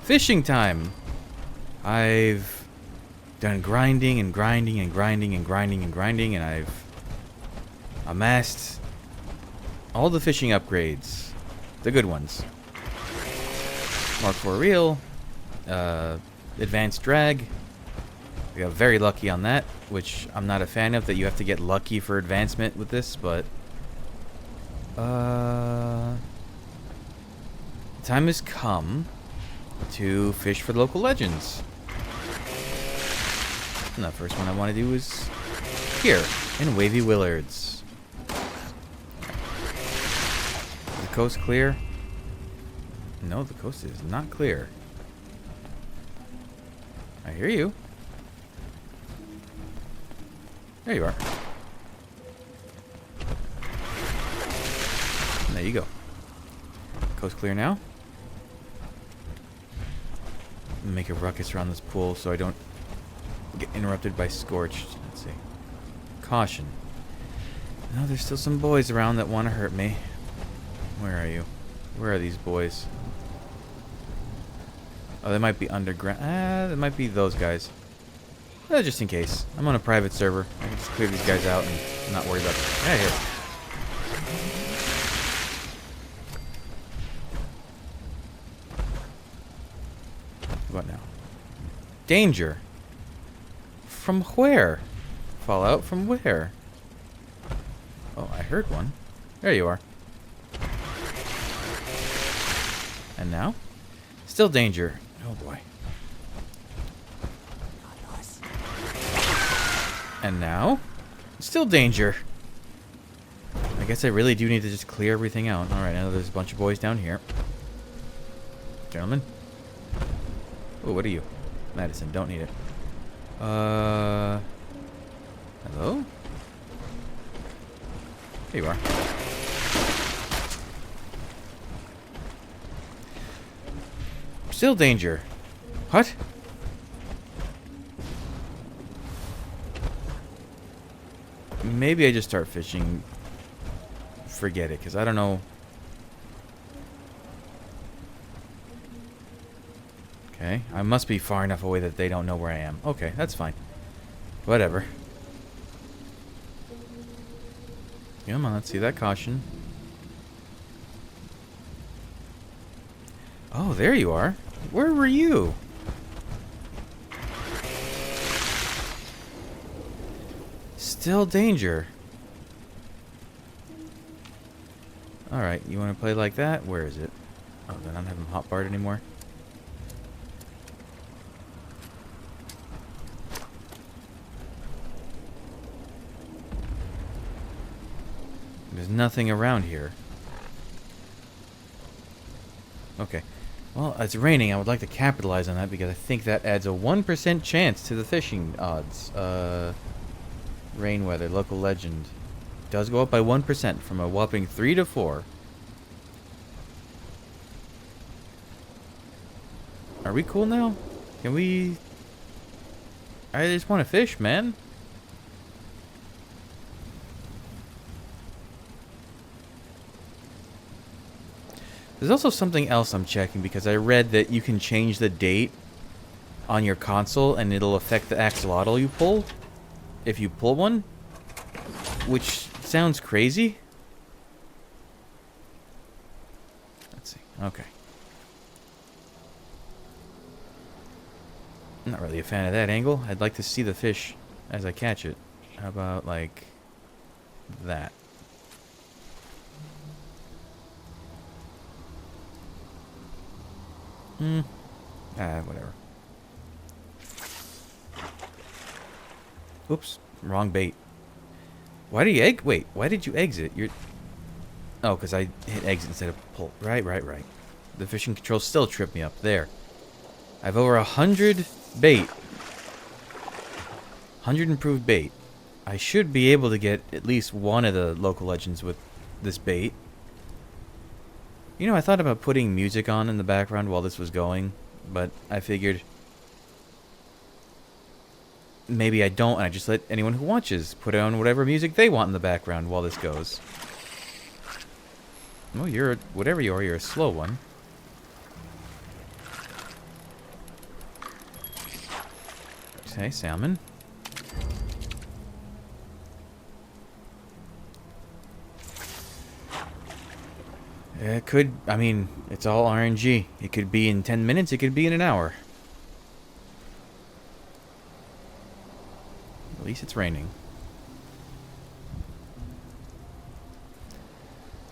Fishing time! I've done grinding and grinding and grinding and grinding and grinding, and I've amassed all the fishing upgrades. The good ones. Mark 4 reel. Advanced drag. I got very lucky on that, which I'm not a fan of, that you have to get lucky for advancement with this, but... time has come to fish for local legends. And the first one I want to do is here, in Wavy Willards. Is the coast clear? No, the coast is not clear. I hear you. There you are. And there you go. Coast clear now. Make a ruckus around this pool so I don't get interrupted by Scorched. Let's see. Caution. No, there's still some boys around that want to hurt me. Where are you? Where are these boys? Oh, they might be underground. They might be those guys. Just in case. I'm on a private server. I can just clear these guys out and not worry about them. Yeah, here. What now? Danger. From where? Fallout from where? Oh, I heard one. There you are. And now? Still danger. Oh boy. And now? Still danger. I guess I really do need to just clear everything out. Alright, I know there's a bunch of boys down here. Gentlemen. Oh, what are you? Medicine, don't need it. Hello? There you are. Still danger. What? Maybe I just start fishing. Forget it, because I don't know. Okay, I must be far enough away that they don't know where I am. Okay, that's fine. Whatever. Come on, let's see that caution. Oh, there you are. Where were you? Still danger. Alright, you want to play like that? Where is it? Oh, then I don't have him hotbarred anymore. There's nothing around here. Okay. Well, it's raining. I would like to capitalize on that because I think that adds a 1% chance to the fishing odds. Rain weather, local legend. Does go up by 1% from a whopping 3 to 4. Are we cool now? Can we... I just want to fish, man. There's also something else I'm checking because I read that you can change the date on your console and it'll affect the axolotl you pull if you pull one, which sounds crazy. Let's see. Okay. I'm not really a fan of that angle. I'd like to see the fish as I catch it. How about like that? Whatever. Oops, wrong bait. Why did you wait, why did you exit? Oh, because I hit exit instead of pull. Right. The fishing controls still trip me up. There. I have over 100 bait. 100 improved bait. I should be able to get at least one of the local legends with this bait. You know, I thought about putting music on in the background while this was going, but I figured maybe I don't, and I just let anyone who watches put on whatever music they want in the background while this goes. Oh, whatever you are, you're a slow one. Okay, salmon. It could, I mean, it's all RNG. It could be in 10 minutes, it could be in an hour. At least it's raining.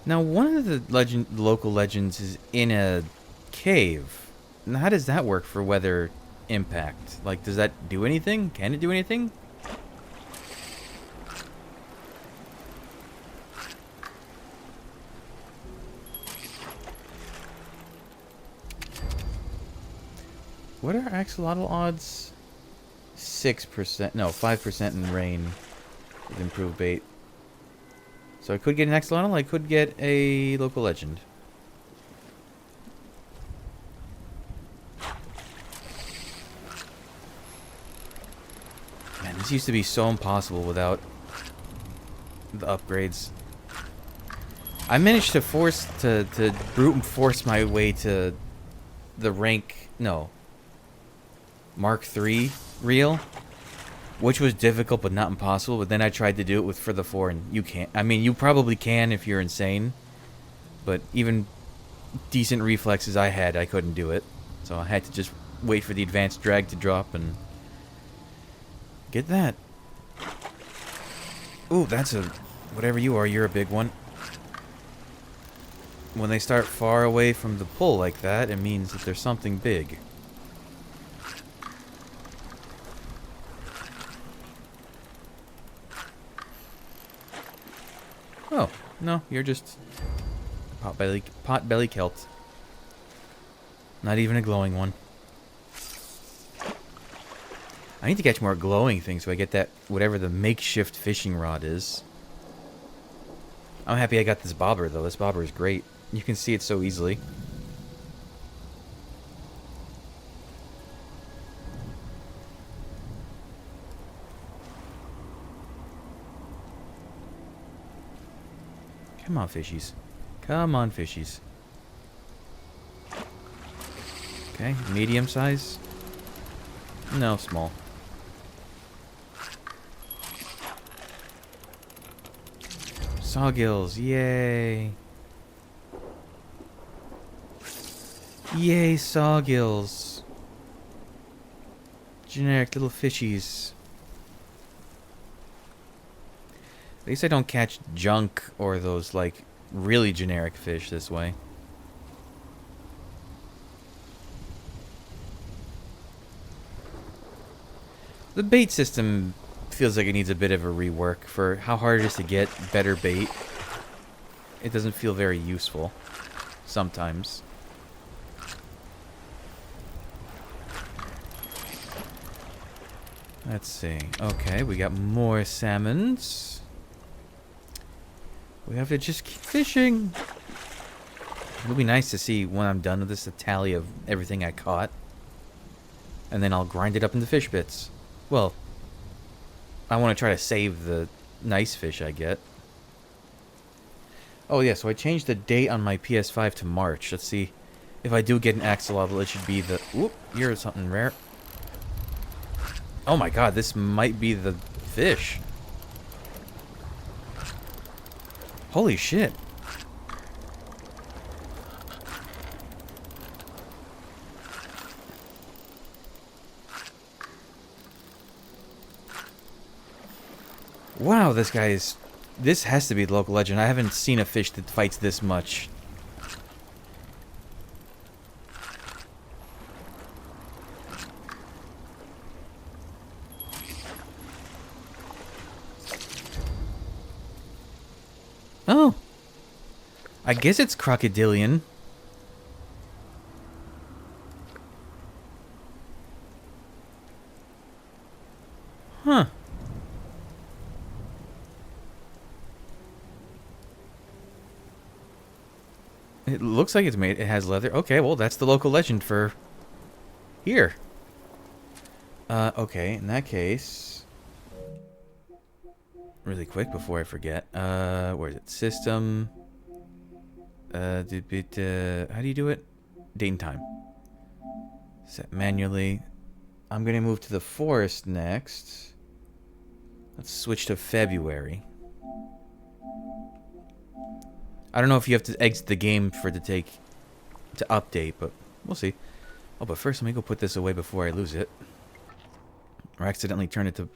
Now, one of the local legends is in a cave. Now, how does that work for weather impact? Like, does that do anything? Can it do anything? What are axolotl odds? 6%. No, 5% in rain with improved bait. So I could get an axolotl, I could get a local legend. Man, this used to be so impossible without the upgrades. I managed to brute force my way to the Mark III reel, which was difficult but not impossible. But then I tried to do it for the 4, and you can't. I mean, you probably can if you're insane, but even decent reflexes I couldn't do it. So I had to just wait for the advanced drag to drop and get that. Ooh, that's a... Whatever you are, you're a big one. When they start far away from the pull like that, it means that there's something big. Oh, no, you're just pot-belly Celt. Not even a glowing one. I need to catch more glowing things so I get that, whatever the makeshift fishing rod is. I'm happy I got this bobber, though. This bobber is great. You can see it so easily. Come on, fishies. Come on, fishies. Okay, medium size? No, small. Sawgills, yay. Yay, sawgills. Generic little fishies. At least I don't catch junk or those, like, really generic fish this way. The bait system feels like it needs a bit of a rework for how hard it is to get better bait. It doesn't feel very useful sometimes. Let's see. Okay, we got more salmons. We have to just keep fishing. It'll be nice to see when I'm done with this a tally of everything I caught. And then I'll grind it up into fish bits. Well, I want to try to save the nice fish I get. Oh yeah, so I changed the date on my PS5 to March. Let's see. If I do get an axolotl, it should be the... Whoop, here's something rare. Oh my god, this might be the fish. Holy shit. Wow, this guy is... This has to be the local legend. I haven't seen a fish that fights this much. Oh. I guess it's crocodilian. Huh. It looks like it's made. It has leather. Okay, well, that's the local legend for here. Okay, in that case, really quick before I forget. Where is it? System. How do you do it? Date and time. Set manually. I'm gonna move to the forest next. Let's switch to February. I don't know if you have to exit the game for it to update, but we'll see. Oh, but first let me go put this away before I lose it. Or accidentally turn it to...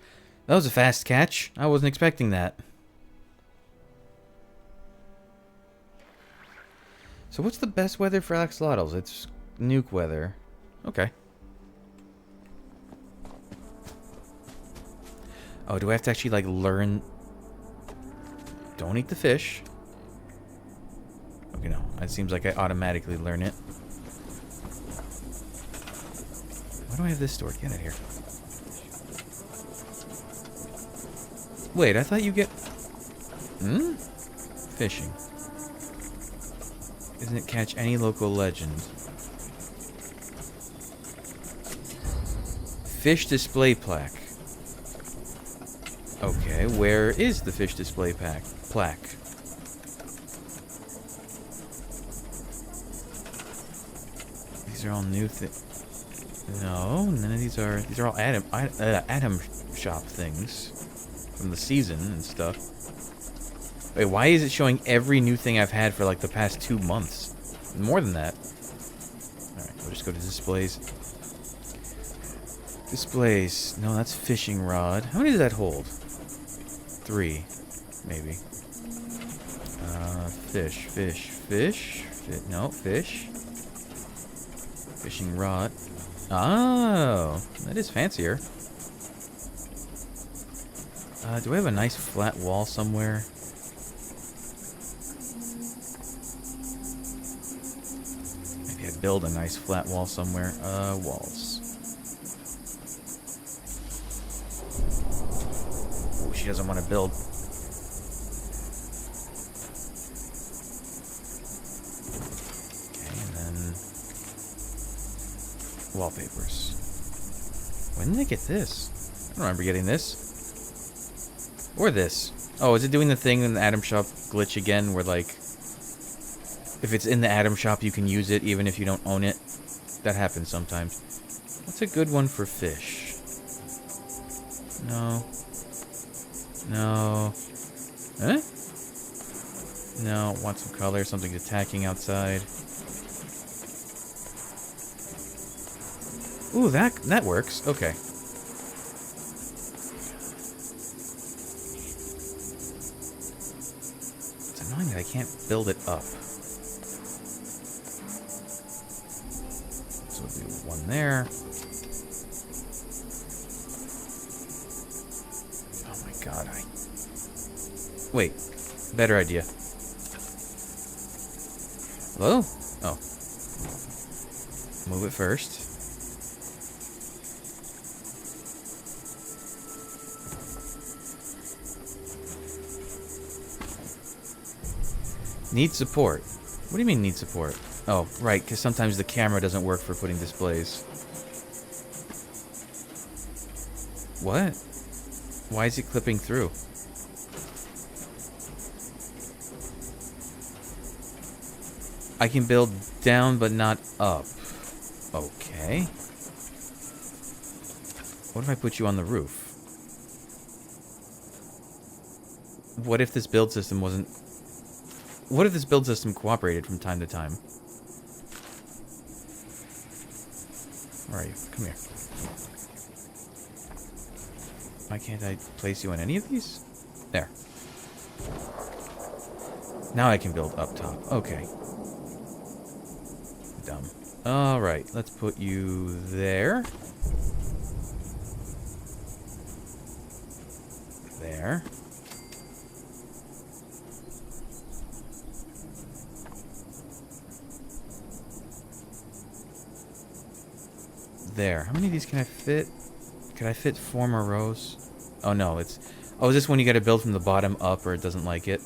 That was a fast catch. I wasn't expecting that. So what's the best weather for axolotls? It's nuke weather. Okay. Oh, do I have to actually, like, learn... Don't eat the fish. Okay, no. It seems like I automatically learn it. Why do I have this stored? Get out of here. Wait, I thought you get... Hmm? Fishing. Isn't it catch any local legend? Fish display plaque. Okay, where is the fish display plaque? These are all new things. No, none of these are. These are all Atom Shop things from the season and stuff. Wait, why is it showing every new thing I've had for like the past 2 months? More than that. All right, we'll just go to displays. Displays. No, that's fishing rod. How many does that hold? 3, maybe. Fish. No, fish. Fishing rod. Oh, that is fancier. Do I have a nice flat wall somewhere? Maybe I build a nice flat wall somewhere. Walls. Oh, she doesn't want to build. Okay, and then wallpapers. When did I get this? I don't remember getting this. Or this. Oh, is it doing the thing in the Atom Shop glitch again where, like, if it's in the Atom Shop, you can use it even if you don't own it? That happens sometimes. What's a good one for fish? No. No. Huh? No, want some color, something attacking outside. Ooh, that works. Okay. It's annoying that I can't build it up. So we'll do one there. Oh my god, Wait, better idea. Hello? Oh. Move it first. Need support. What do you mean need support? Oh, right, because sometimes the camera doesn't work for putting displays. What? Why is it clipping through? I can build down but not up. Okay. What if I put you on the roof? What if this build system wasn't... What if this build system cooperated from time to time? Where are you? Come here. Why can't I place you on any of these? There. Now I can build up top. Okay. Dumb. Alright, let's put you there. There. There. How many of these can I fit? Could I fit 4 more rows? Oh no, it's... Oh, is this one you gotta build from the bottom up or it doesn't like it?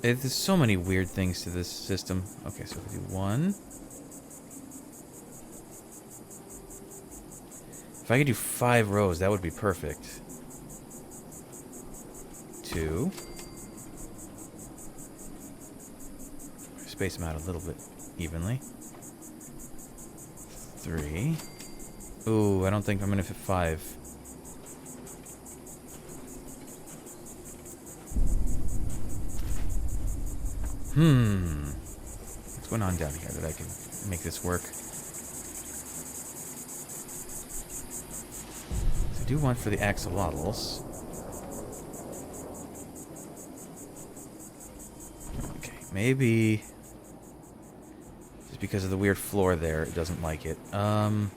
There's so many weird things to this system. Okay, so we do 1. If I could do 5 rows, that would be perfect. 2. space them out a little bit evenly. 3. Ooh, I don't think I'm gonna fit 5. What's going on down here that I can make this work? So I do want for the axolotls. Okay, maybe just because of the weird floor there, it doesn't like it. Okay.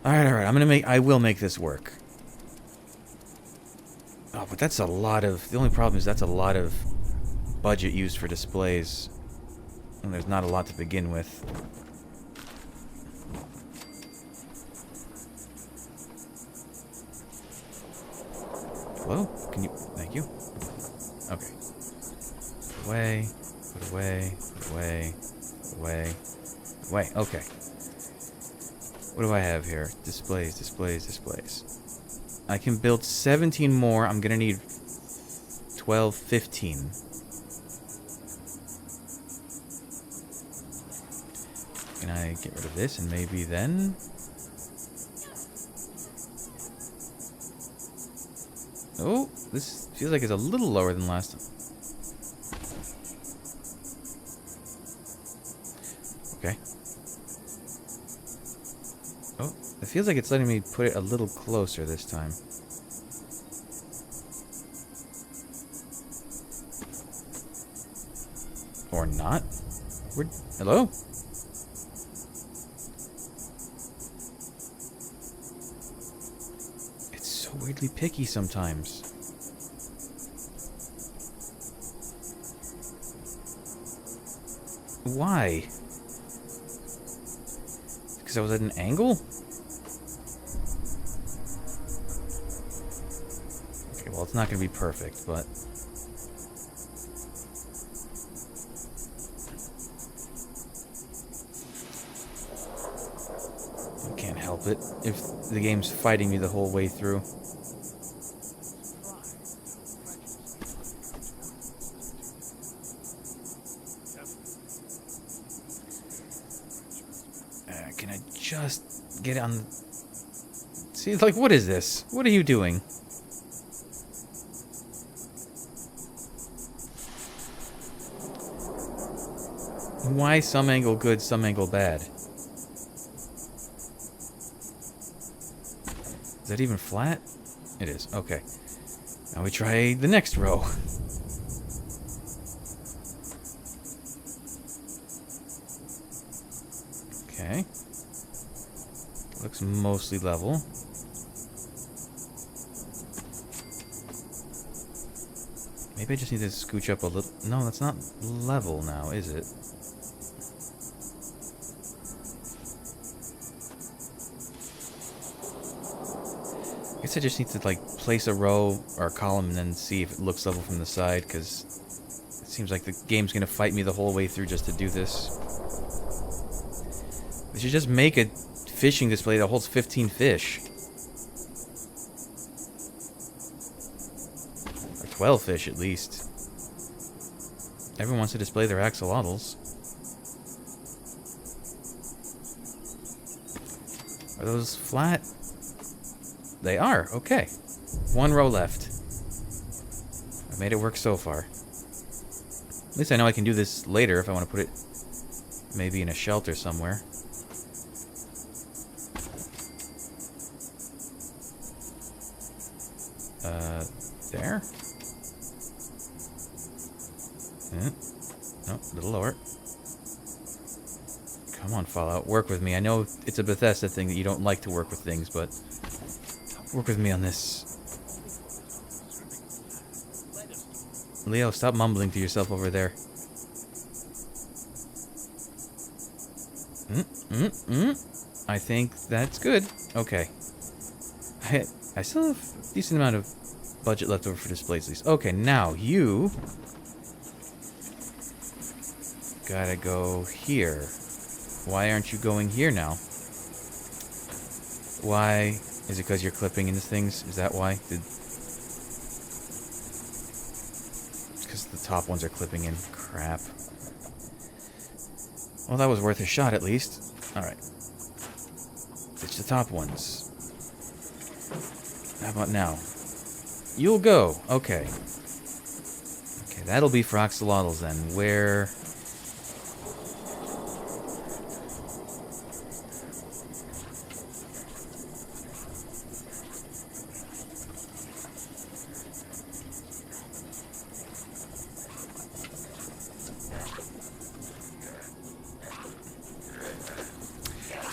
Alright, I will make this work. Oh, but that's a lot of... The only problem is that's a lot of budget used for displays. And there's not a lot to begin with. Hello? Can you... Thank you. Okay. Put away. Put away. Put away. Put away. Put away. Okay. What do I have here? Displays, displays, displays. I can build 17 more. I'm gonna need 12, 15. Can I get rid of this and maybe then? Oh, this feels like it's a little lower than last time. Okay. Oh, it feels like it's letting me put it a little closer this time. Or not? Hello? It's so weirdly picky sometimes. Why? Because I was at an angle? Okay, well, it's not going to be perfect, but... I can't help it if the game's fighting me the whole way through. Can I just get on... See, like, what is this? What are you doing? Why some angle good, some angle bad? Is that even flat? It is. Okay. Now we try the next row. Okay. Looks mostly level. Maybe I just need to scooch up a little. No, that's not level now, is it? I guess I just need to, like, place a row or a column and then see if it looks level from the side, because it seems like the game's gonna fight me the whole way through just to do this. We should just make a fishing display that holds 15 fish. Or 12 fish, at least. Everyone wants to display their axolotls. Are those flat? They are. Okay. One row left. I made it work so far. At least I know I can do this later if I want to put it maybe in a shelter somewhere. There? No, a little lower. Come on, Fallout. Work with me. I know it's a Bethesda thing that you don't like to work with things, but work with me on this. Leo, stop mumbling to yourself over there. I think that's good. Okay. I still have a decent amount of budget left over for displays at least. Okay, now you gotta go here. Why aren't you going here now? Why? Is it because you're clipping into things? Is that why? Because top ones are clipping in. Crap. Well, that was worth a shot at least. Alright. Ditch the top ones. How about now? You'll go. Okay. Okay, that'll be for axolotls then. Where...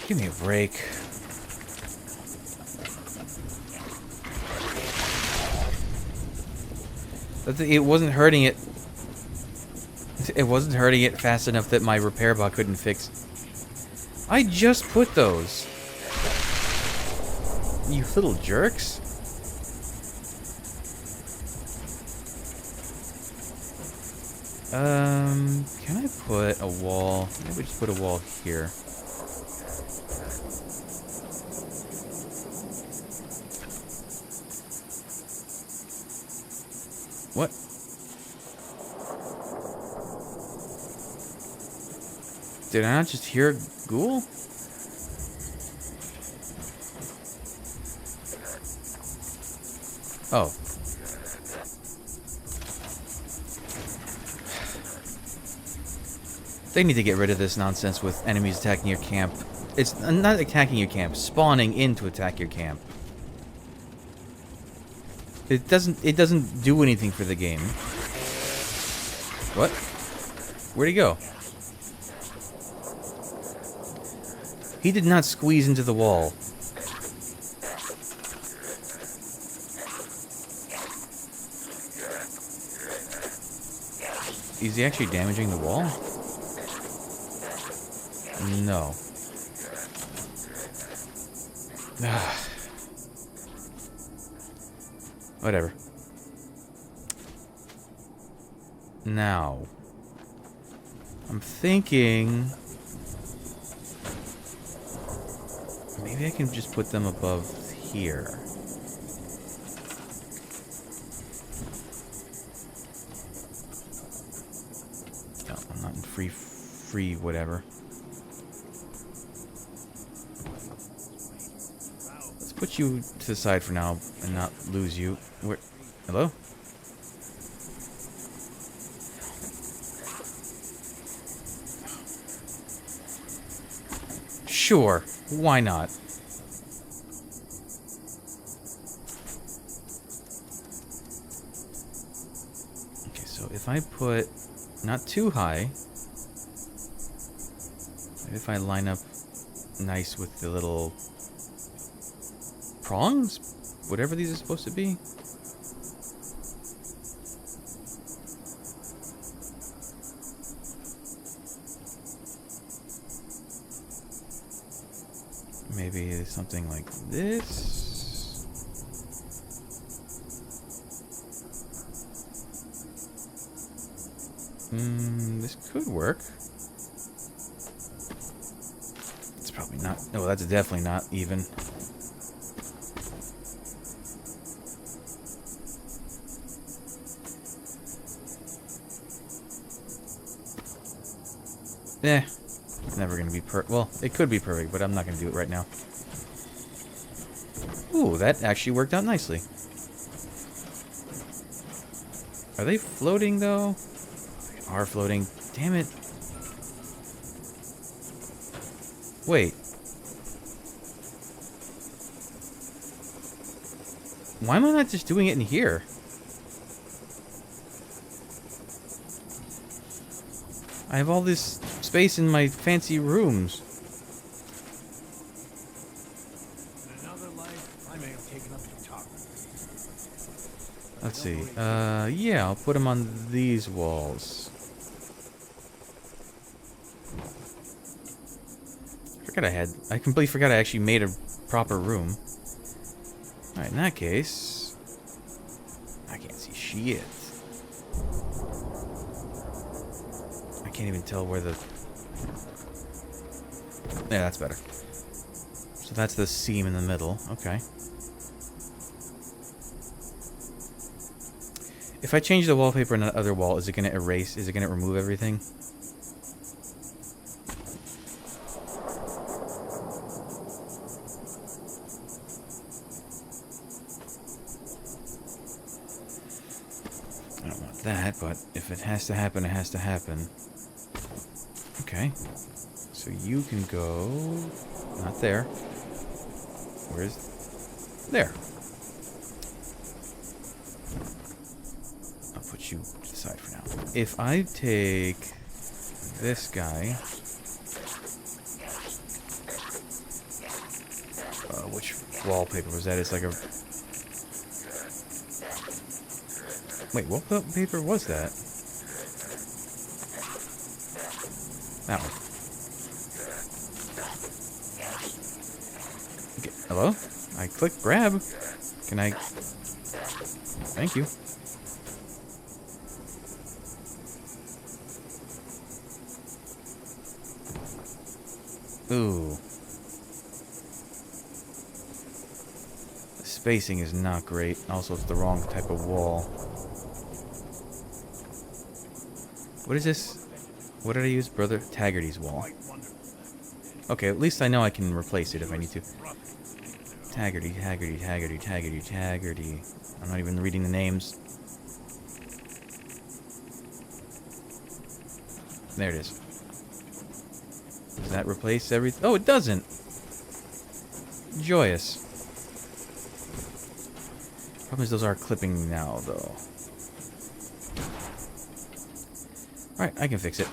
Give me a break. It wasn't hurting it. It wasn't hurting it fast enough that my repair bot couldn't fix. I just put those. You little jerks. Can I put a wall? Maybe just put a wall here. What? Did I not just hear a ghoul? Oh. They need to get rid of this nonsense with enemies attacking your camp. It's not attacking your camp, spawning in to attack your camp. It doesn't do anything for the game. What? Where'd he go? He did not squeeze into the wall. Is he actually damaging the wall? No. Whatever. Now, I'm thinking maybe I can just put them above here. No, I'm not in free whatever. Let's put you to the side for now and not lose you. Where? Hello? Sure, why not? Okay, so if I put not too high, maybe if I line up nice with the little prongs, whatever these are supposed to be. Maybe something like this. This could work. It's probably not. Oh, that's definitely not even. It's never gonna be well, it could be perfect, but I'm not gonna do it right now. Ooh, that actually worked out nicely. Are they floating though? They are floating. Damn it. Wait. Why am I not just doing it in here? I have all this space in my fancy rooms. In another life, I may have taken up photography. Let's see. Yeah, I'll put them on these walls. I completely forgot I actually made a proper room. Alright, in that case, I can't see shit. I can't even tell where the... Yeah, that's better. So that's the seam in the middle. Okay. If I change the wallpaper on the other wall, is it going to erase? Is it going to remove everything? I don't want that, but if it has to happen, it has to happen. Okay. So you can go... Not there. Where's... There. I'll put you to the side for now. If I take this guy... which wallpaper was that? It's like a... Wait, what wallpaper was that? That one. Okay, hello? I clicked grab. Can I... Thank you. Ooh. The spacing is not great. Also, it's the wrong type of wall. What is this? What did I use? Brother Taggarty's wall. Okay, at least I know I can replace it if I need to. Taggarty, Taggarty, Taggarty, Taggarty, Taggarty. I'm not even reading the names. There it is. Does that replace everything? Oh, it doesn't! Joyous. Problem is those are clipping now, though. Alright, I can fix it.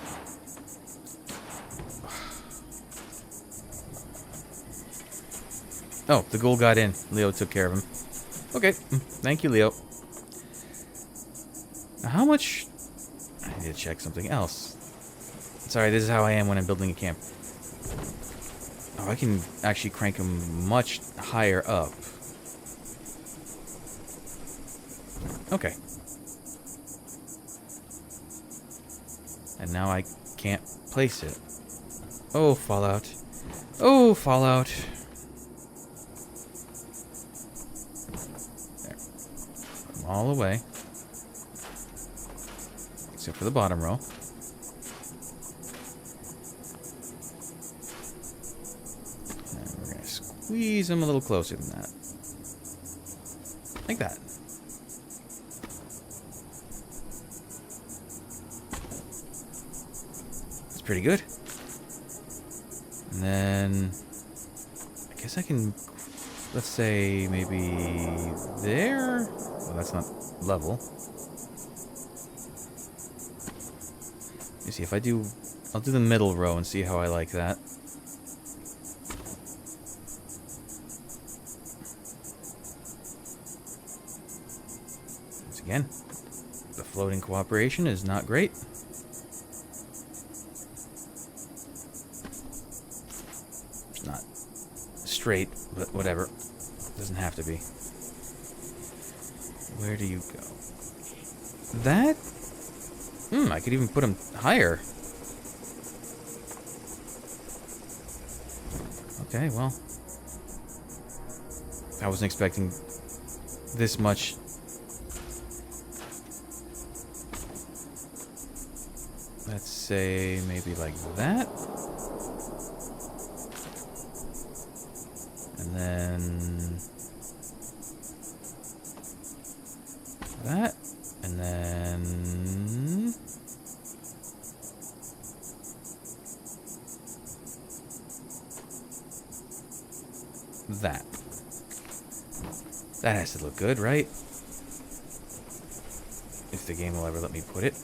Oh, the ghoul got in. Leo took care of him. Okay, thank you, Leo. Now, how much... I need to check something else. Sorry, this is how I am when I'm building a camp. Oh, I can actually crank them much higher up. Okay. And now I can't place it. Oh, Fallout. Oh, Fallout. There. I'm all the way. Except for the bottom row. And we're going to squeeze them a little closer than that. Like that. Pretty good. And then I guess I can, let's say maybe there. Well, that's not level. Let me see if I do. I'll do the middle row and see how I like that. Once again, the floating cooperation is not great. Straight, but whatever. Doesn't have to be. Where do you go? That? I could even put them higher. Okay, well. I wasn't expecting this much. Let's say maybe like that. And then that, and then that. That has to look good, right? If the game will ever let me put it.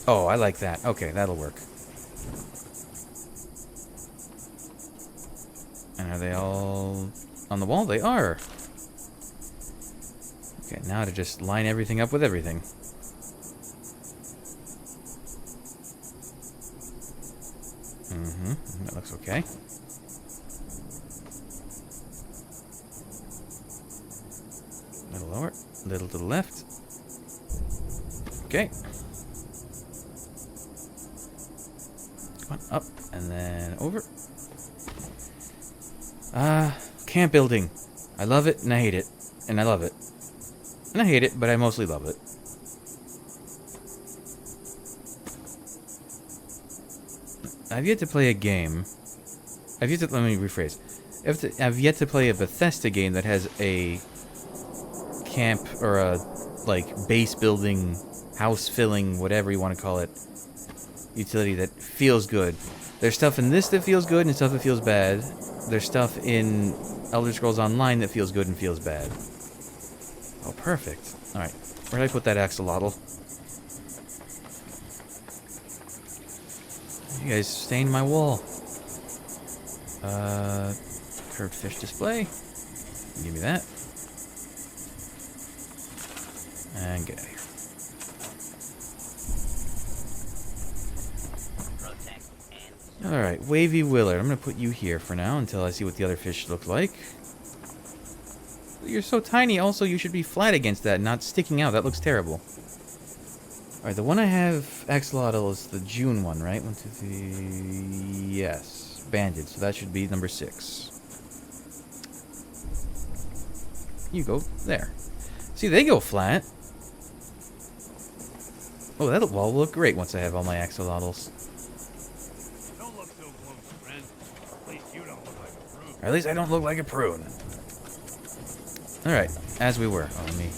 Oh, I like that. Okay, that'll work. And are they all on the wall? They are. Okay, now to just line everything up with everything. That looks okay. A little lower, a little to the left. Okay. Come on, up, and then over. Camp building. I love it and I hate it. And I love it. And I hate it, but I mostly love it. I've yet to play a game. Let me rephrase. I've yet to play a Bethesda game that has a camp or a, like, base building, house filling, whatever you want to call it, utility that feels good. There's stuff in this that feels good and stuff that feels bad. There's stuff in Elder Scrolls Online that feels good and feels bad. Oh, perfect. Alright, where did I put that axolotl? You guys stained my wall. Curved fish display. Give me that. And get out of here. Alright, Wavy Willard. I'm going to put you here for now until I see what the other fish look like. You're so tiny, also you should be flat against that, not sticking out. That looks terrible. Alright, the one I have, axolotl, is the June one, right? 1, 2, 3... Yes. Banded, so that should be number 6. You go there. See, they go flat. Oh, that'll look great once I have all my axolotls. Don't look so close, friend. At least you don't look like a prune. Or at least I don't look like a prune. Alright, as we were. Oh, let me...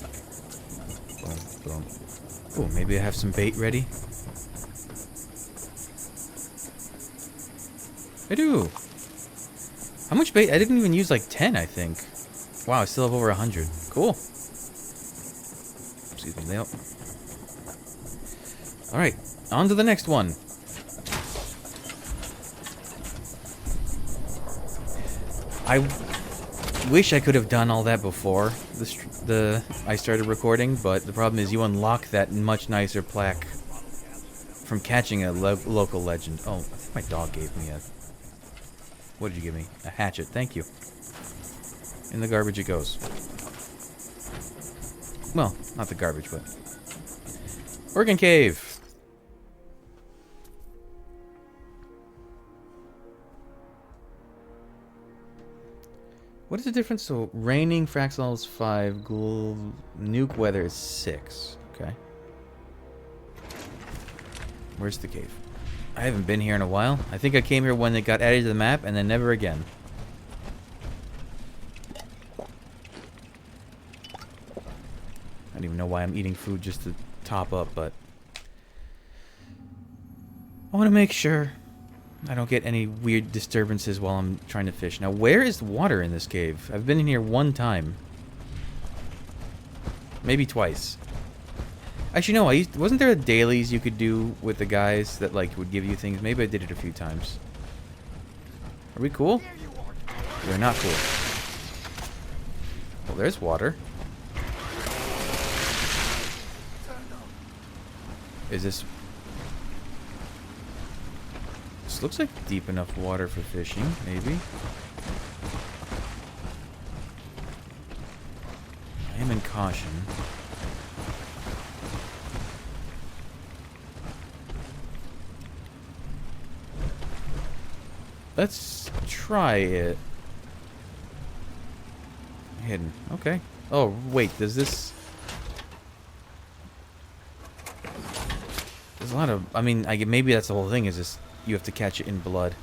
Boom, boom. Ooh, maybe I have some bait ready. I do. How much bait? I didn't even use like 10, I think. Wow, I still have over 100. Cool. Excuse me, Leo. Alright, on to the next one. I wish I could have done all that before I started recording, but the problem is you unlock that much nicer plaque from catching a local legend. Oh, I think my dog gave me a... What did you give me? A hatchet. Thank you. In the garbage it goes. Well, not the garbage, but... Organ Cave! What is the difference? So, raining for axolotl is 5, nuke weather is 6. Okay. Where's the cave? I haven't been here in a while. I think I came here when it got added to the map, and then never again. I don't even know why I'm eating food just to top up, but... I want to make sure I don't get any weird disturbances while I'm trying to fish. Now, where is the water in this cave? I've been in here one time. Maybe twice. Actually, no, wasn't there a dailies you could do with the guys that, like, would give you things? Maybe I did it a few times. Are we cool? We're not cool. Well, there's water. Is this... This looks like deep enough water for fishing, maybe. I am in caution. Let's try it. Hidden. Okay. Oh, wait, does this... There's a lot of... I mean, maybe that's the whole thing, is this... You have to catch it in blood.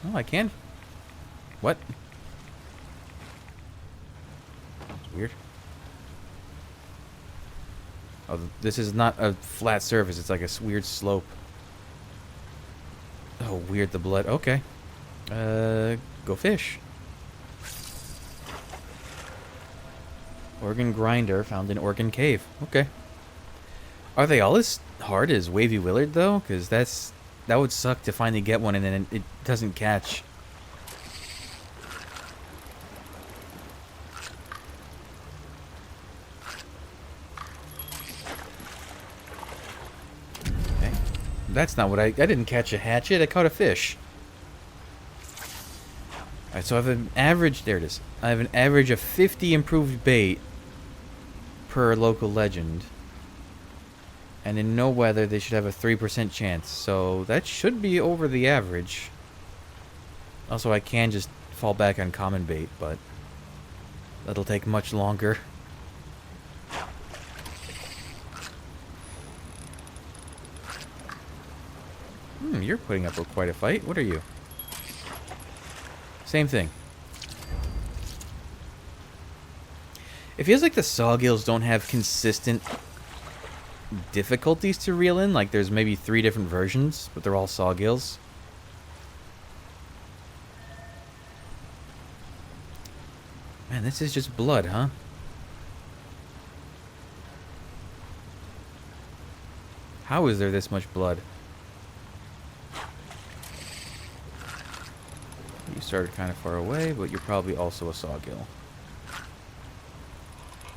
Oh, I can. What? That's weird. Oh, this is not a flat surface. It's like a weird slope. Oh, weird, the blood. Okay. Go fish. Organ grinder found in Organ Cave. Okay. Are they all as hard as Wavy Willard, though? Because that would suck to finally get one and then it doesn't catch. Okay. That's not what I didn't catch a hatchet, I caught a fish. Alright, so I have an average, there it is. I have an average of 50 improved bait per local legend. And in no weather, they should have a 3% chance. So that should be over the average. Also, I can just fall back on common bait, but that'll take much longer. You're putting up quite a fight. What are you? Same thing. It feels like the sawgills don't have consistent difficulties to reel in. Like there's maybe 3 different versions, but they're all sawgills. Man, this is just blood, huh? How is there this much blood? You started kind of far away, but you're probably also a sawgill.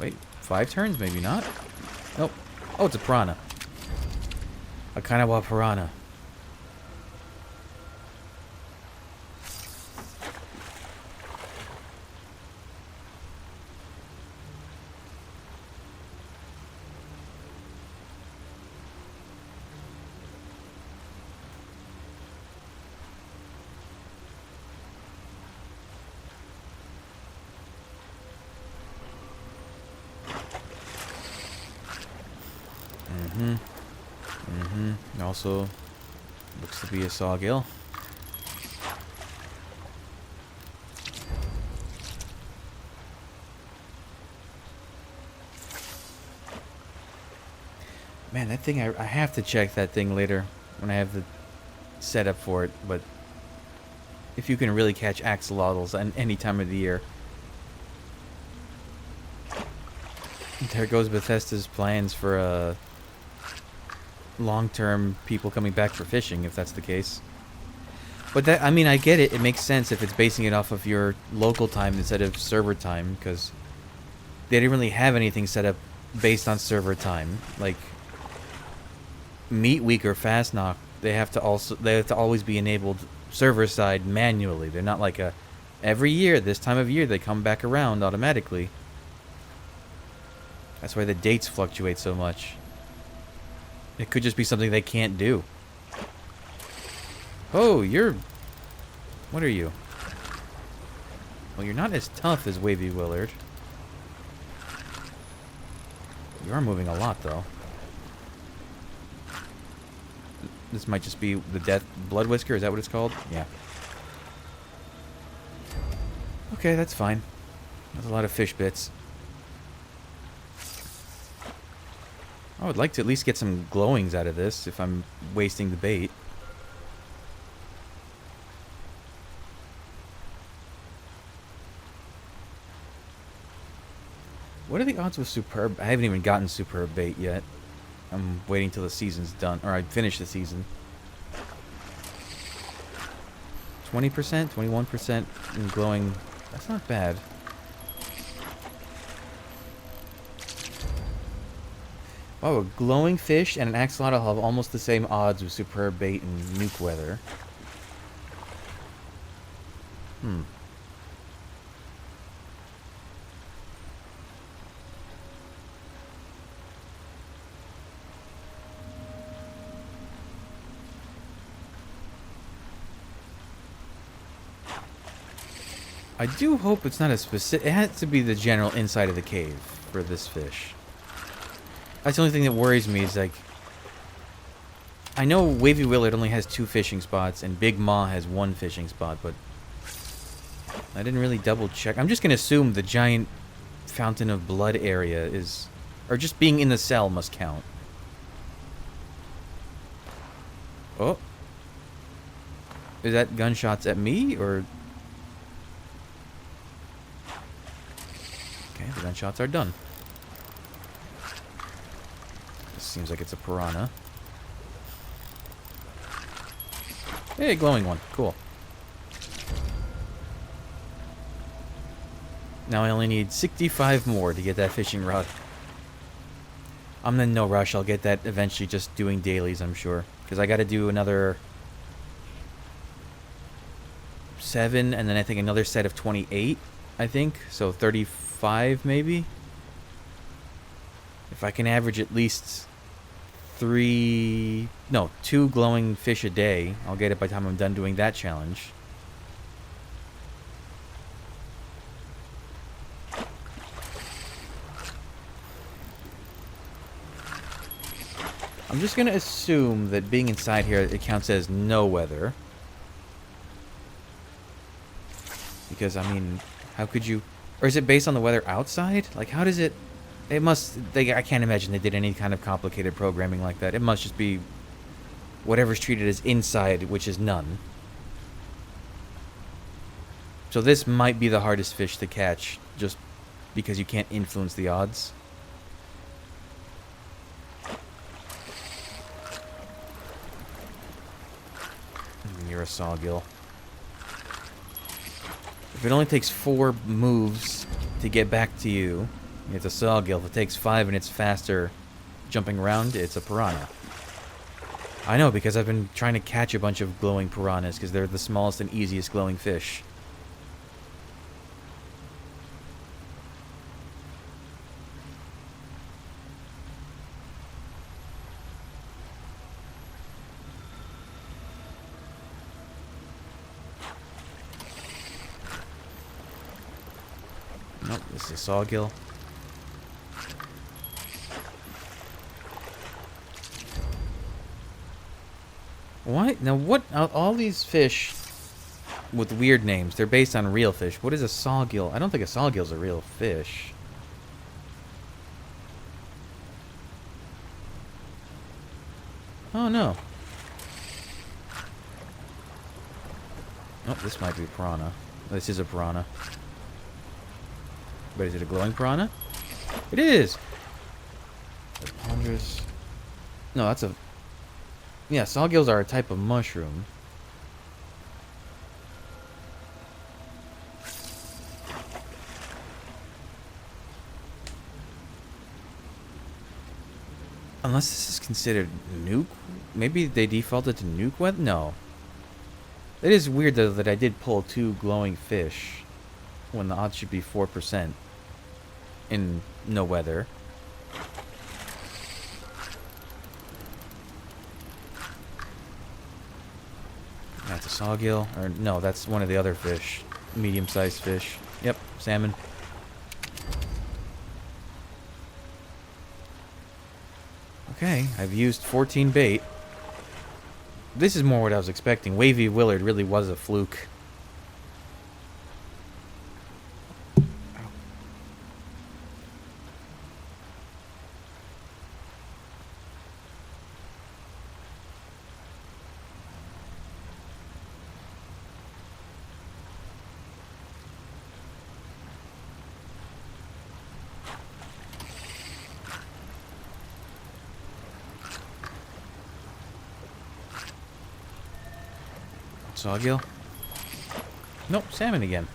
Wait, 5 turns? Maybe not? Nope. Oh, it's a piranha. A Kanawa piranha. Also, looks to be a sawgill. Man, that thing, I have to check that thing later when I have the setup for it, but if you can really catch axolotls at any time of the year. There goes Bethesda's plans for long-term people coming back for fishing, if that's the case. But that, I mean, I get it. It makes sense if it's basing it off of your local time instead of server time, because they didn't really have anything set up based on server time. Like Meat Week or Fast Knock, they have to always be enabled server side manually. They're not like every year this time of year they come back around automatically. That's why the dates fluctuate so much. It could just be something they can't do. Oh, you're... What are you? Well, you're not as tough as Wavy Willard. You are moving a lot, though. This might just be the Death Blood Whisker, is that what it's called? Yeah. Okay, that's fine. That's a lot of fish bits. I would like to at least get some glowings out of this if I'm wasting the bait. What are the odds with Superb? I haven't even gotten Superb bait yet. I'm waiting till the season's done, or I finish the season. 20%, 21% in glowing. That's not bad. Oh, a glowing fish and an axolotl have almost the same odds with Superb bait and nuke weather. I do hope it's not a specific... It has to be the general inside of the cave for this fish. That's the only thing that worries me is, like... I know Wavy Willard only has 2 fishing spots, and Big Maw has 1 fishing spot, but... I didn't really double check. I'm just going to assume the giant Fountain of Blood area is... Or just being in the cell must count. Oh. Is that gunshots at me, or... Okay, the gunshots are done. This seems like it's a piranha. Hey, glowing one. Cool. Now I only need 65 more to get that fishing rod. I'm in no rush. I'll get that eventually just doing dailies, I'm sure. Because I got to do another 7, and then I think another set of 28, I think. So 35, maybe? If I can average at least 2 glowing fish a day, I'll get it by the time I'm done doing that challenge. I'm just gonna assume that being inside here, it counts as no weather. Because, I mean, how could you... Or is it based on the weather outside? Like, how does it... It must... I can't imagine they did any kind of complicated programming like that. It must just be whatever's treated as inside, which is none. So this might be the hardest fish to catch, just because you can't influence the odds. You're a sawgill. If it only takes 4 moves to get back to you, it's a sawgill. If it takes 5 and it's faster jumping around, it's a piranha. I know, because I've been trying to catch a bunch of glowing piranhas, because they're the smallest and easiest glowing fish. Nope, this is a sawgill. What? Now what? All these fish with weird names, they're based on real fish. What is a sawgill? I don't think a sawgill's a real fish. Oh no. Oh, this might be a piranha. This is a piranha. But is it a glowing piranha? It is! Ponderous. No, that's a... Yeah, sawgills are a type of mushroom. Unless this is considered nuke? Maybe they defaulted to nuke weather? No. It is weird, though, that I did pull 2 glowing fish when the odds should be 4% in no weather. That's a sawgill. Or, no, that's one of the other fish. Medium-sized fish. Yep, salmon. Okay, I've used 14 bait. This is more what I was expecting. Wavy Willard really was a fluke. Sawgill? Nope, salmon again.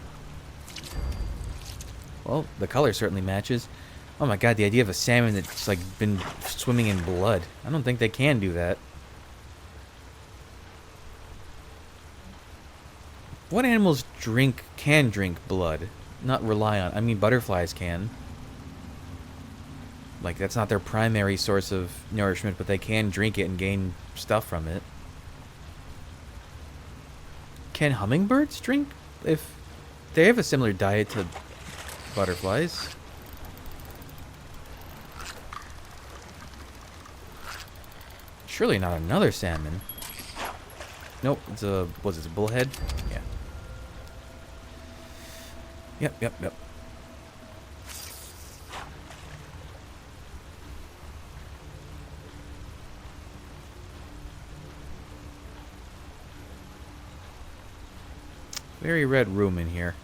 Well, the color certainly matches. Oh my god, the idea of a salmon that's like been swimming in blood. I don't think they can do that. What animals can drink blood? Not rely on. I mean, butterflies can. Like, that's not their primary source of nourishment, but they can drink it and gain stuff from it. Can hummingbirds drink? If they have a similar diet to butterflies. Surely not another salmon. Nope, it's a... Was it a bullhead? Yeah. Yep. Very red room in here.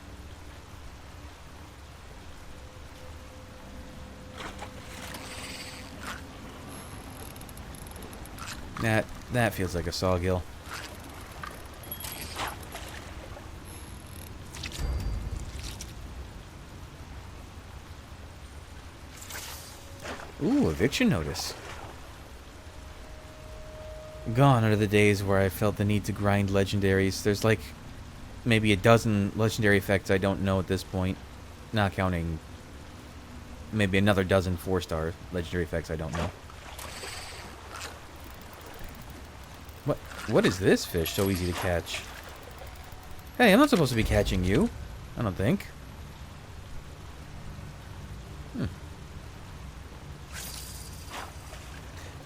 That feels like a sawgill. Ooh, eviction notice. Gone are the days where I felt the need to grind legendaries. There's like maybe a dozen legendary effects I don't know at this point. Not counting maybe another dozen 4-star legendary effects I don't know. What is this fish so easy to catch? Hey, I'm not supposed to be catching you. I don't think.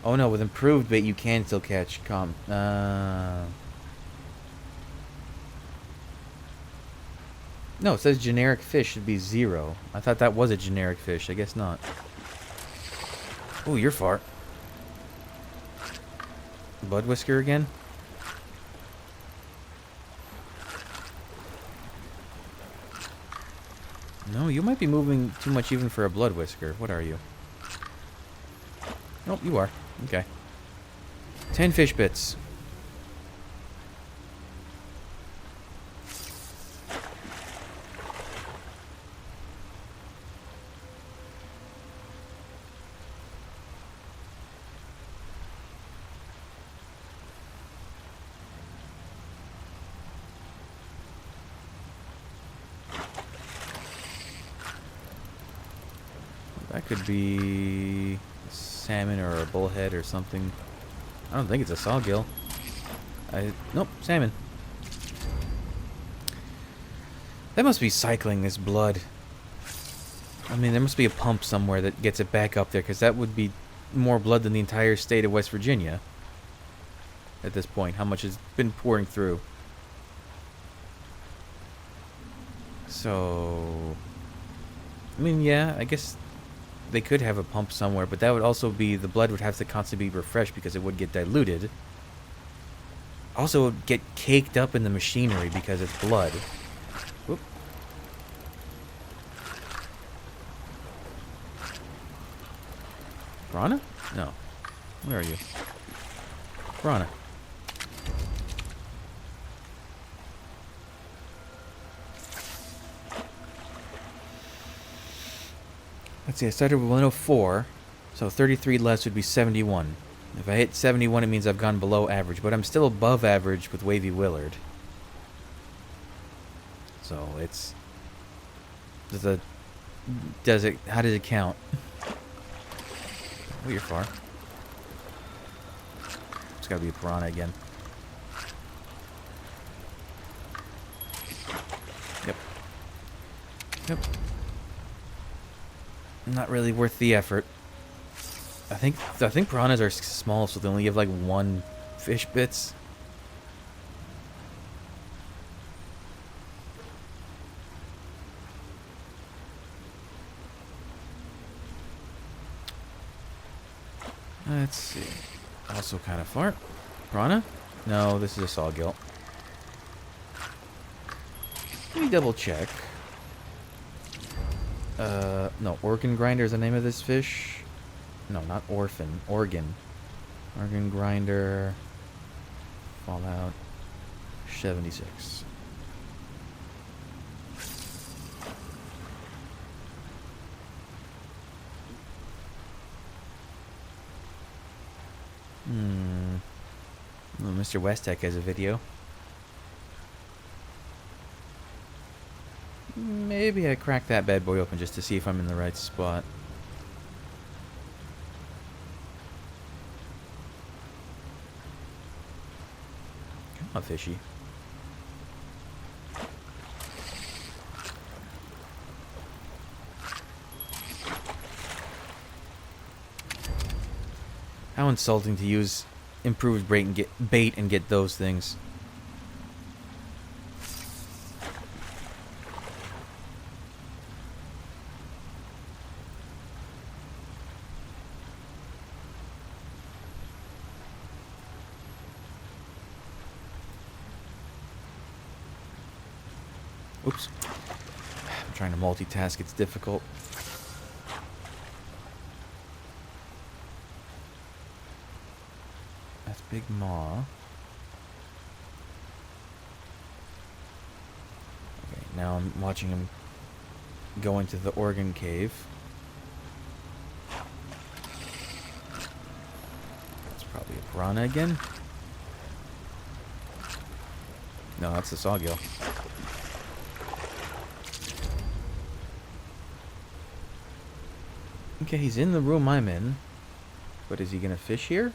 Oh no, with improved bait you can still catch no, it says generic fish should be 0. I thought that was a generic fish. I guess not. Oh, you're far. Blood whisker again? No, you might be moving too much even for a blood whisker. What are you? Nope, you are. Okay. 10 fish bits. That could be a salmon or a bullhead or something. I don't think it's a sawgill. Nope, salmon. That must be cycling this blood. I mean, there must be a pump somewhere that gets it back up there, because that would be more blood than the entire state of West Virginia. At this point, how much has been pouring through. So, I mean, yeah, I guess they could have a pump somewhere, but that would also be, the blood would have to constantly be refreshed because it would get diluted. Also, it would get caked up in the machinery because it's blood. Whoop. Piranha? No. Where are you? Piranha. Let's see, I started with 104, so 33 less would be 71. If I hit 71, it means I've gone below average, but I'm still above average with Wavy Willard. So it's... how does it count? Oh, you're far. It's gotta be a piranha again. Yep. Yep. Not really worth the effort. I think piranhas are small, so they only have like 1 fish bits. Let's see. Also kind of far. Piranha? No, this is a sawgill. Let me double check. No, organ grinder is the name of this fish. No, not orphan. Organ. Organ grinder. Fallout 76. Well, Mr. Westek has a video. Maybe I crack that bad boy open just to see if I'm in the right spot. Come on, fishy. How insulting to use improved bait and get those things. Oops. I'm trying to multitask, it's difficult. That's Big Maw. Okay, now I'm watching him go into the organ cave. That's probably a piranha again. No, that's the sawgill. Okay, he's in the room I'm in. But is he gonna fish here?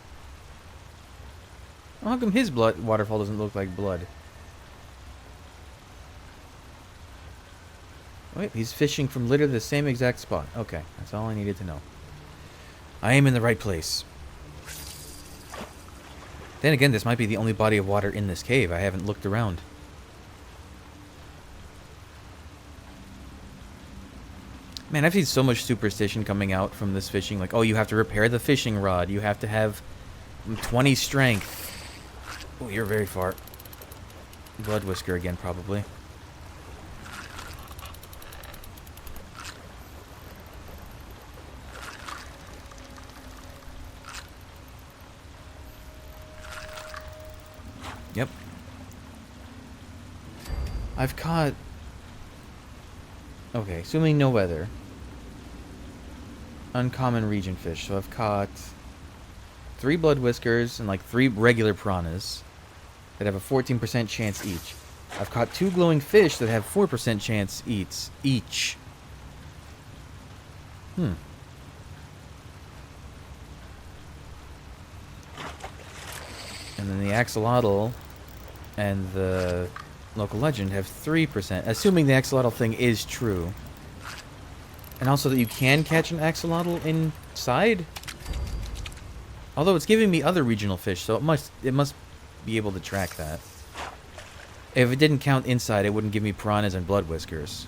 How come his waterfall doesn't look like blood? Wait, he's fishing from literally the same exact spot. Okay, that's all I needed to know. I am in the right place. Then again, this might be the only body of water in this cave. I haven't looked around. Man, I've seen so much superstition coming out from this fishing. Like, oh, you have to repair the fishing rod. You have to have 20 strength. Oh, you're very far. Blood whisker again, probably. Yep. I've caught... Okay, assuming no weather. Uncommon region fish. So I've caught 3 blood whiskers and like 3 regular piranhas that have a 14% chance each. I've caught 2 glowing fish that have 4% chance each. And then the axolotl and the local legend have 3%, assuming the axolotl thing is true. And also that you can catch an axolotl inside. Although it's giving me other regional fish, so it must be able to track that. If it didn't count inside, it wouldn't give me piranhas and blood whiskers.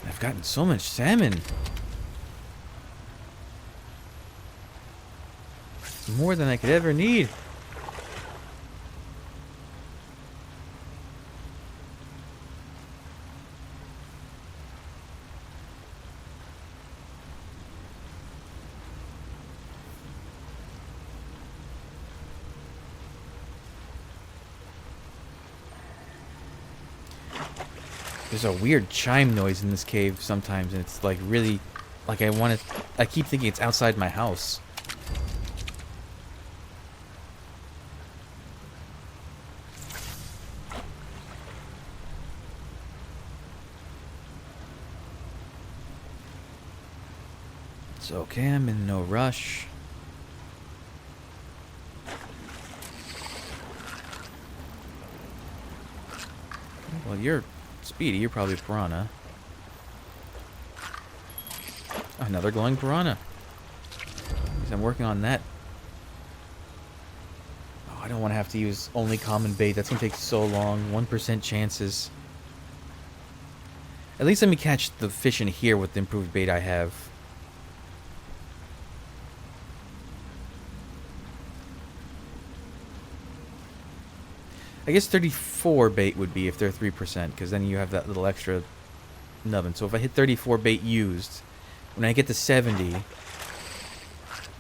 I've gotten so much salmon. More than I could ever need. There's a weird chime noise in this cave sometimes, and it's like really, like I keep thinking it's outside my house. It's okay, I'm in no rush. Well, you're speedy, you're probably a piranha. Another glowing piranha. I'm working on that. Oh, I don't want to have to use only common bait. That's going to take so long. 1% chances. At least let me catch the fish in here with the improved bait I have. I guess 34 bait would be if they're 3%, because then you have that little extra nubbin. So if I hit 34 bait used, when I get to 70,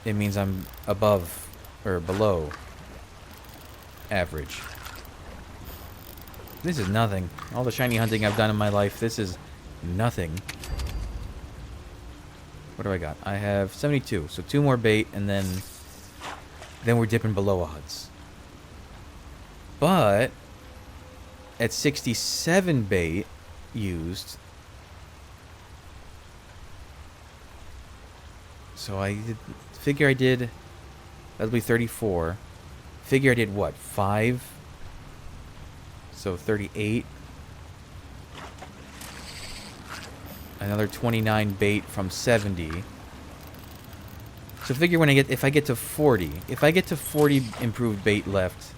it means I'm above or below average. This is nothing. All the shiny hunting I've done in my life, this is nothing. What do I got? I have 72, so 2 more bait, and then we're dipping below odds. But at 67 bait used, so figure I did, that'll be 34. Figure I did what, 5? So 38. Another 29 bait from 70. So figure if I get to 40. If I get to 40 improved bait left,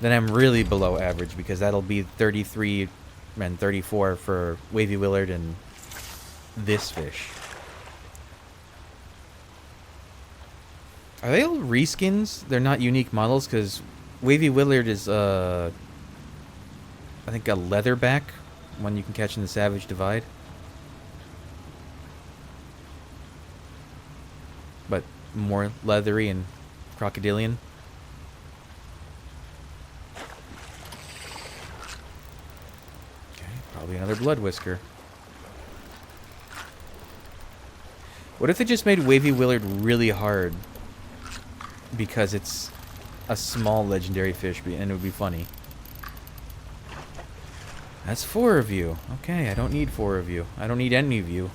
then I'm really below average, because that'll be 33 and 34 for Wavy Willard and this fish. Are they all reskins? They're not unique models, because Wavy Willard is, I think, a leatherback, one you can catch in the Savage Divide. But more leathery and crocodilian. Probably another blood whisker. What if they just made Wavy Willard really hard because it's a small legendary fish, and it would be funny? That's 4 of you. Okay, I don't need 4 of you. I don't need any of you.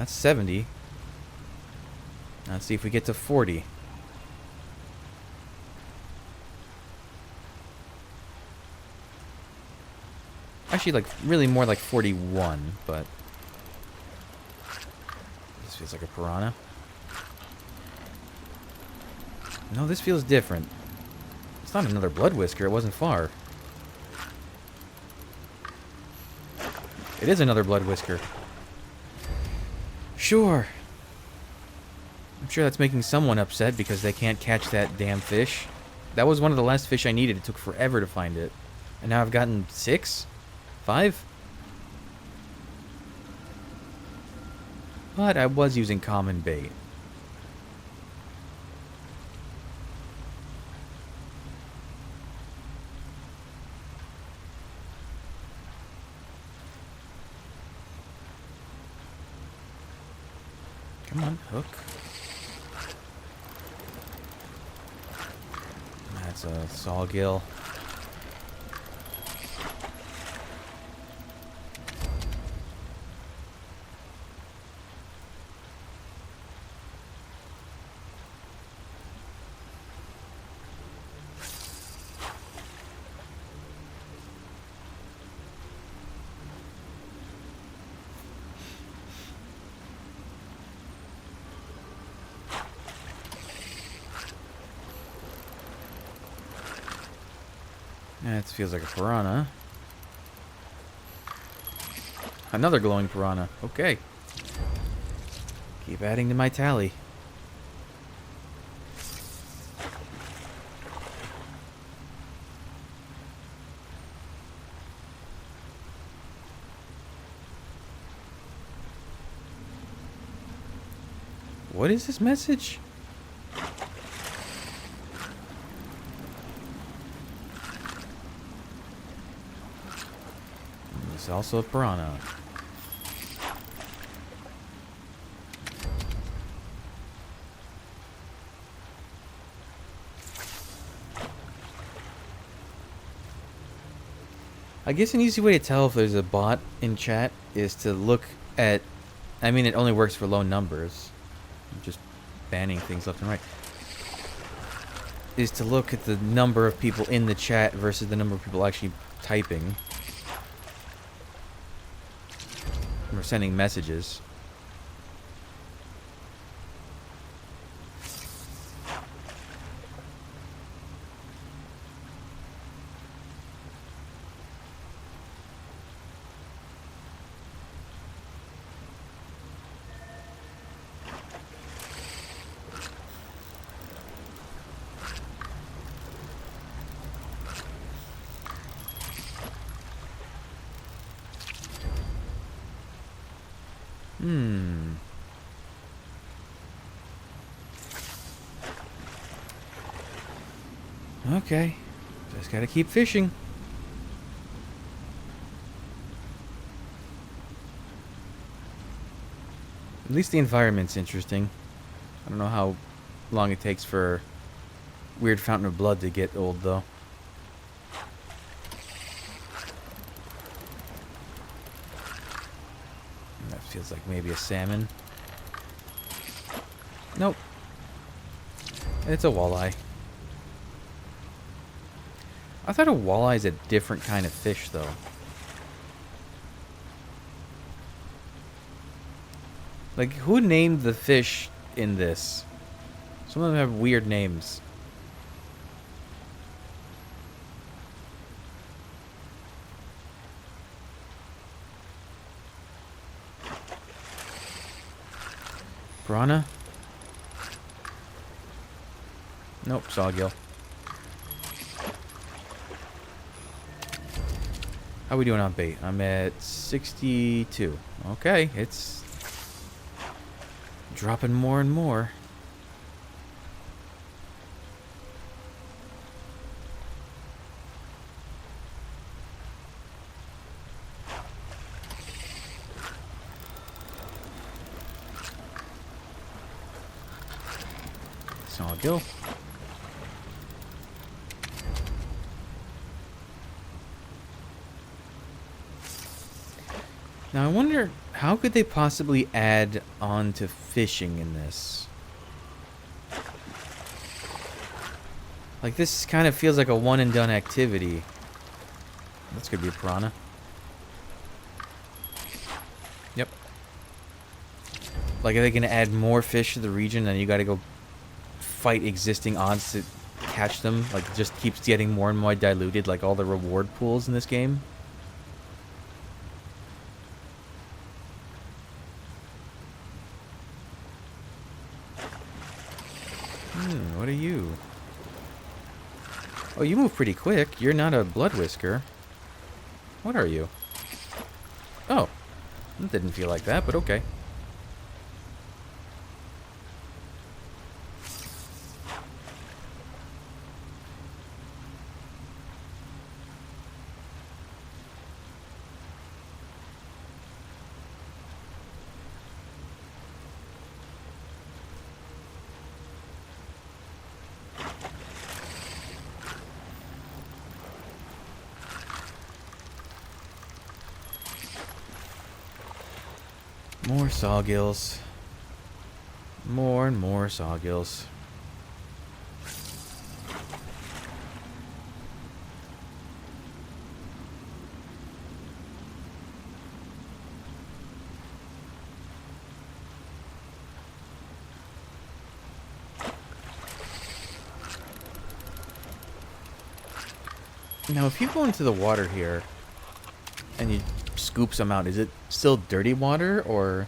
That's 70. Now let's see if we get to 40. Actually, like, really more like 41, but... This feels like a piranha. No, this feels different. It's not another blood whisker. It wasn't far. It is another blood whisker. Sure. I'm sure that's making someone upset because they can't catch that damn fish. That was one of the last fish I needed. It took forever to find it. And now I've gotten 6? 5? But I was using common bait. Come on, hook. That's a sawgill. That feels like a piranha. Another glowing piranha. Okay. Keep adding to my tally. What is this message? It's also a piranha. I guess an easy way to tell if there's a bot in chat is to look at... I mean, it only works for low numbers. I'm just banning things left and right. Is to look at the number of people in the chat versus the number of people actually typing. Or sending messages. Okay. Just gotta keep fishing. At least the environment's interesting. I don't know how long it takes for Weird Fountain of Blood to get old, though. That feels like maybe a salmon. Nope. It's a walleye. I thought a walleye is a different kind of fish, though. Like, who named the fish in this? Some of them have weird names. Piranha? Nope, sawgill. How are we doing on bait? I'm at 62. Okay, it's dropping more and more. Sawgill. Now I wonder How could they possibly add on to fishing in this? Like, this kind of feels like a one and done activity. That's gonna be a piranha. Yep. Like, are they gonna add more fish to the region and you gotta go fight existing odds to catch them? Like, it just keeps getting more and more diluted, like all the reward pools in this game? What are you? Oh, you move pretty quick. You're not a blood whisker. What are you? Oh, it didn't feel like that, but okay. More sawgills. More and more sawgills. Now, if you go into the water here and you scoop some out, is it still dirty water, or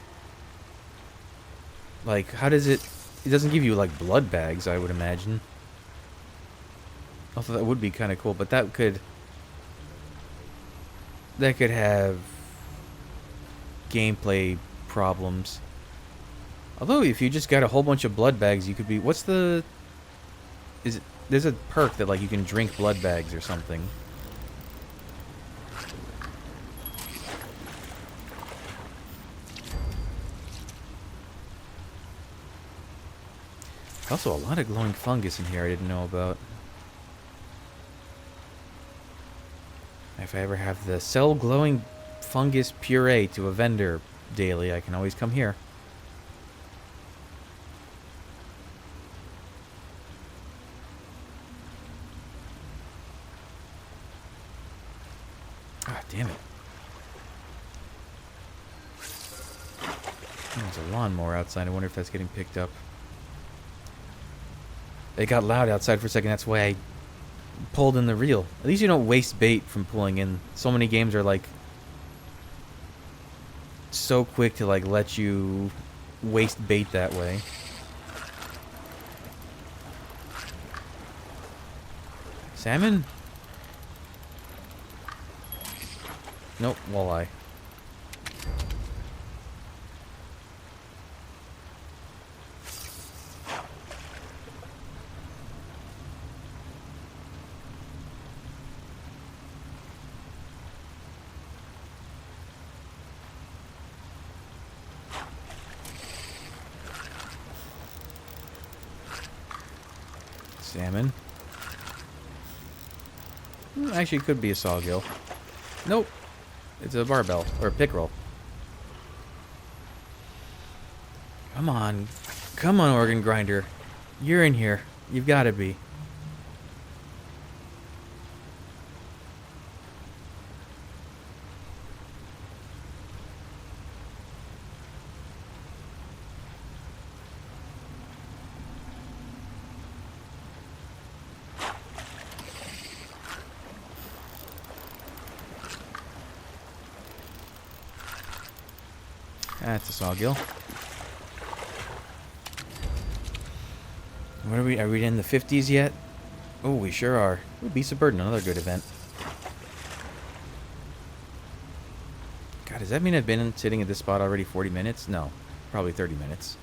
like how does it? It doesn't give you like blood bags, I would imagine. Although that would be kind of cool, but that could have gameplay problems. Although if you just got a whole bunch of blood bags, you could be. What's the? Is it? There's a perk that like you can drink blood bags or something. Also, a lot of glowing fungus in here I didn't know about. If I ever have the sell glowing fungus puree to a vendor daily, I can always come here. Ah, damn it. There's a lawnmower outside. I wonder if that's getting picked up. It got loud outside for a second. That's why I pulled in the reel. At least you don't waste bait from pulling in. So many games are like so quick to like let you waste bait that way. Salmon? Nope, walleye. Salmon. Actually, it could be a sawgill. Nope. It's a barbell. Or a pickerel. Come on. Come on, organ grinder. You're in here. You've got to be. That's a sawgill. What are we? Are we in the 50s yet? Oh, we sure are. Ooh, Beast of Burden, another good event. God, does that mean I've been sitting at this spot already 40 minutes? No, probably 30 minutes.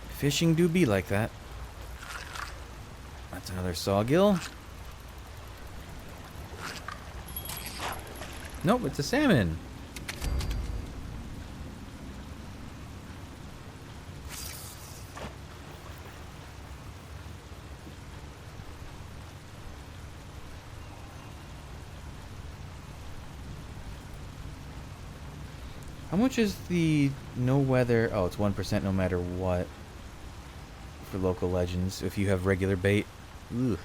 Fishing do be like that. That's another sawgill. Nope, it's a salmon. How much is the no weather? Oh, it's 1% no matter what for local legends if you have regular bait. Ugh.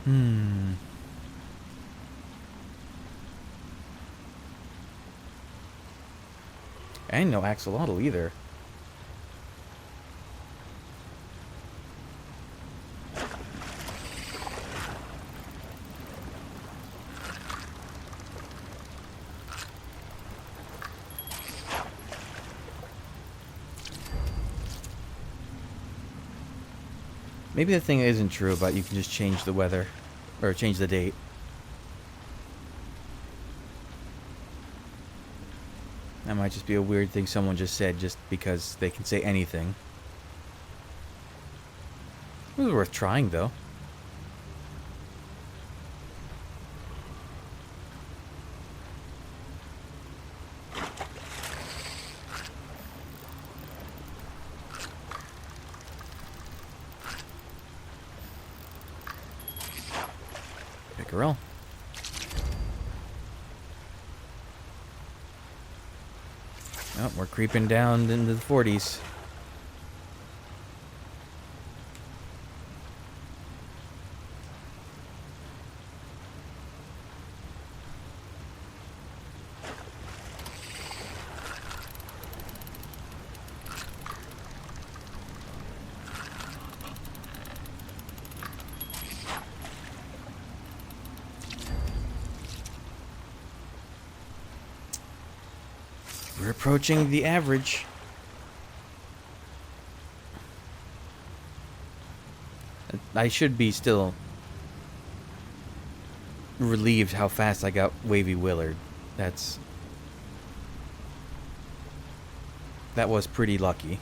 Hmm. And no axolotl either. Maybe the thing isn't true about you can just change the weather. Or change the date. That might just be a weird thing someone just said just because they can say anything. It was worth trying, though. Pickerel. Oh, we're creeping down into the 40s. We're approaching the average. I should be still relieved how fast I got Wavy Willard. That was pretty lucky.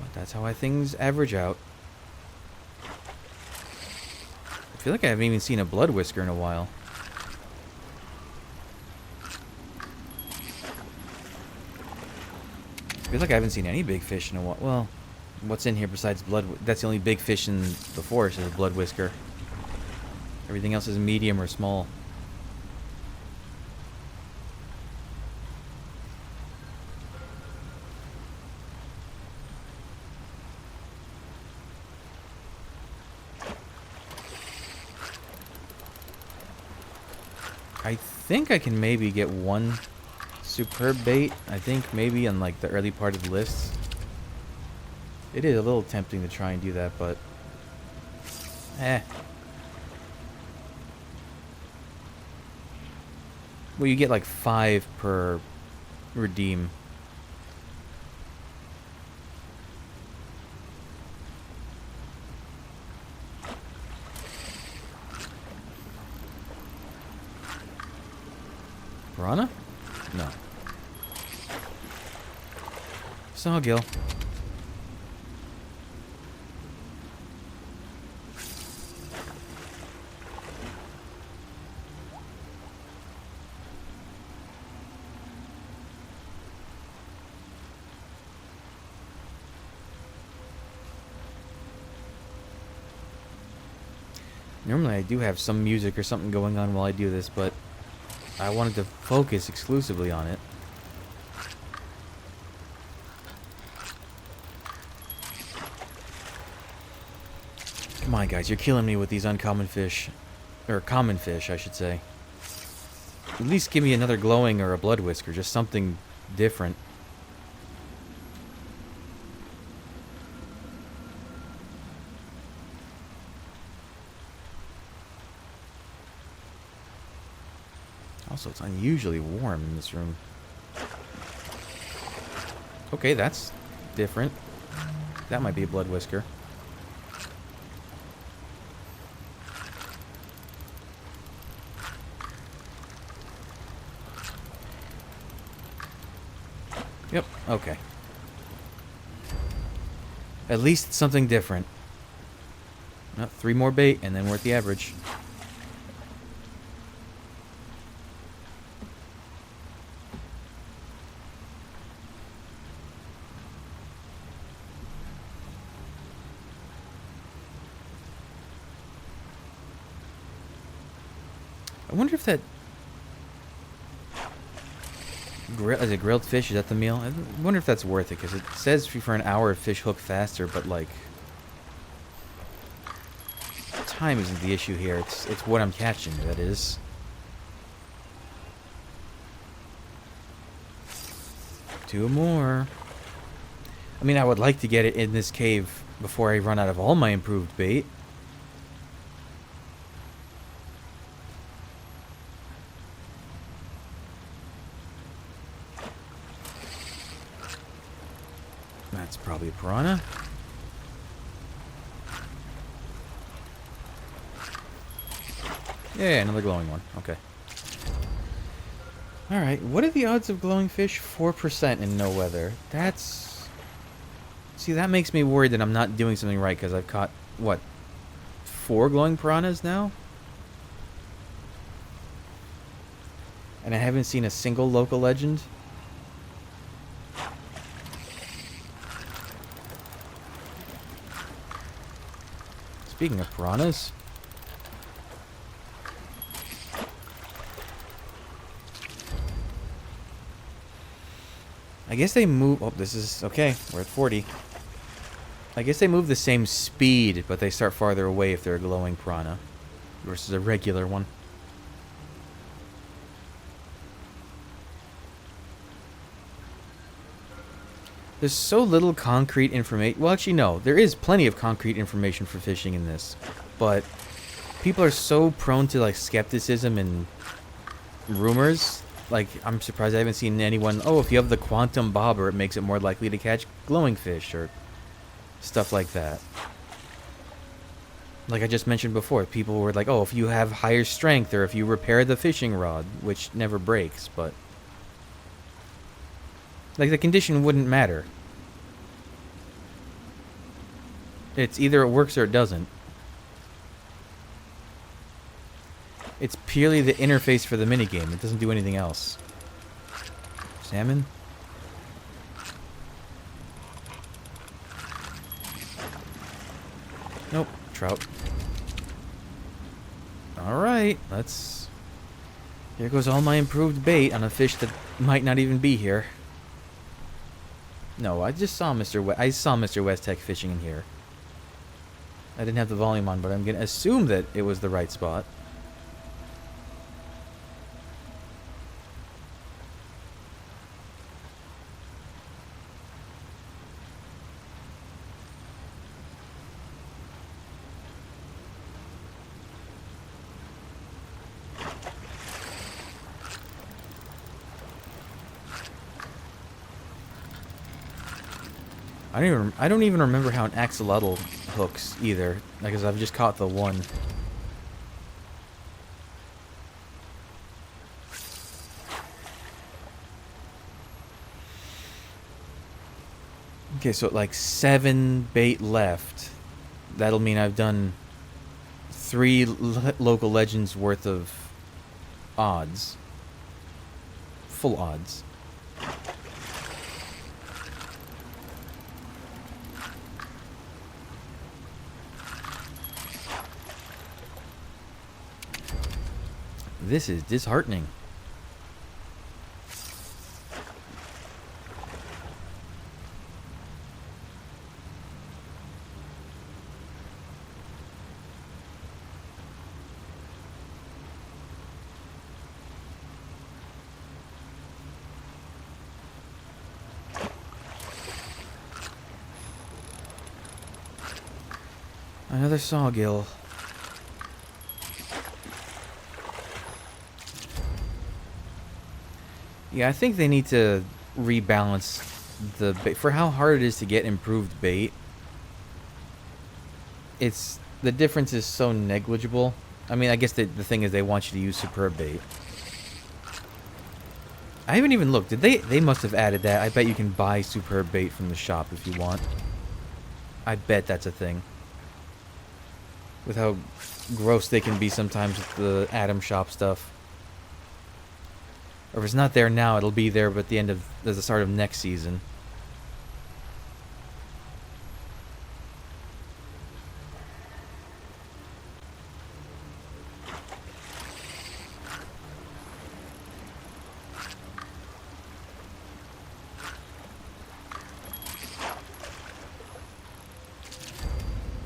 But that's how things average out. I feel like I haven't even seen a blood whisker in a while. I feel like I haven't seen any big fish in a while. Well, what's in here besides blood? That's the only big fish in the forest is a blood whisker. Everything else is medium or small. I think I can maybe get one superb bait. I think maybe on like the early part of the list. It is a little tempting to try and do that, but well, you get like 5 per redeem. Piranha? No. Sawgill. Normally I do have some music or something going on while I do this, but I wanted to focus exclusively on it. Come on, guys, you're killing me with these uncommon fish. Or common fish, I should say. At least give me another glowing or a blood whisker, just something different. Also, it's unusually warm in this room. Okay, that's different. That might be a blood whisker. Yep, okay. At least it's something different. No, 3 more bait, and then we're at the average. I wonder if that... Is it grilled fish? Is that the meal? I wonder if that's worth it, because it says for an hour fish hook faster, but like... time isn't the issue here. It's what I'm catching, that is. Two more. I mean, I would like to get it in this cave before I run out of all my improved bait. That's probably a piranha. Yeah, another glowing one. Okay. Alright, what are the odds of glowing fish? 4% in no weather. That's... See, that makes me worried that I'm not doing something right, because I've caught, what, 4 glowing piranhas now? And I haven't seen a single local legend? Speaking of piranhas... I guess they move... Oh, this is... Okay, we're at 40. I guess they move the same speed, but they start farther away if they're a glowing piranha versus a regular one. There's so little concrete information. Well, actually, no. There is plenty of concrete information for fishing in this. But people are so prone to, like, skepticism and rumors. Like, I'm surprised I haven't seen anyone, oh, if you have the quantum bobber, it makes it more likely to catch glowing fish, or stuff like that. Like I just mentioned before, people were like, oh, if you have higher strength, or if you repair the fishing rod, which never breaks, but... like, the condition wouldn't matter. It's either it works or it doesn't. It's purely the interface for the minigame. It doesn't do anything else. Salmon? Nope. Trout. Alright, let's... Here goes all my improved bait on a fish that might not even be here. No, I just saw I saw Mr. Westtech fishing in here. I didn't have the volume on, but I'm gonna assume that it was the right spot. I don't even remember how an axolotl hooks either, because I've just caught the one. Okay, so like 7 bait left. That'll mean I've done 3 local legends worth of odds. Full odds. This is disheartening. Another sawgill. Yeah, I think they need to rebalance the bait. For how hard it is to get improved bait, the difference is so negligible. I mean, I guess the thing is they want you to use superb bait. I haven't even looked. They must have added that. I bet you can buy superb bait from the shop if you want. I bet that's a thing. With how gross they can be sometimes with the Atom Shop stuff. Or if it's not there now, it'll be there at the start of next season.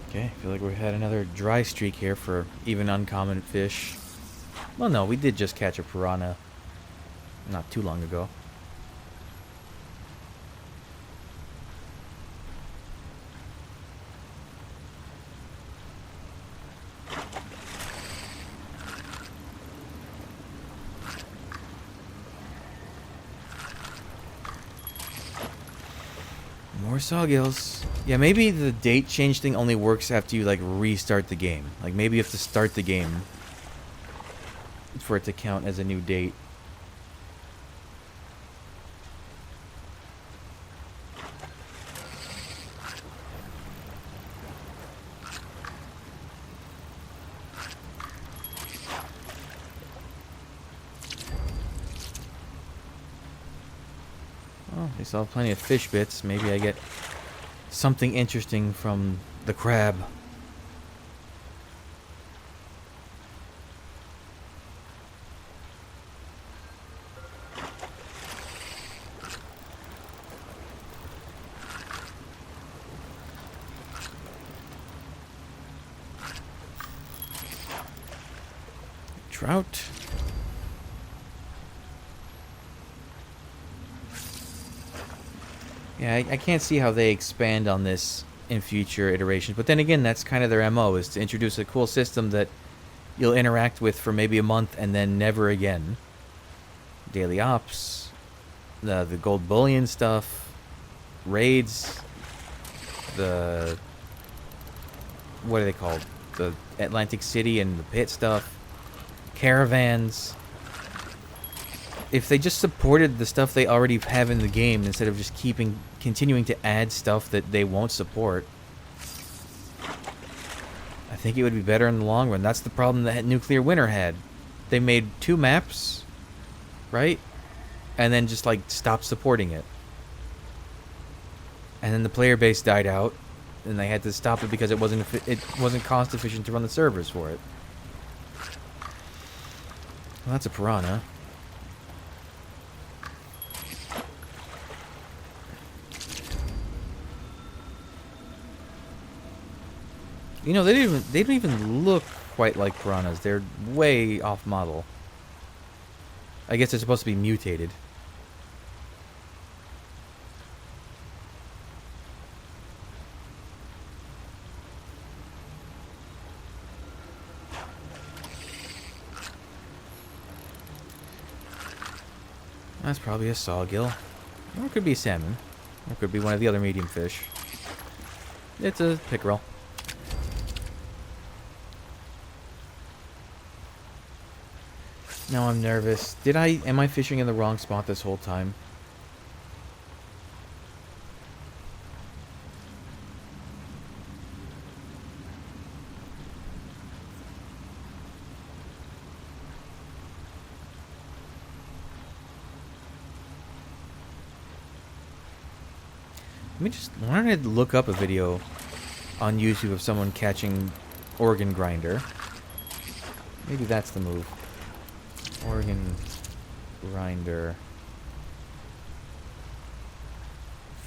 Okay, I feel like we had another dry streak here for even uncommon fish. Well, no, we did just catch a piranha not too long ago. More sawgills. Yeah, maybe the date change thing only works after you, like, restart the game. Like, maybe you have to start the game for it to count as a new date. Oh, they still have plenty of fish bits. Maybe I get something interesting from the crab. Trout. Yeah, I can't see how they expand on this in future iterations. But then again, that's kind of their MO, is to introduce a cool system that you'll interact with for maybe a month and then never again. Daily ops, the gold bullion stuff, raids, the... what are they called? The Atlantic City and the pit stuff, caravans. If they just supported the stuff they already have in the game instead of just continuing to add stuff that they won't support, I think it would be better in the long run. That's the problem that Nuclear Winter had. They made 2 maps, right? And then just, like, stopped supporting it. And then the player base died out, and they had to stop it because it wasn't cost efficient to run the servers for it. Well, that's a piranha. You know, they don't even look quite like piranhas. They're way off model. I guess they're supposed to be mutated. That's probably a sawgill. Or it could be a salmon. Or it could be one of the other medium fish. It's a pickerel. Now I'm nervous. Am I fishing in the wrong spot this whole time? Why don't I look up a video on YouTube of someone catching organ grinder? Maybe that's the move. Organ grinder.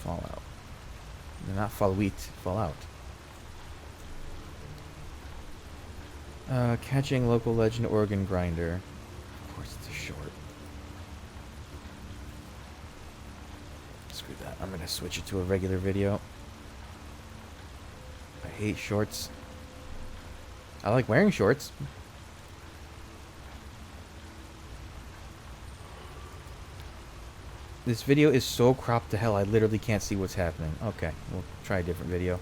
Fallout. No, not Fallout. Fallout. Catching local legend organ grinder. Of course, it's a short. Screw that. I'm gonna switch it to a regular video. I hate shorts. I like wearing shorts. This video is so cropped to hell, I literally can't see what's happening. Okay, we'll try a different video.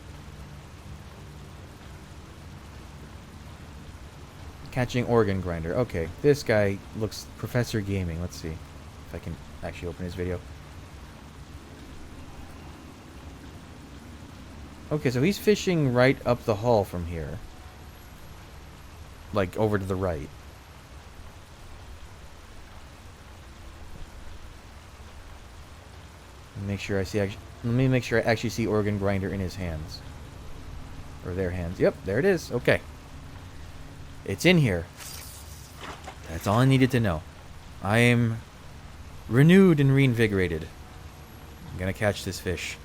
Catching organ grinder. Okay, this guy looks Professor Gaming. Let's see if I can actually open his video. Okay, so he's fishing right up the hull from here. Like, over to the right. Make sure I see. Let me make sure I actually see organ grinder in his hands, or their hands. Yep, there it is. Okay, it's in here. That's all I needed to know. I am renewed and reinvigorated. I'm gonna catch this fish.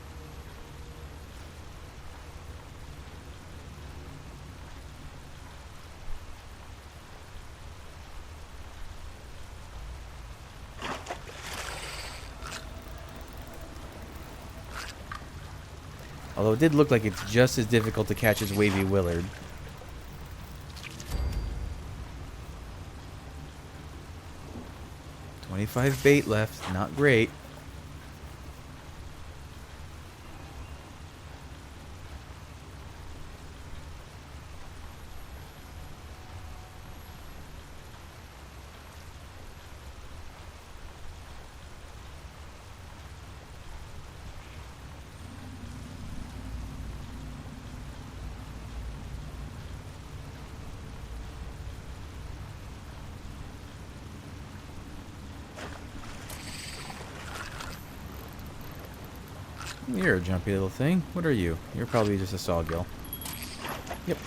Although it did look like it's just as difficult to catch as Wavy Willard. $25 bait left. Not great. You're a jumpy little thing. What are you? You're probably just a sawgill. Yep.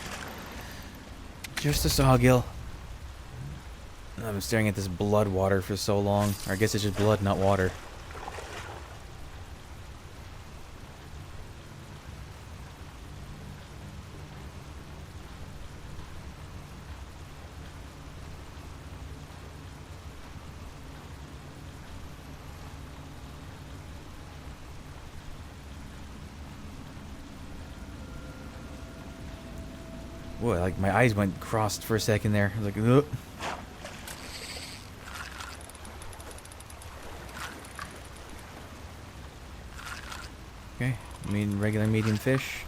Just a sawgill. I've been staring at this blood water for so long. Or I guess it's just blood, not water. Boy, like my eyes went crossed for a second there. I was like, ugh. Okay, regular medium fish.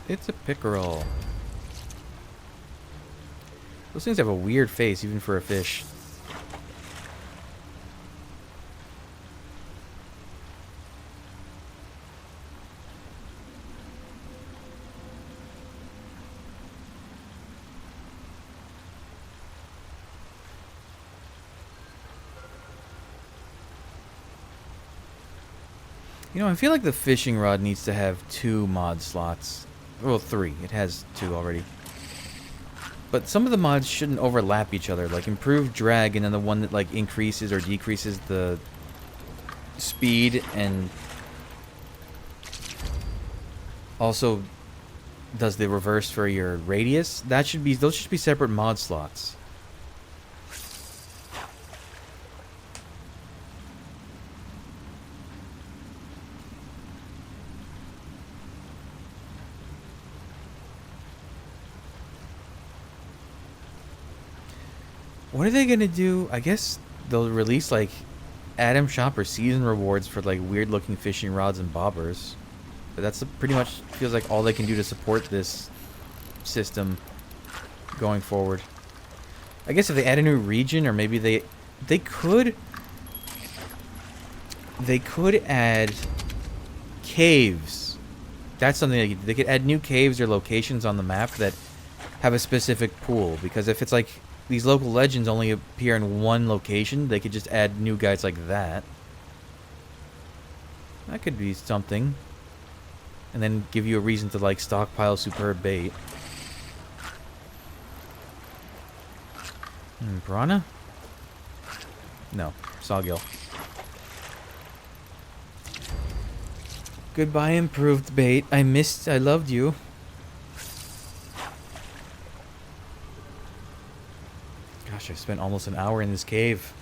It's a pickerel. Those things have a weird face, even for a fish. You know, I feel like the fishing rod needs to have 2 mod slots. Well, 3. It has 2 already. But some of the mods shouldn't overlap each other. Like improved drag and then the one that like increases or decreases the speed and also does the reverse for your radius. Those should be separate mod slots. What are they gonna do? I guess they'll release like Atom Shop or season rewards for like weird looking fishing rods and bobbers. But that's pretty much feels like all they can do to support this system going forward. I guess if they add a new region, or maybe they could add caves. That's something they could add new caves or locations on the map that have a specific pool. Because if it's like these local legends only appear in one location, they could just add new guys like that. That could be something. And then give you a reason to like stockpile superb bait. Piranha? No, sawgill. Goodbye, improved bait. I loved you. Gosh, I spent almost an hour in this cave.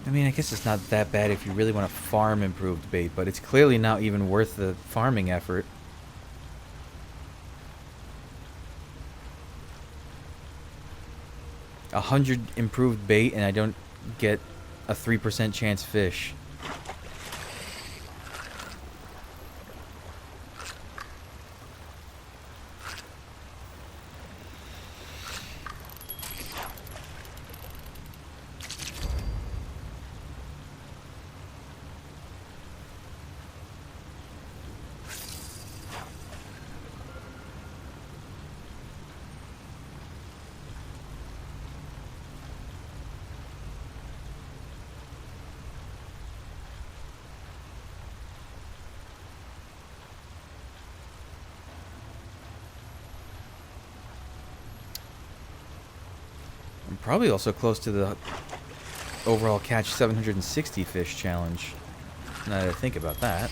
I mean, I guess it's not that bad if you really want to farm improved bait, but it's clearly not even worth the farming effort. 100 improved bait and I don't get a 3% chance fish. I'm probably also close to the overall catch 760 fish challenge. Now that I think about that.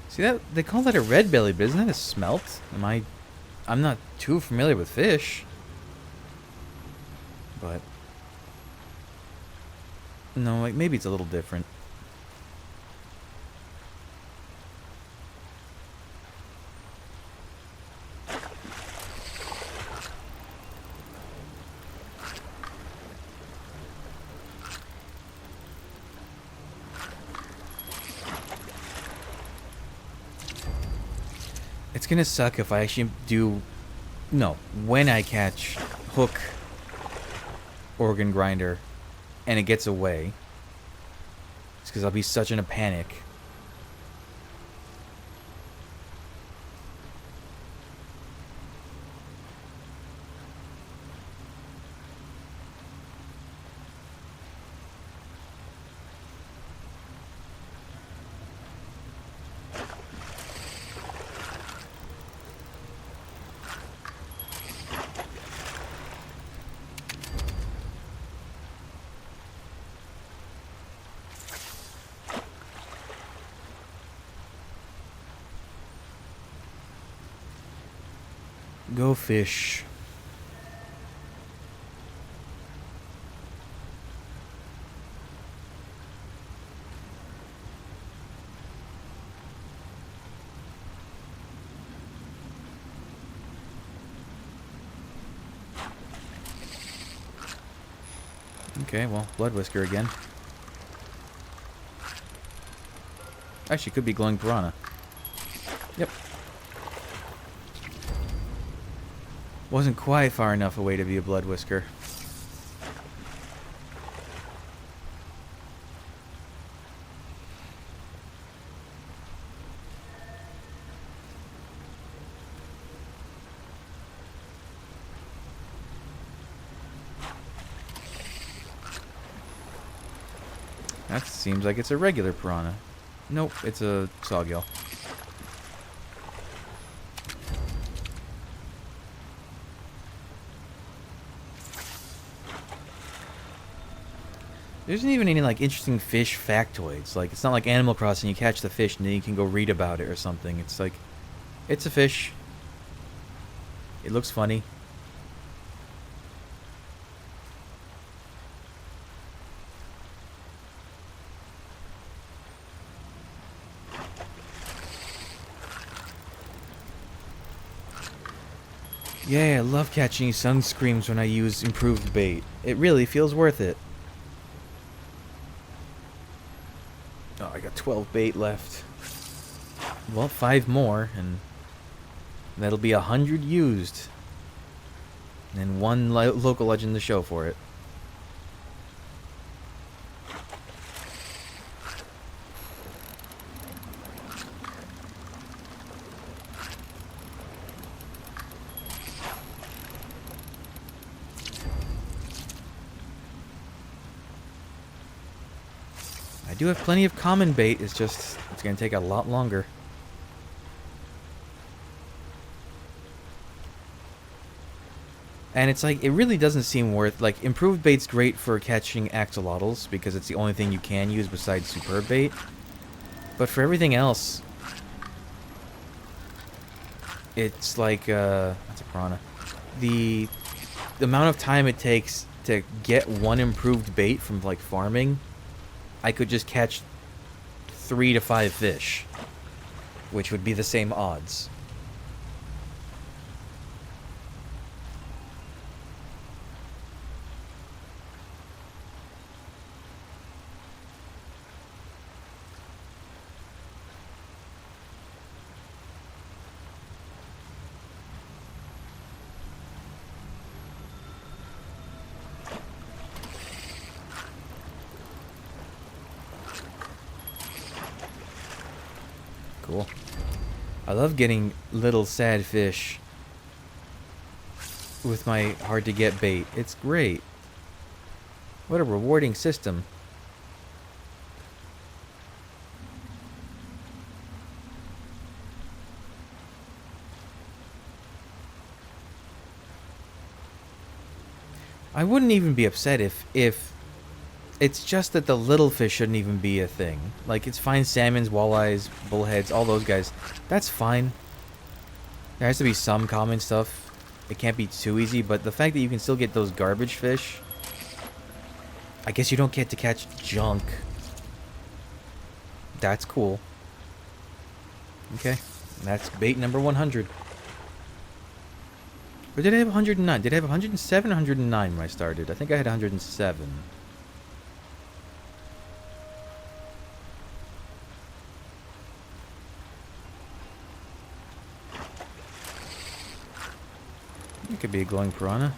See that? They call that a red belly, but isn't that a smelt? I'm not too familiar with fish. But no, like maybe it's a little different. It's gonna suck if I actually do... No, when I catch hook organ grinder and it gets away. It's because I'll be such in a panic. Go fish. Okay, well, blood whisker again. Actually, could be glowing piranha. Yep. Wasn't quite far enough away to be a blood whisker. That seems like it's a regular piranha. Nope, it's a sawgill. There isn't even any like interesting fish factoids. Like, it's not like Animal Crossing, you catch the fish and then you can go read about it or something. It's like, it's a fish. It looks funny. Yeah, I love catching sun screams when I use improved bait. It really feels worth it. Oh, I got 12 bait left. Well, 5 more, and that'll be 100 used. And 1 local legend to show for it. I do have plenty of common bait, it's just, it's going to take a lot longer. And it's like, it really doesn't seem worth, like, improved bait's great for catching axolotls, because it's the only thing you can use besides superb bait. But for everything else, it's like, that's a piranha. The amount of time it takes to get 1 improved bait from, like, farming, I could just catch 3 to 5 fish, which would be the same odds. cool. I love getting little sad fish with my hard to get bait. It's great. What a rewarding system. I wouldn't even be upset if it's just that the little fish shouldn't even be a thing. Like, it's fine salmons, walleyes, bullheads, all those guys. That's fine. There has to be some common stuff. It can't be too easy, but the fact that you can still get those garbage fish... I guess you don't get to catch junk. That's cool. Okay. That's bait number 100. Or did I have 109? Did I have 107 or 109 when I started? I think I had 107. It could be a glowing piranha.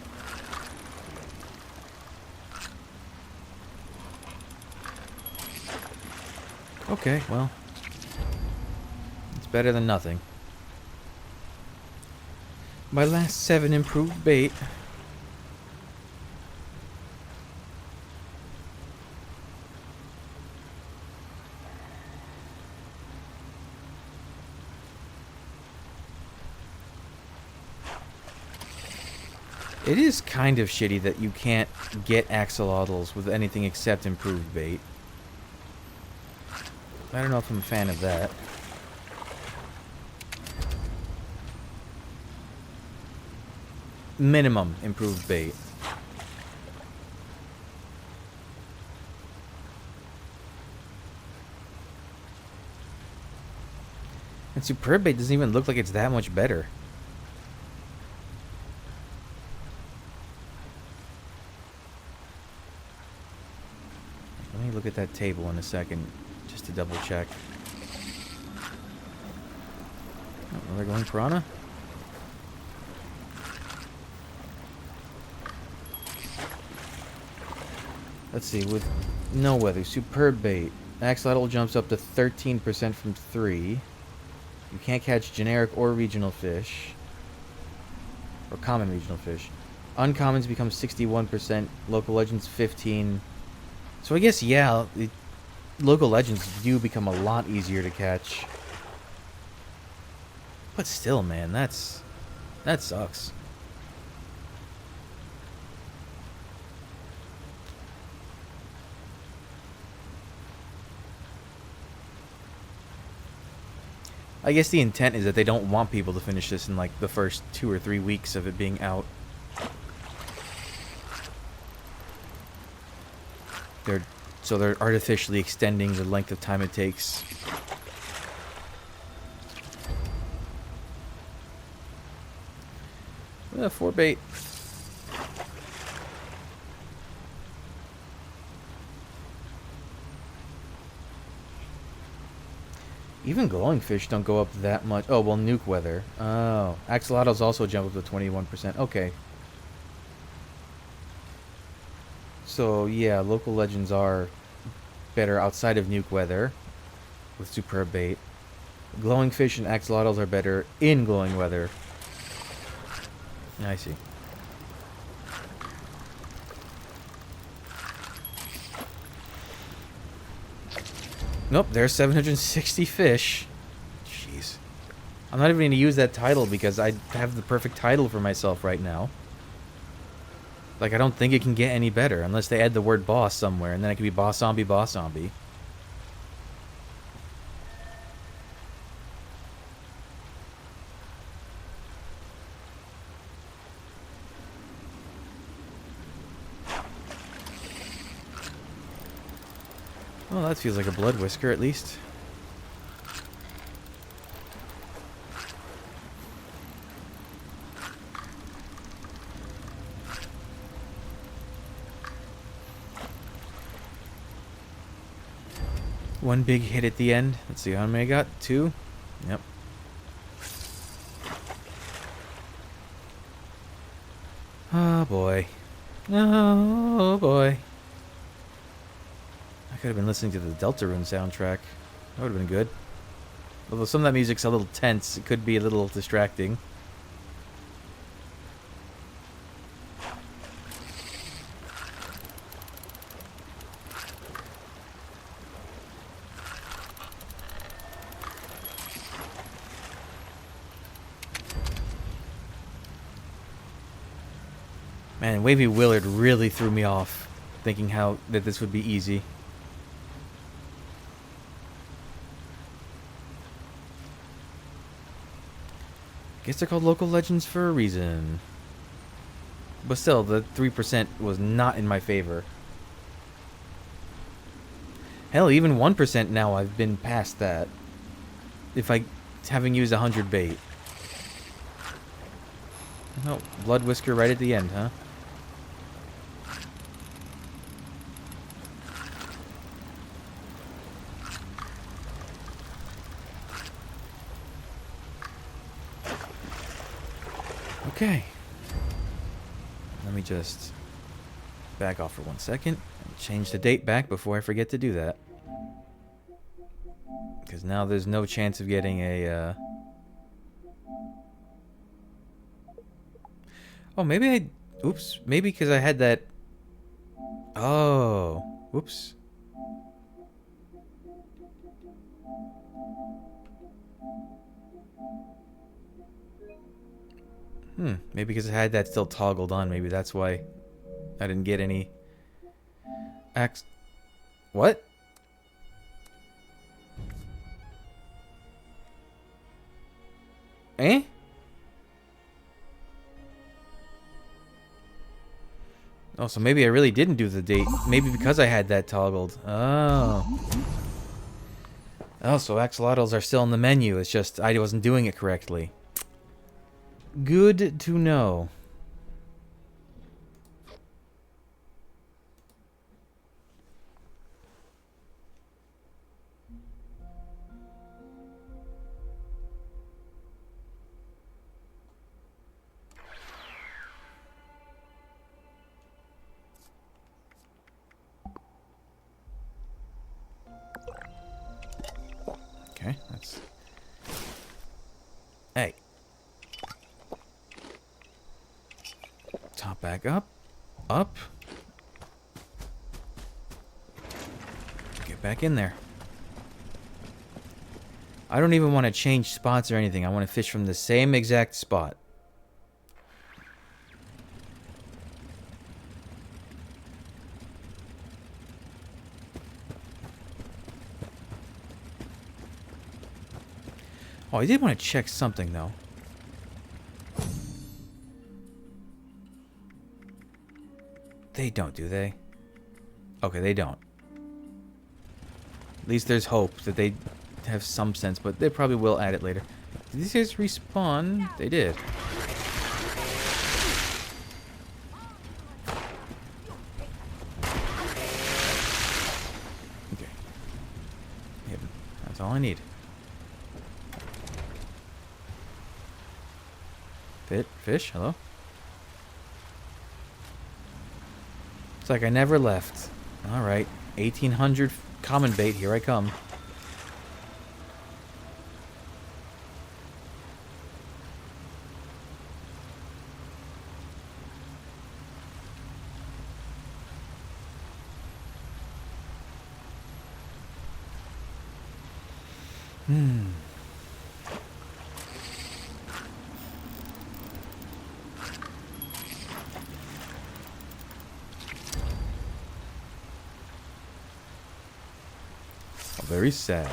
Okay, well. It's better than nothing. My last 7 improved bait. It is kind of shitty that you can't get axolotls with anything except improved bait. I don't know if I'm a fan of that. Minimum improved bait. And superb bait doesn't even look like it's that much better. Let me look at that table in a second, just to double check. Oh, another glowing piranha? Let's see, with no weather, superb bait. Axolotl jumps up to 13% from 3. You can't catch generic or regional fish. Or common regional fish. Uncommons become 61%, local legends 15%. So I guess, yeah, local legends do become a lot easier to catch. But still, man, that sucks. I guess the intent is that they don't want people to finish this in like the first 2 or 3 weeks of it being out. They're artificially extending the length of time it takes. 4 bait. Even glowing fish don't go up that much. Oh, well, nuke weather. Oh. Axolotls also jump up to 21%. Okay. So, yeah, local legends are better outside of nuke weather with superb bait. Glowing fish and axolotls are better in glowing weather. I see. Nope, there's 760 fish. Jeez. I'm not even going to use that title because I have the perfect title for myself right now. Like, I don't think it can get any better unless they add the word boss somewhere, and then it could be boss zombie, boss zombie. Well, that feels like a blood whisker at least. One big hit at the end. Let's see how many I got. 2. Yep. Oh boy. Oh boy. I could have been listening to the Deltarune soundtrack. That would have been good. Although some of that music's a little tense, it could be a little distracting. Man, Wavy Willard really threw me off, thinking that this would be easy. Guess they're called local legends for a reason. But still, the 3% was not in my favor. Hell, even 1% now, I've been past that. If I, having used 100 bait. Oh, Blood Whisker right at the end, huh? Okay. Let me just back off for 1 second and change the date back before I forget to do that. Because now there's no chance of getting a, Oh, maybe I... Oops. Maybe because I had that... Oh. Whoops. Maybe because I had that still toggled on. Maybe that's why I didn't get any... What? Eh? Oh, so maybe I really didn't do the date. Maybe because I had that toggled. Oh. Oh, so axolotls are still in the menu. It's just I wasn't doing it correctly. Good to know. Okay, that's... Hey. Top back up. Up. Get back in there. I don't even want to change spots or anything. I want to fish from the same exact spot. Oh, I did want to check something, though. They don't, do they? Okay, they don't. At least there's hope that they have some sense, but they probably will add it later. Did these guys respawn? They did. Okay. Hit him. That's all I need. Fish, hello? It's like I never left. Alright. 1800 common bait, here I come. Very sad.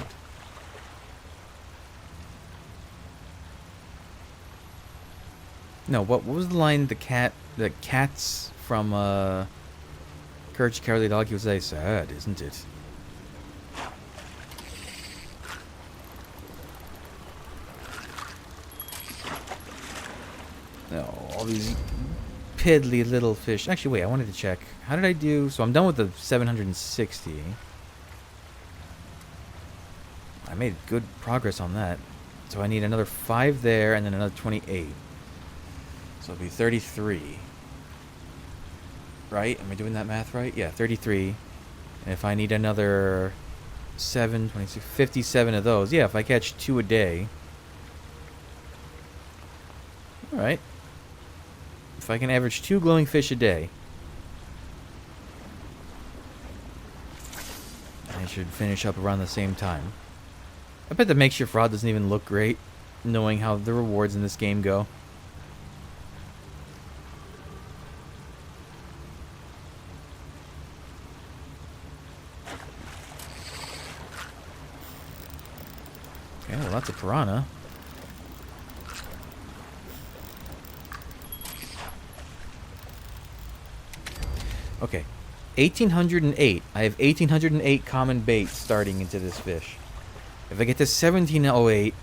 No, what was the line the cats from Courage the Cowardly Dog, he was very sad, isn't it? No, all these piddly little fish. Actually, wait, I wanted to check. How did I do? So I'm done with the 760. I made good progress on that. So I need another 5 there and then another 28. So it'll be 33. Right? Am I doing that math right? Yeah, 33. And if I need another 7, 26, 57 of those. Yeah, if I catch 2 a day. Alright. If I can average 2 glowing fish a day, I should finish up around the same time. I bet the makeshift rod doesn't even look great, knowing how the rewards in this game go. Okay, well, lots of piranha. Okay, 1808. I have 1808 common bait starting into this fish. If I get to 1708,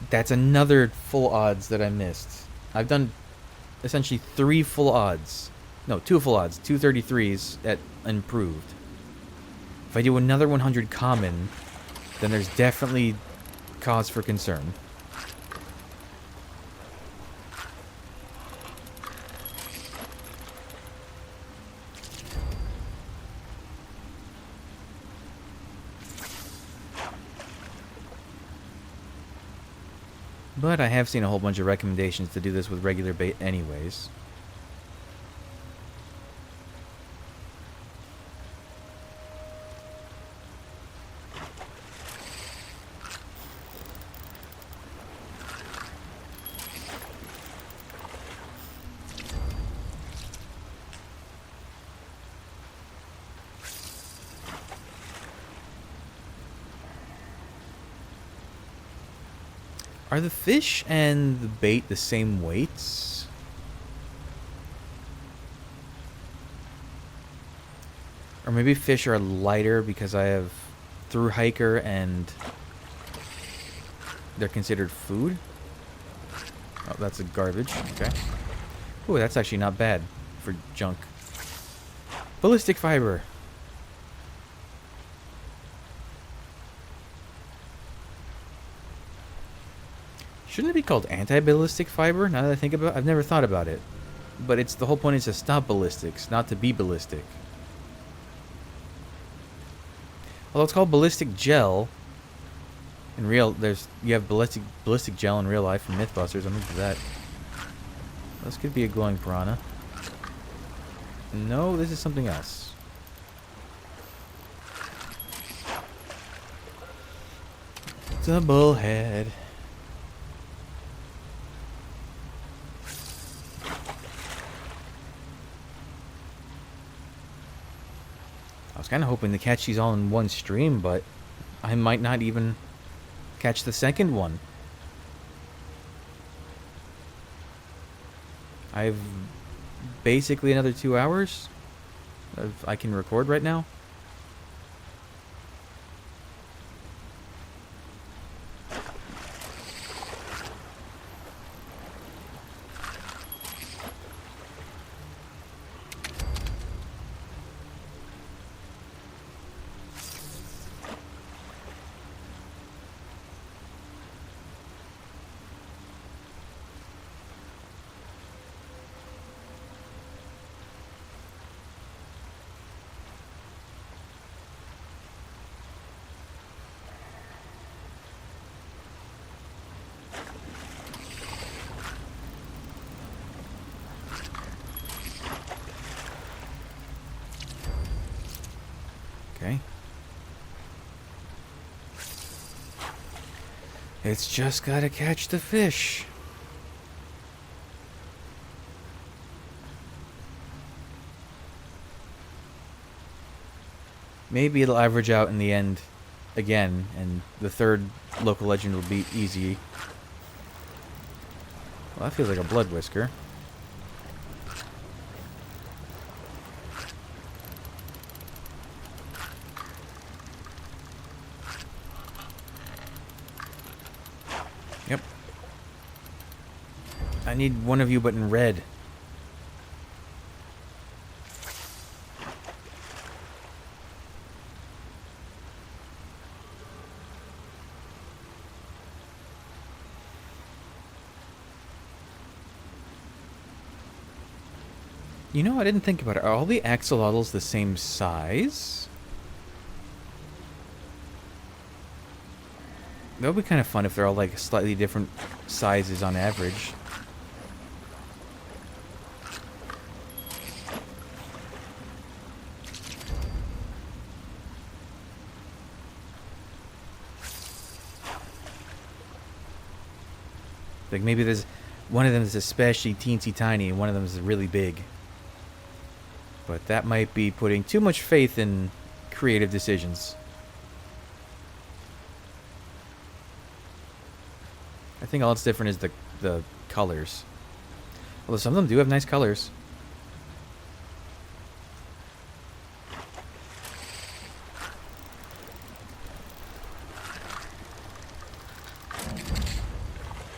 that's another full odds that I missed. I've done essentially 3 full odds. No, 2 full odds. 233s at improved. If I do another 100 common, then there's definitely cause for concern. But I have seen a whole bunch of recommendations to do this with regular bait anyways. Are the fish and the bait the same weights? Or maybe fish are lighter because I have through hiker and they're considered food? Oh, that's a garbage. Okay. Ooh, that's actually not bad for junk. Ballistic fiber. Shouldn't it be called anti-ballistic fiber? Now that I think about it, I've never thought about it. But it's the whole point is to stop ballistics, not to be ballistic. Although it's called ballistic gel. In real, you have ballistic gel in real life from Mythbusters. I'm into that. This could be a glowing piranha. No, this is something else. It's a bullhead. I was kind of hoping to catch these all in one stream, but I might not even catch the second one. I have basically another 2 hours I can record right now. Okay. It's just gotta catch the fish. Maybe it'll average out in the end again, and the third local legend will be easy. Well, that feels like a blood whisker. Yep. I need one of you, but in red. You know, I didn't think about it. Are all the axolotls the same size? That would be kind of fun if they're all like slightly different sizes on average. Like maybe there's one of them is especially teensy tiny and one of them is really big. But that might be putting too much faith in creative decisions. I think all that's different is the colors. Although some of them do have nice colors.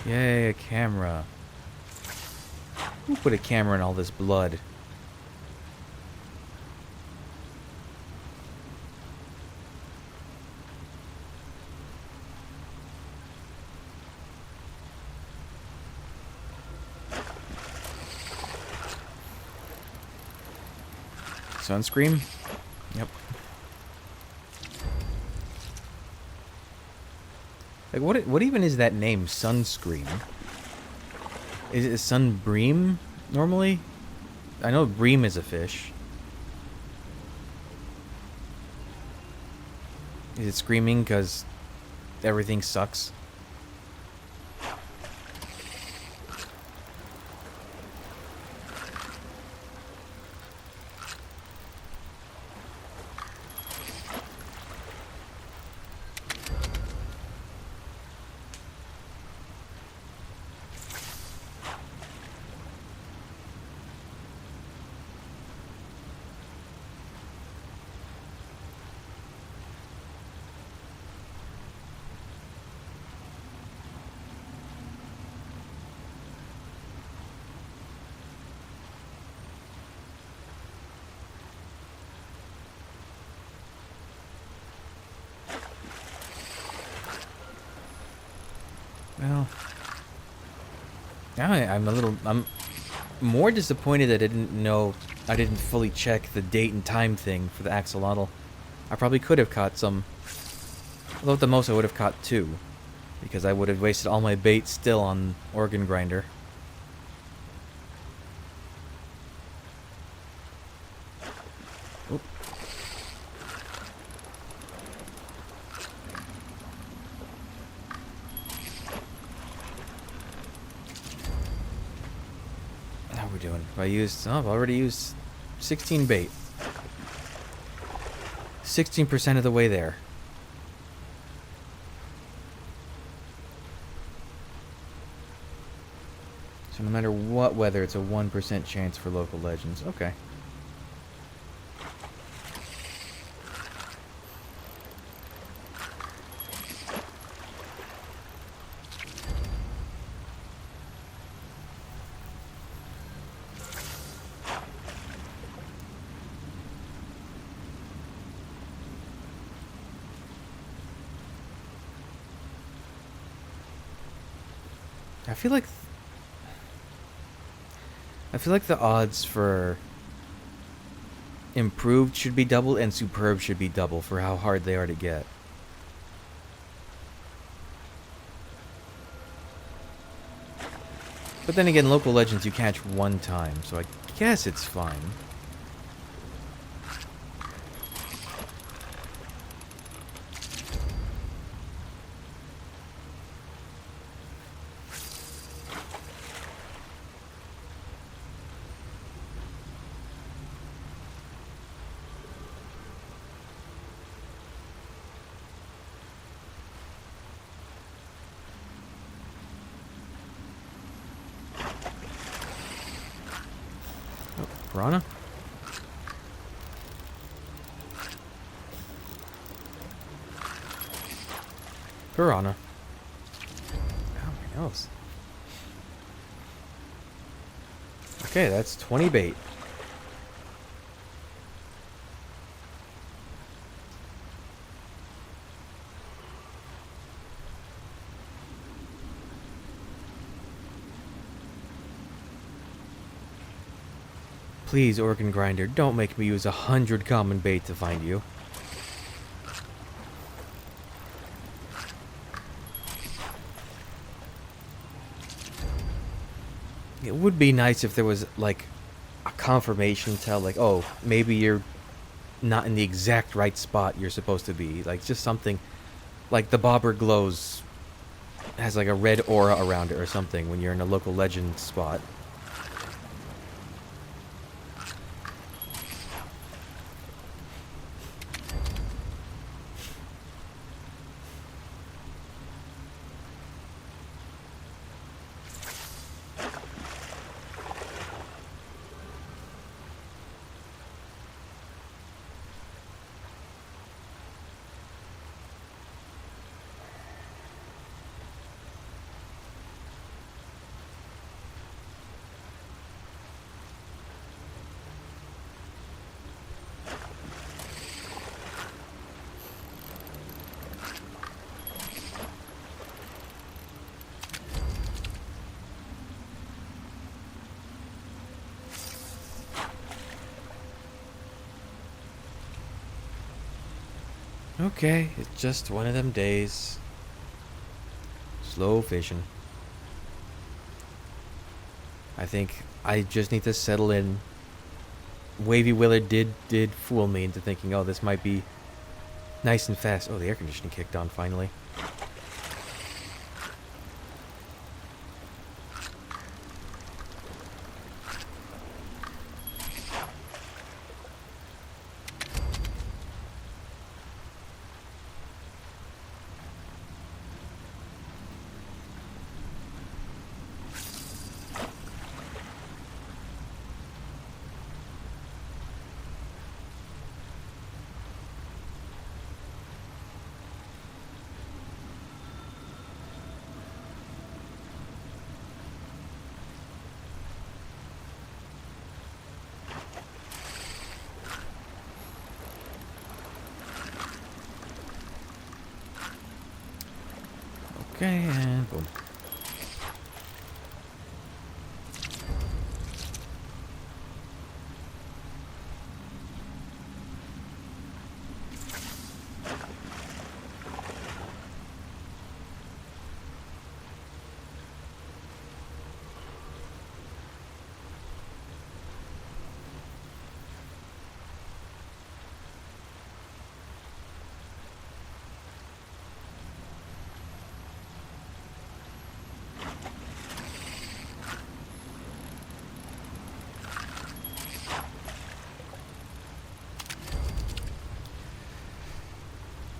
Yay, a camera. Who put a camera in all this blood? Sunscreen? Yep. Like what even is that name? Sunscreen? Is it sunbream normally? I know bream is a fish. Is it screaming because everything sucks? Well, now I'm more disappointed that I didn't fully check the date and time thing for the axolotl. I probably could have caught some, although at the most I would have caught 2, because I would have wasted all my bait still on organ grinder. Oop. How are we doing? I've already used 16 bait. 16% of the way there. So no matter what weather, it's a 1% chance for local legends. Okay. I feel like the odds for improved should be double and superb should be double for how hard they are to get. But then again, local legends you catch one time, so I guess it's fine. Piranha? Piranha. Oh, my nose. Okay, that's 20 bait. Please, organ grinder, don't make me use 100 common bait to find you. It would be nice if there was like a confirmation tell, like, oh, maybe you're not in the exact right spot you're supposed to be. Like, just something like the bobber glows, has like a red aura around it or something when you're in a local legend spot. Okay, it's just one of them days. Slow fishing. I think I just need to settle in. Wavy Willard did fool me into thinking, oh, this might be nice and fast. Oh, the air conditioning kicked on finally. Okay, and boom.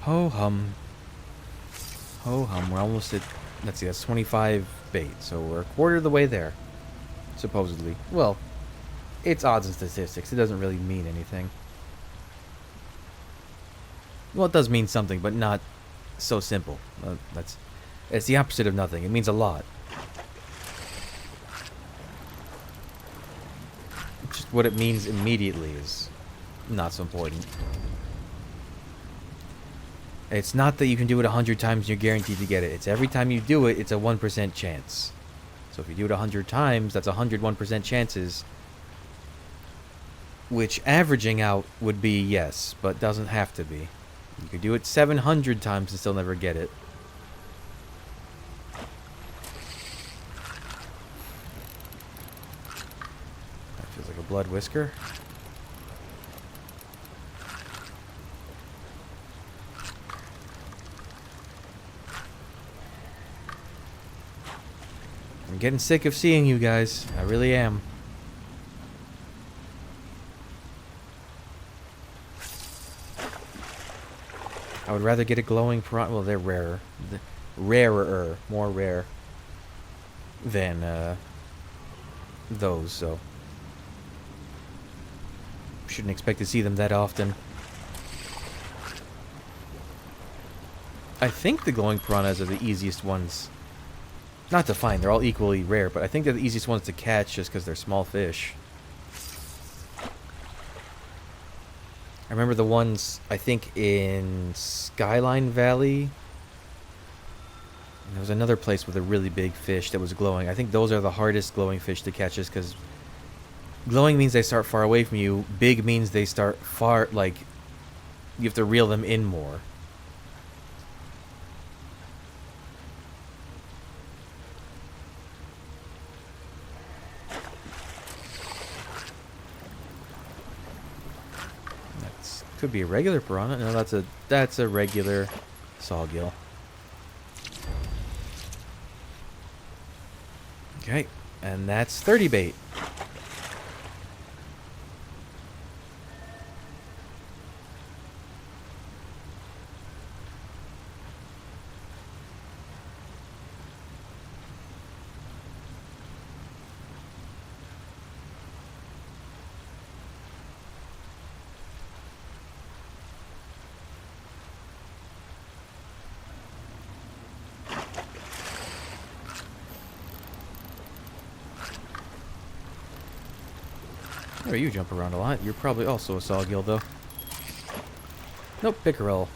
Ho hum. Ho hum. We're almost at, let's see, that's 25 bait. So we're a quarter of the way there. Supposedly. Well, it's odds and statistics. It doesn't really mean anything. Well, it does mean something, but not so simple. It's the opposite of nothing. It means a lot. Just what it means immediately is not so important. It's not that you can do it 100 times and you're guaranteed to get it. It's every time you do it, it's a 1% chance. So if you do it 100 times, that's 101% chances. Which averaging out would be yes, but doesn't have to be. You could do it 700 times and still never get it. That feels like a blood whisker. I'm getting sick of seeing you guys. I really am. I would rather get a glowing piranha. Well, they're rarer. Rarer. More rare. Than, those, so. Shouldn't expect to see them that often. I think the glowing piranhas are the easiest ones. Not to find, they're all equally rare, but I think they're the easiest ones to catch just because they're small fish. I remember the ones, I think, in Skyline Valley. There was another place with a really big fish that was glowing. I think those are the hardest glowing fish to catch just because glowing means they start far away from you. Big means they start far, like, you have to reel them in more. Could be a regular piranha. No, that's a regular sawgill. Okay, and that's 30 bait. Oh, you jump around a lot. You're probably also a sawgill, though. Nope, pickerel.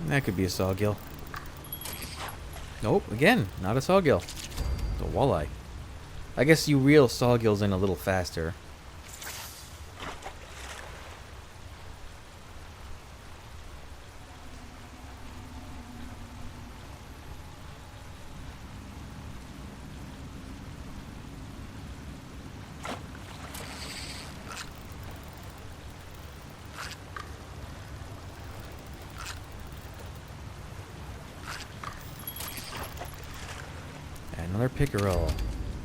That could be a sawgill. Nope, again, not a sawgill. It's a walleye. I guess you reel sawgills in a little faster. And another pickerel.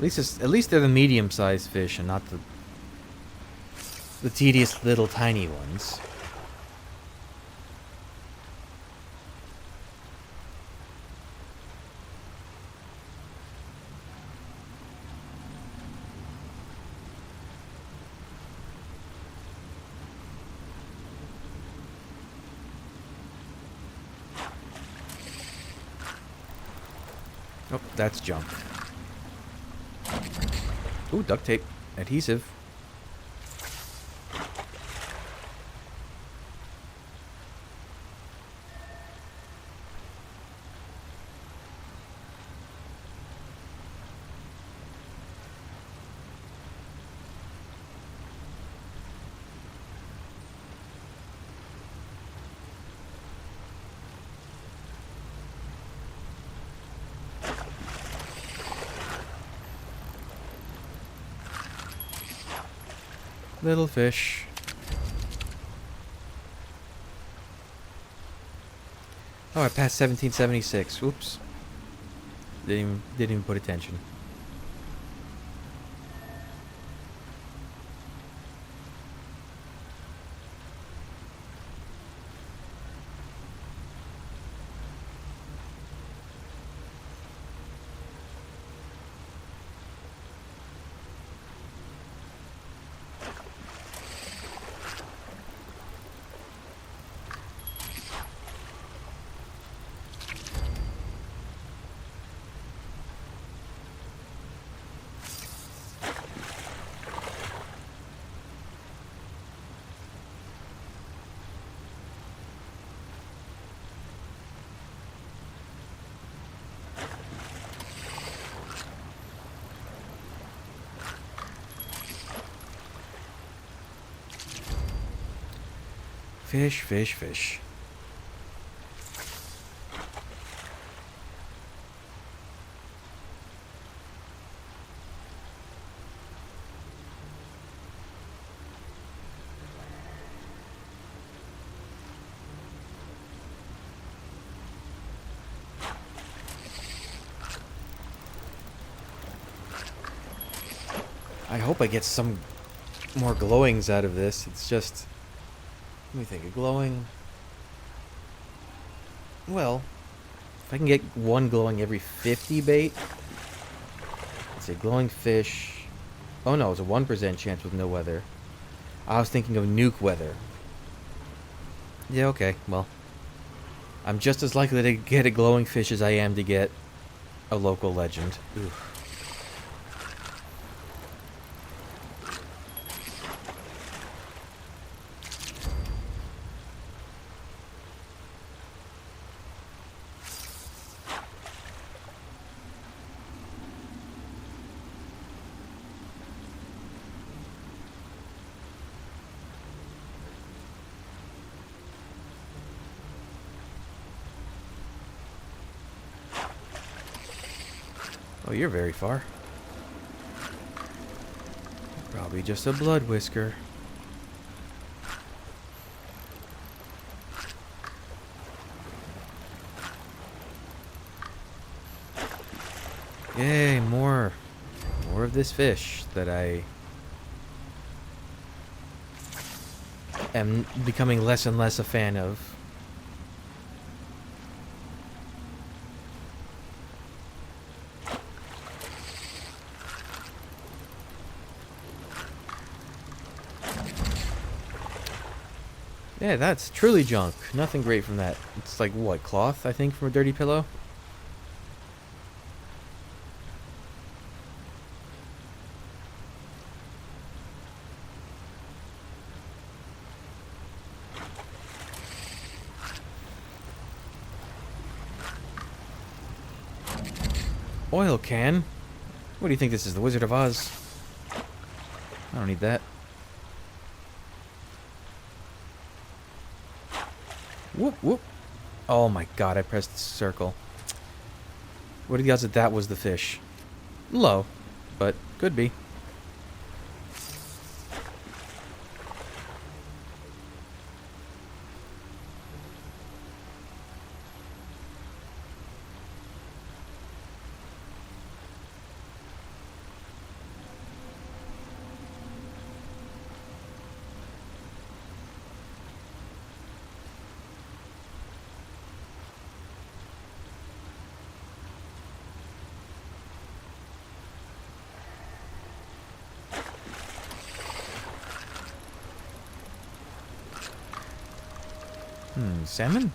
At least they're the medium-sized fish and not the tedious little tiny ones. Oh, that's junk. Ooh, duct tape. Adhesive. Little fish. Oh, I passed 1776. Whoops. Didn't even put attention. Fish, fish, fish. I hope I get some more glowings out of this. It's just... Let me think. A glowing... Well, if I can get one glowing every 50 bait... Let's say glowing fish... Oh no, it's a 1% chance with no weather. I was thinking of nuke weather. Yeah, okay, well. I'm just as likely to get a glowing fish as I am to get a local legend. Oof. Oh, you're very far. Probably just a blood whisker. Yay, more of this fish that I am becoming less and less a fan of. Yeah, that's truly junk. Nothing great from that. It's like, what, cloth, I think, from a dirty pillow? Oil can? What do you think this is, the Wizard of Oz? I don't need that. Whoop, whoop. Oh my god, I pressed circle. What are the odds that that was the fish? Low, but could be. Salmon?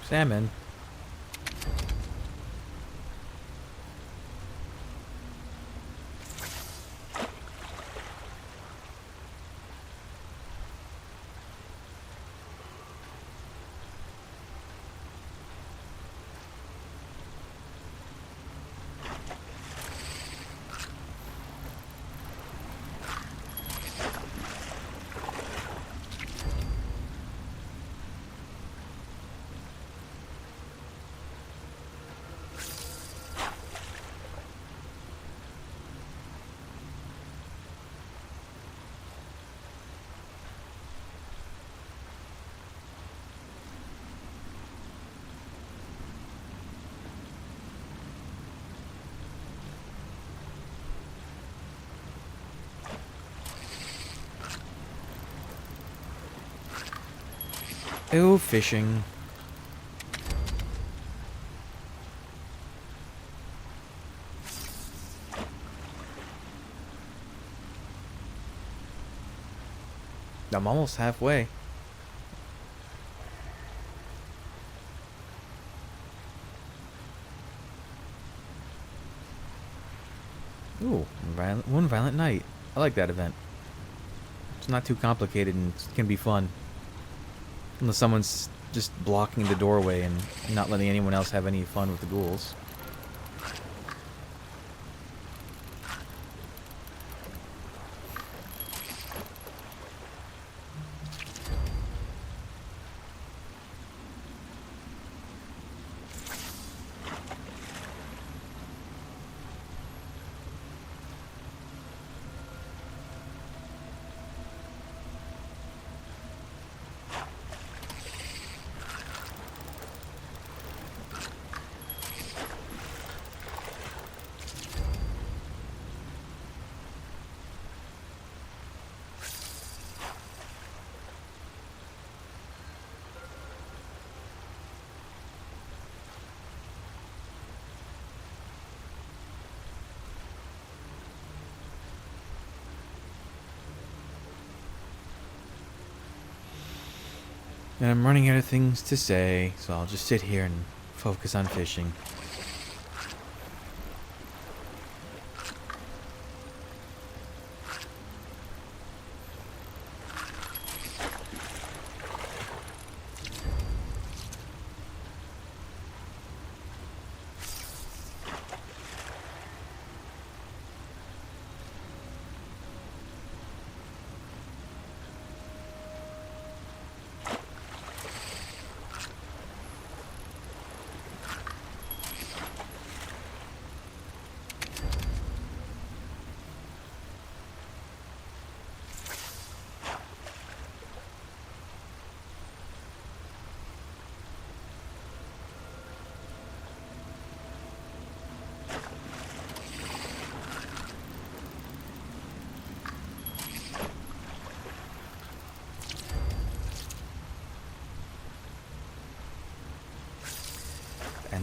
Salmon. Ew, fishing. I'm almost halfway. Ooh, one violent night. I like that event. It's not too complicated and it can be fun. Unless someone's just blocking the doorway and not letting anyone else have any fun with the ghouls. And I'm running out of things to say, so I'll just sit here and focus on fishing.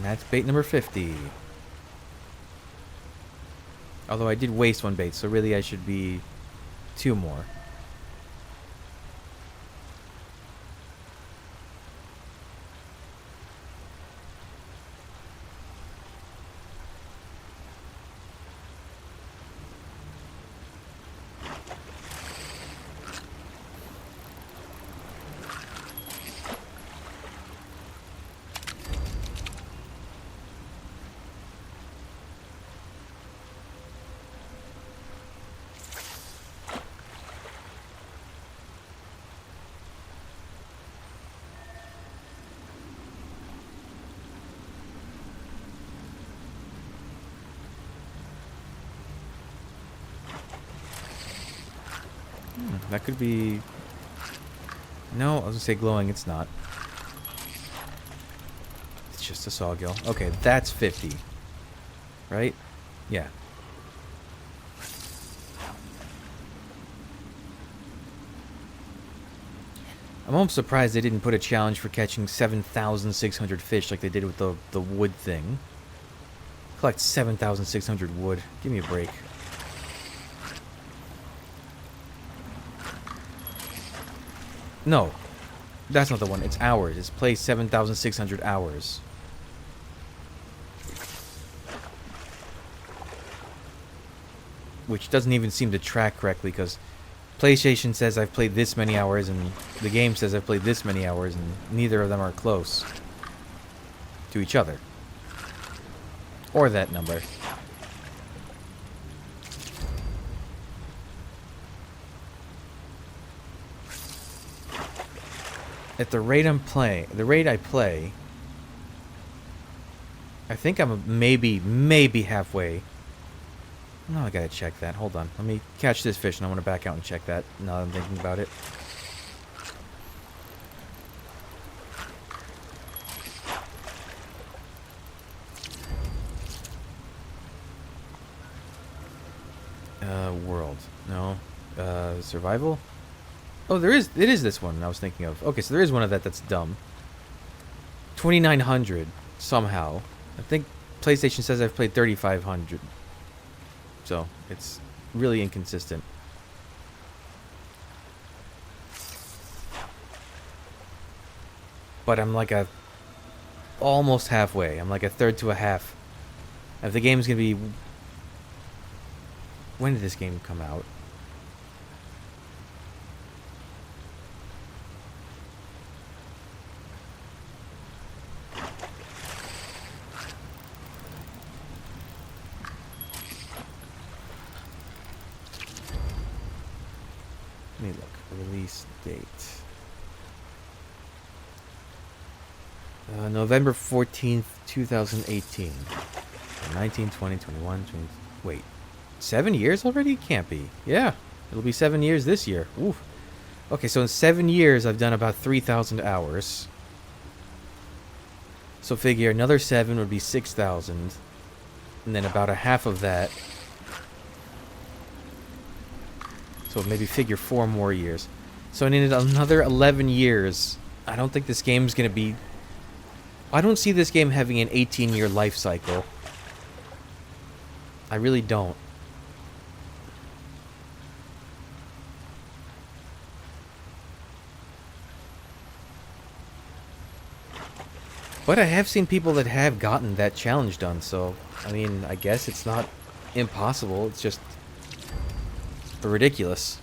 that's bait number 50. Although I did waste one bait, so really I should be 2 more. That could be... No, I was gonna say glowing. It's not. It's just a sawgill. Okay, that's 50. Right? Yeah. I'm almost surprised they didn't put a challenge for catching 7,600 fish like they did with the wood thing. Collect 7,600 wood. Give me a break. No, that's not the one. It's hours. It's play 7,600 hours. Which doesn't even seem to track correctly because PlayStation says I've played this many hours and the game says I've played this many hours and neither of them are close to each other. Or that number. At the rate I play, I think I'm maybe halfway. No, I gotta check that. Hold on. Let me catch this fish and I want to back out and check that now that I'm thinking about it. World. No. Survival? Oh, it is this one I was thinking of. Okay, so there is one of that's dumb. 2,900 somehow. I think PlayStation says I've played 3,500. So, it's really inconsistent. But I'm like almost halfway. I'm like a third to a half. If the game's gonna be... When did this game come out? Let me look. Release date. November 14th, 2018. 19, 20, 21, 20... Wait. 7 years already? Can't be. Yeah. It'll be 7 years this year. Oof. Okay, so in 7 years, I've done about 3,000 hours. So figure another 7 would be 6,000. And then about a half of that. So maybe figure 4 more years. So I needed another 11 years. I don't think this game's going to be... I don't see this game having an 18-year life cycle. I really don't. But I have seen people that have gotten that challenge done, so, I mean, I guess it's not impossible, it's just ridiculous.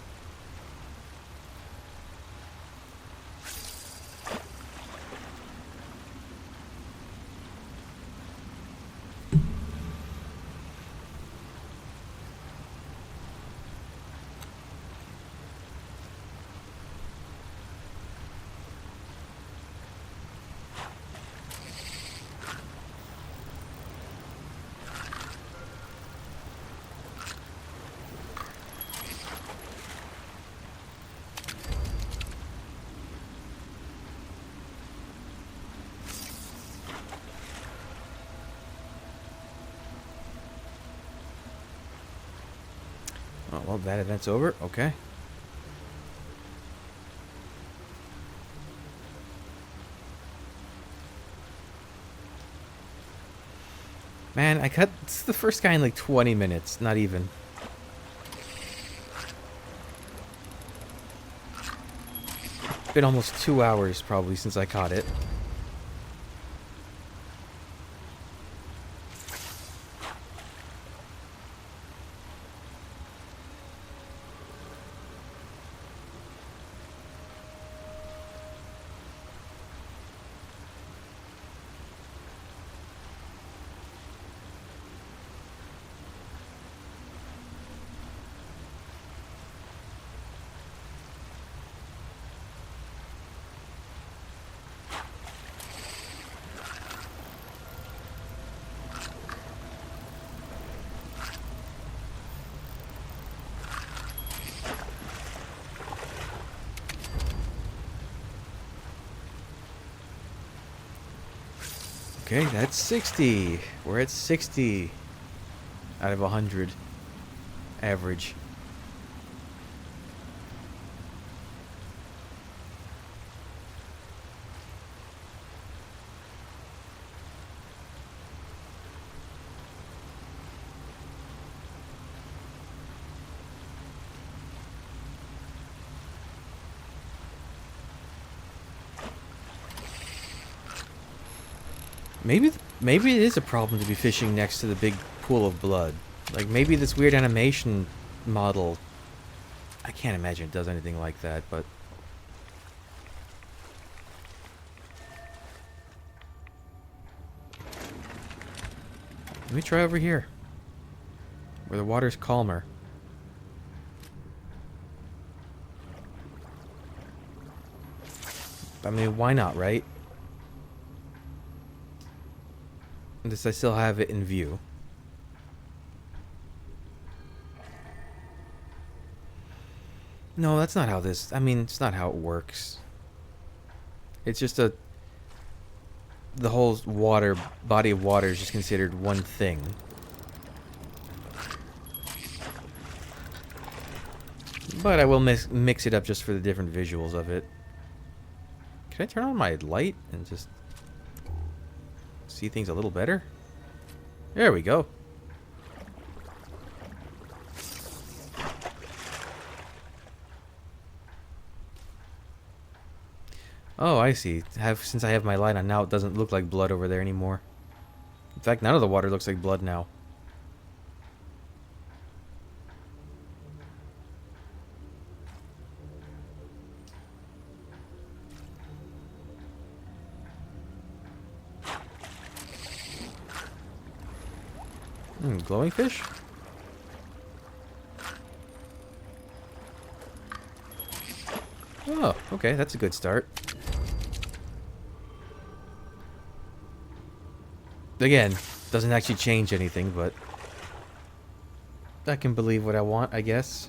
Oh, well, that event's over. Okay. Man, I cut this is the first guy in like 20 minutes, not even. Been almost 2 hours probably since I caught it. Okay, that's 60. We're at 60 out of 100 average. Maybe it is a problem to be fishing next to the big pool of blood. Like maybe this weird animation model. I can't imagine it does anything like that, but let me try over here, where the water's calmer. I mean, why not, right? This I still have it in view. No, that's not how this... I mean, it's not how it works. It's just a... The whole water... body of water is just considered one thing. But I will mix it up just for the different visuals of it. Can I turn on my light and just... see things a little better? There we go. Oh, I see. Since I have my light on now, it doesn't look like blood over there anymore. In fact, none of the water looks like blood now. Glowing fish? Oh, okay, that's a good start. Again, doesn't actually change anything, but I can believe what I want, I guess.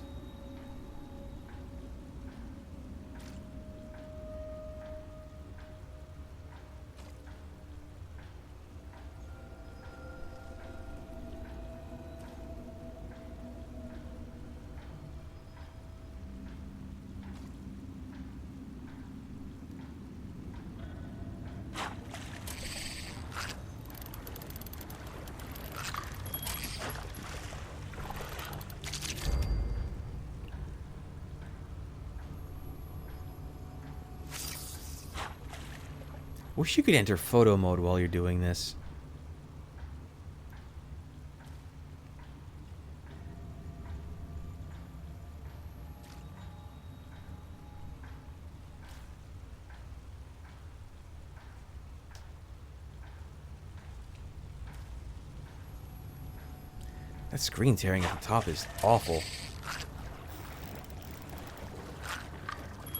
Wish you could enter photo mode while you're doing this. That screen tearing at the top is awful.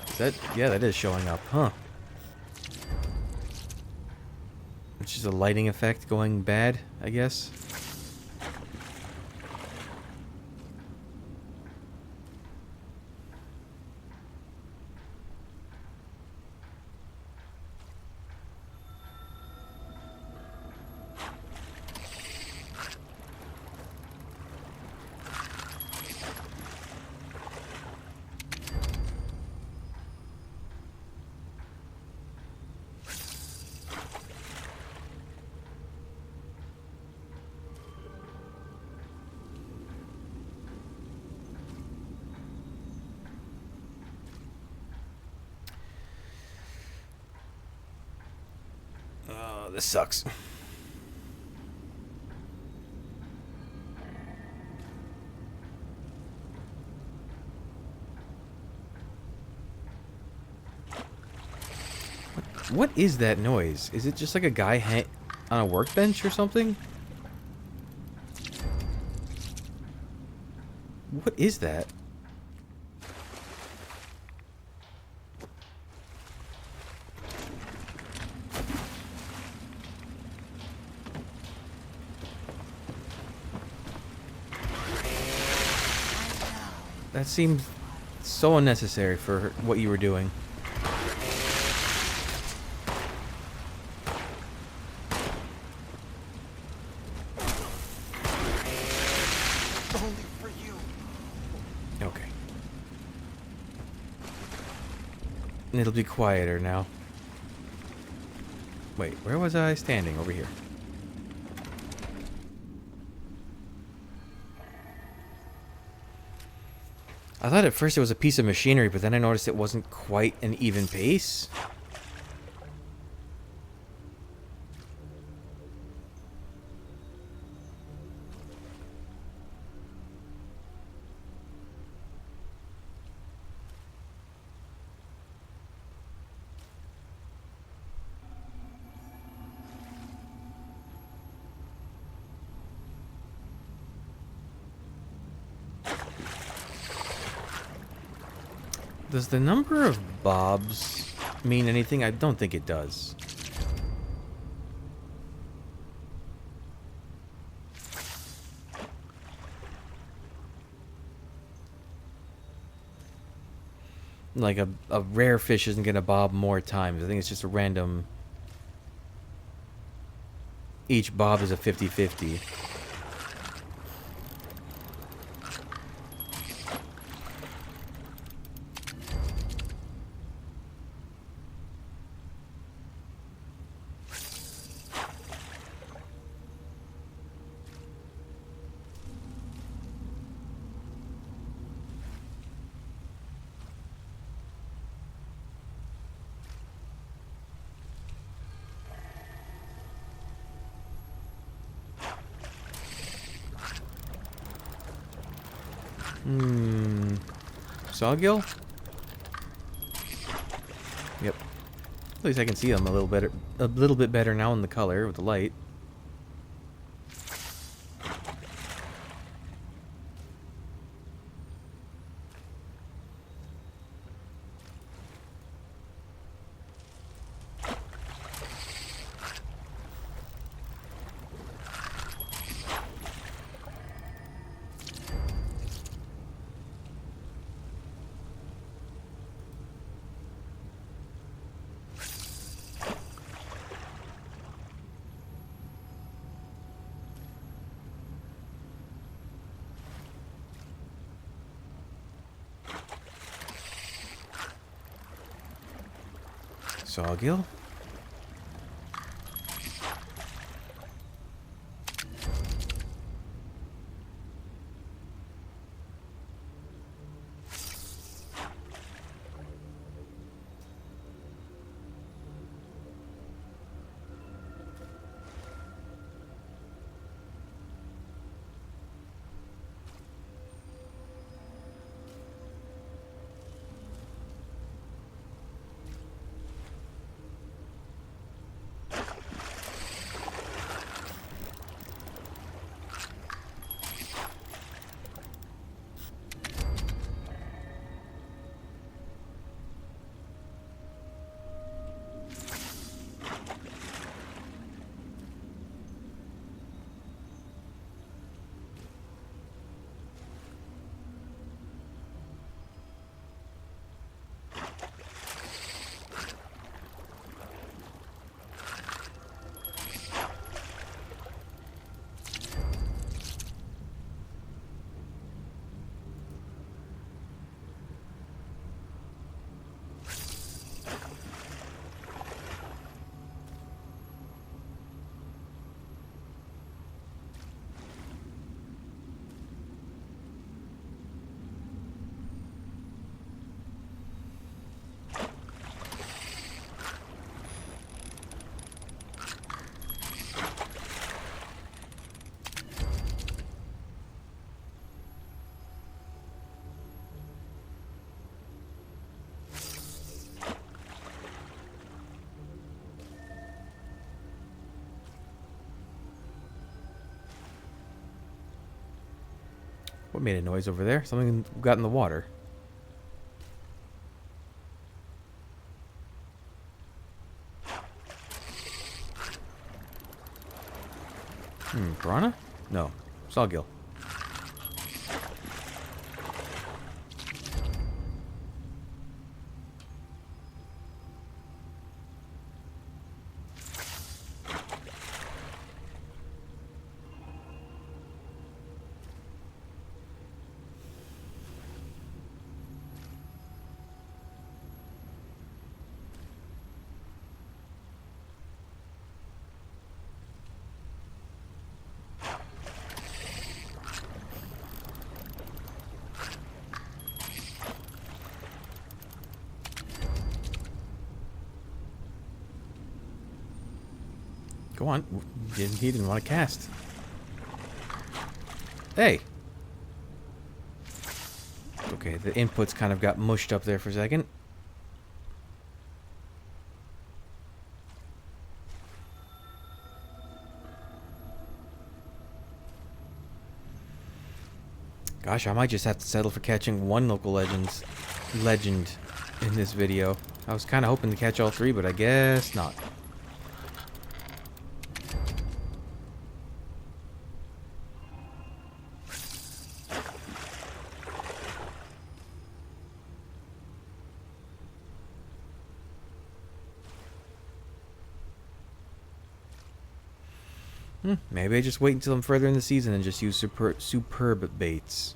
Is that... yeah, that is showing up, huh? Which is a lighting effect going bad, I guess. this sucks. What is that noise? Is it just like a guy on a workbench or something? What is that? That seems so unnecessary for what you were doing. Only for you. Okay. And it'll be quieter now. Wait, where was I standing? Over here. I thought at first it was a piece of machinery, but then I noticed it wasn't quite an even pace. Does the number of bobs mean anything? I don't think it does. Like a rare fish isn't gonna bob more times. I think it's just a random. Each bob is a 50-50. Sawgill? Yep. At least I can see them a little bit better now in the color with the light. Sawgill? What made a noise over there? Something got in the water. Piranha? No. Sawgill. Go on. He didn't want to cast. Hey! Okay, the inputs kind of got mushed up there for a second. Gosh, I might just have to settle for catching one local legend in this video. I was kind of hoping to catch all three, but I guess not. Maybe I just wait until I'm further in the season and just use superb baits.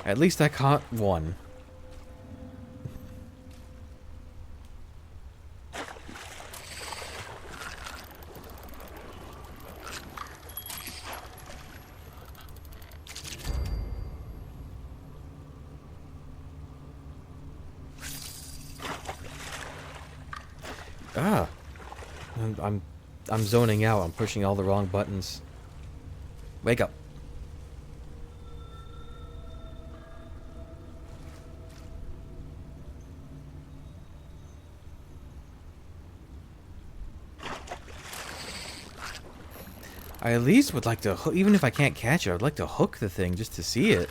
At least I caught one. Ah, I'm zoning out. I'm pushing all the wrong buttons. Wake up. I at least would like to hook, even if I can't catch it, I'd like to hook the thing just to see it.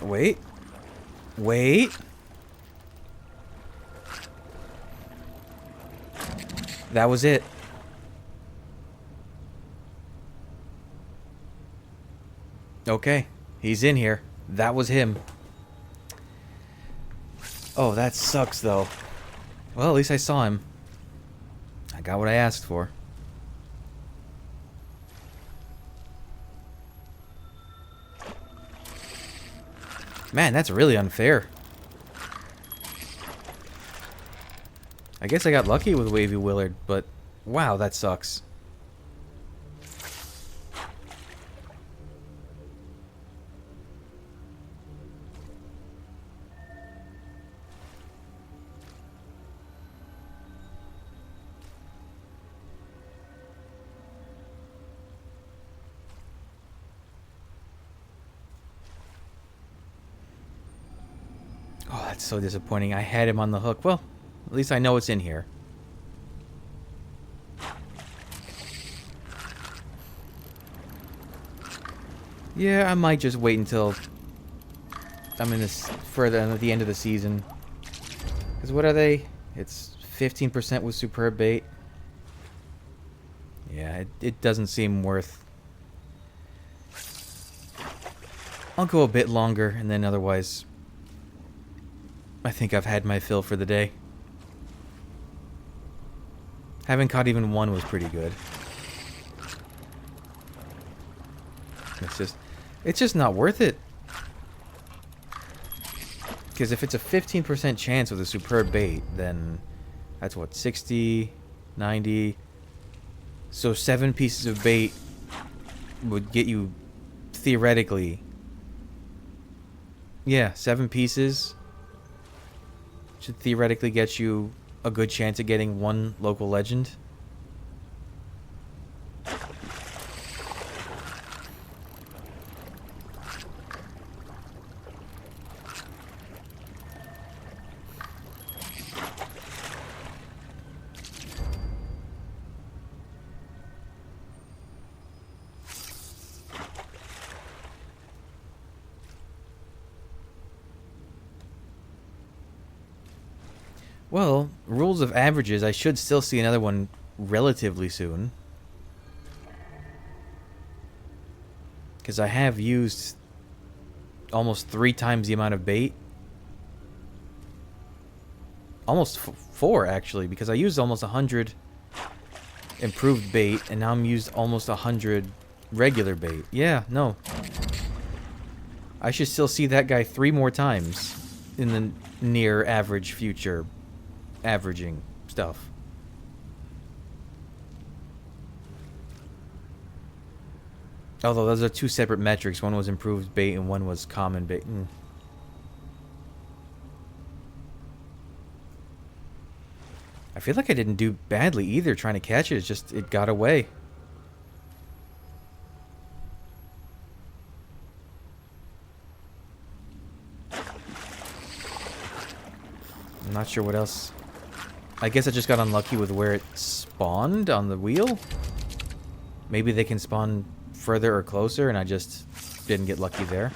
Wait. Wait. That was it. Okay. He's in here. That was him. Oh, that sucks, though. Well, at least I saw him. I got what I asked for. Man, that's really unfair. I guess I got lucky with Wavy Willard, but wow, that sucks. Oh, that's so disappointing. I had him on the hook. Well, at least I know it's in here. Yeah, I might just wait until I'm in this further at the end of the season. Because what are they? It's 15% with superb bait. Yeah, it doesn't seem worth. I'll go a bit longer, and then otherwise, I think I've had my fill for the day. Having caught even one was pretty good. It's just not worth it. Because if it's a 15% chance with a superb bait, then that's what, 60, 90. So 7 pieces of bait would get you, theoretically... Yeah, 7 pieces should theoretically get you a good chance of getting 1 local legend. Well, rules of averages, I should still see another one relatively soon. Because I have used almost 3 times the amount of bait. Almost 4, actually, because I used almost 100 improved bait, and now I'm used almost 100 regular bait. Yeah, no. I should still see that guy 3 more times in the near average future. Averaging stuff. Although those are 2 separate metrics. One was improved bait and one was common bait. I feel like I didn't do badly either trying to catch it. It's just it got away. I'm not sure what else. I guess I just got unlucky with where it spawned on the wheel. Maybe they can spawn further or closer, and I just didn't get lucky there.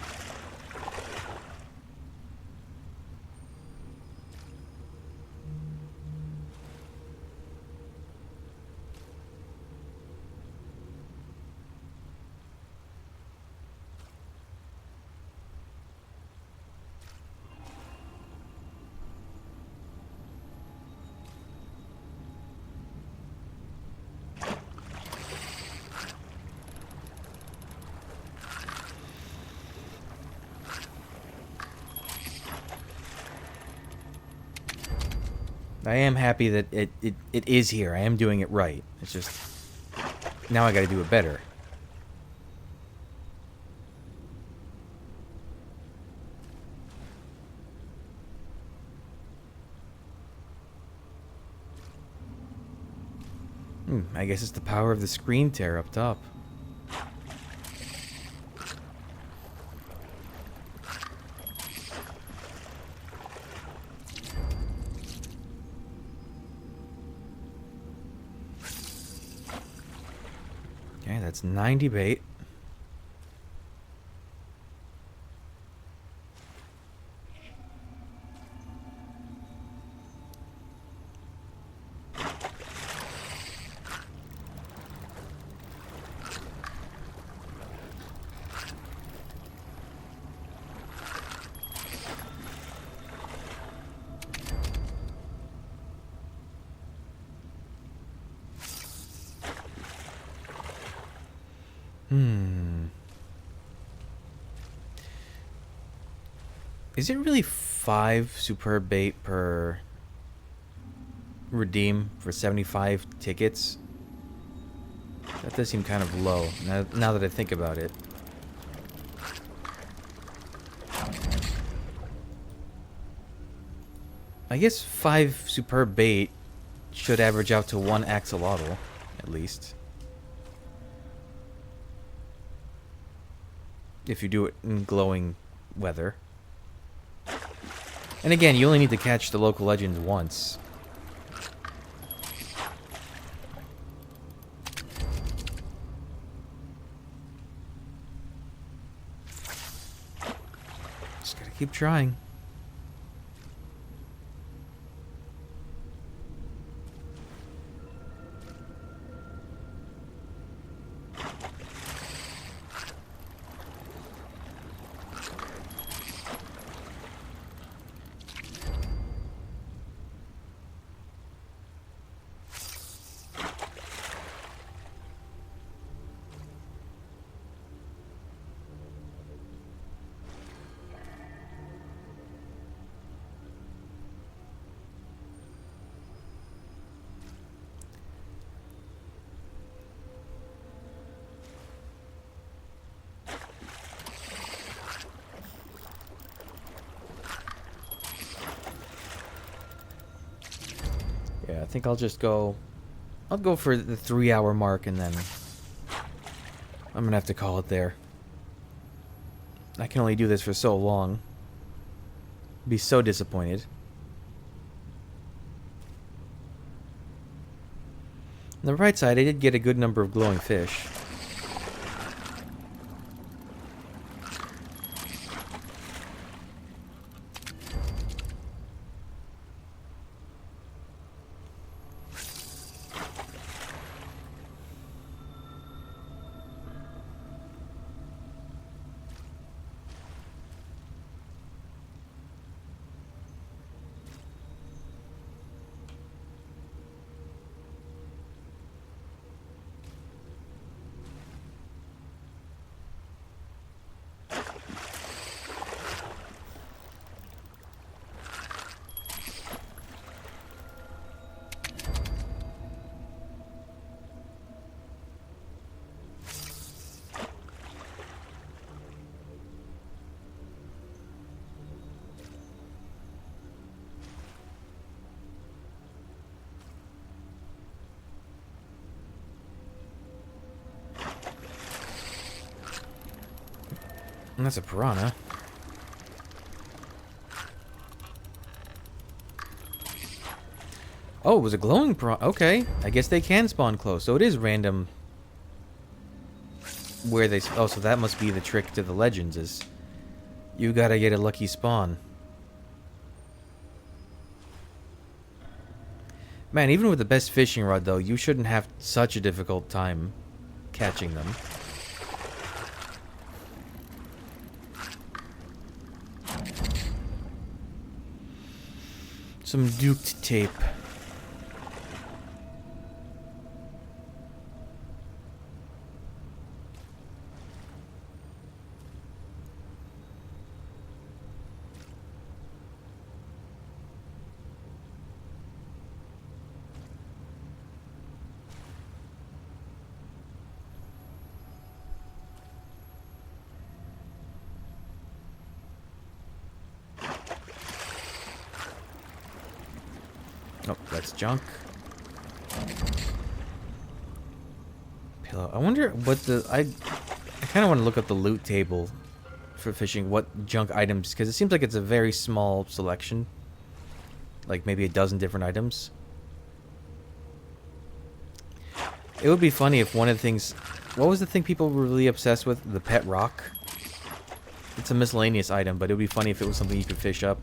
I am happy that it is here. I am doing it right. It's just... now I gotta do it better. I guess it's the power of the screen tear up top. Okay, that's 90 bait. Is it really 5 superb bait per redeem for 75 tickets? That does seem kind of low, now that I think about it. I guess 5 superb bait should average out to 1 axolotl, at least. If you do it in glowing weather. And again, you only need to catch the local legends once. Just gotta keep trying. think I'll just go... I'll go for the 3-hour mark and then... I'm gonna have to call it there. I can only do this for so long. Be so disappointed. On the bright side, I did get a good number of glowing fish. And that's a piranha. Oh, it was a glowing piranha. Okay, I guess they can spawn close. So it is random where they... Oh, so that must be the trick to the legends is you gotta get a lucky spawn. Man, even with the best fishing rod, though, you shouldn't have such a difficult time catching them. Some duped tape. Oh, that's junk. Pillow. I wonder what the... I kind of want to look up the loot table for fishing. What junk items... Because it seems like it's a very small selection. Like maybe a dozen different items. It would be funny if one of the things... What was the thing people were really obsessed with? The pet rock? It's a miscellaneous item, but it would be funny if it was something you could fish up.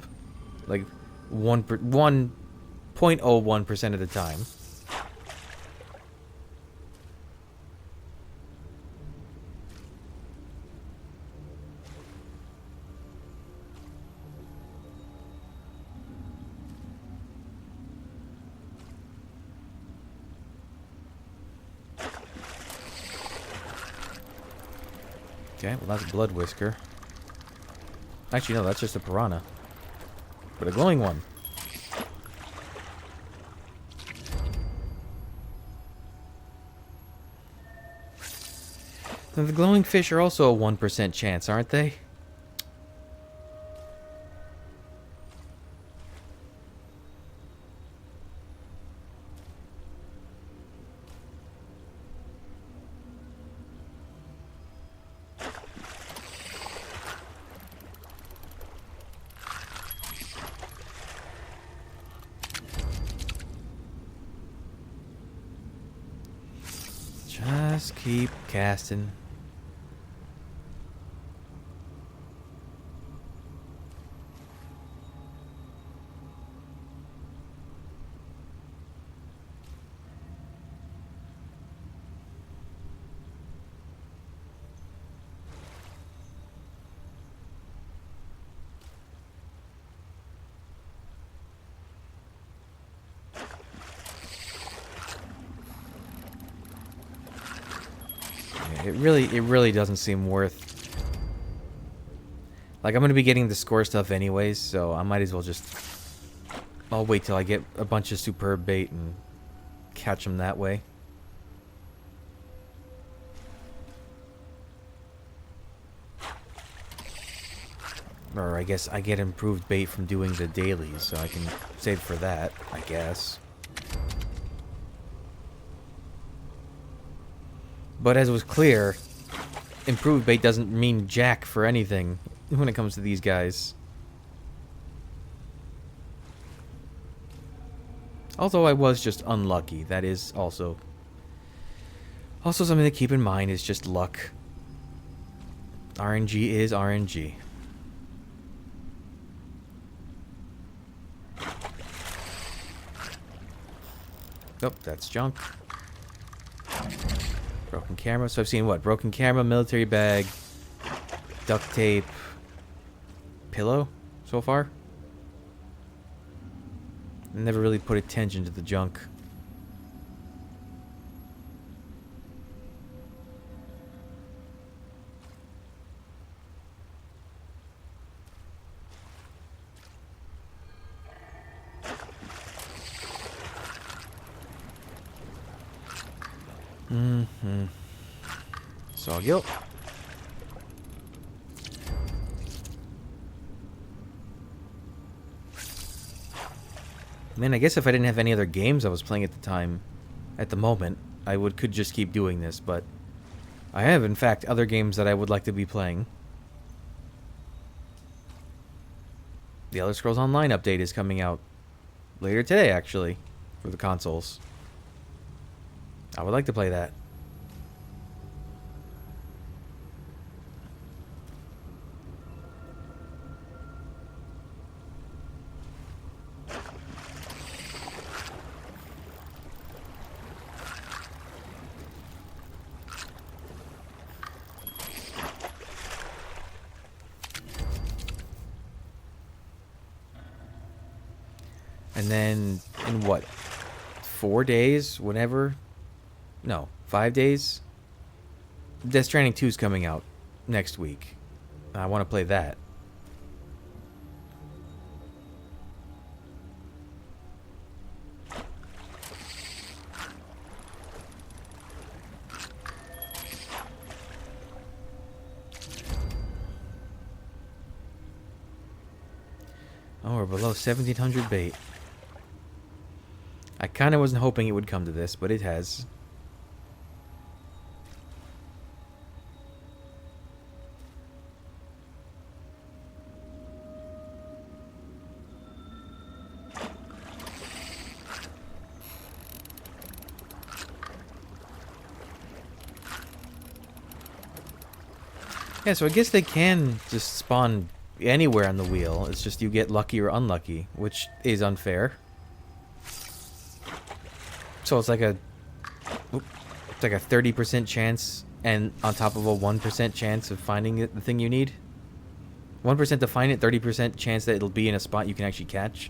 Like 0.01% of the time. Okay, well that's a blood whisker. Actually, no, that's just a piranha. But a glowing one. Then the glowing fish are also a 1% chance, aren't they? Just keep casting. It really doesn't seem worth... Like, I'm gonna be getting the score stuff anyways, so I might as well just... I'll wait till I get a bunch of superb bait and catch them that way. Or I guess I get improved bait from doing the dailies, so I can save for that, I guess. But as was clear, improved bait doesn't mean jack for anything when it comes to these guys. Although I was just unlucky. That is also something to keep in mind, is just luck. RNG is RNG. Oh, that's junk. Broken camera. So I've seen what? Broken camera, military bag, duct tape, pillow so far. Never really put attention to the junk. Sawgill. Man, I guess if I didn't have any other games I was playing at the time, at the moment, I could just keep doing this, but I have, in fact, other games that I would like to be playing. The Elder Scrolls Online update is coming out later today, actually, for the consoles. I would like to play that. And then, in what, 4 days, whatever? No, 5 days? Death Stranding 2 is coming out next week. I want to play that. Oh, we're below 1700 bait. I kind of wasn't hoping it would come to this, but it has. Yeah, so I guess they can just spawn anywhere on the wheel. It's just you get lucky or unlucky, which is unfair. So it's like a 30% chance, and on top of a 1% chance of finding the thing you need. 1% to find it, 30% chance that it'll be in a spot you can actually catch.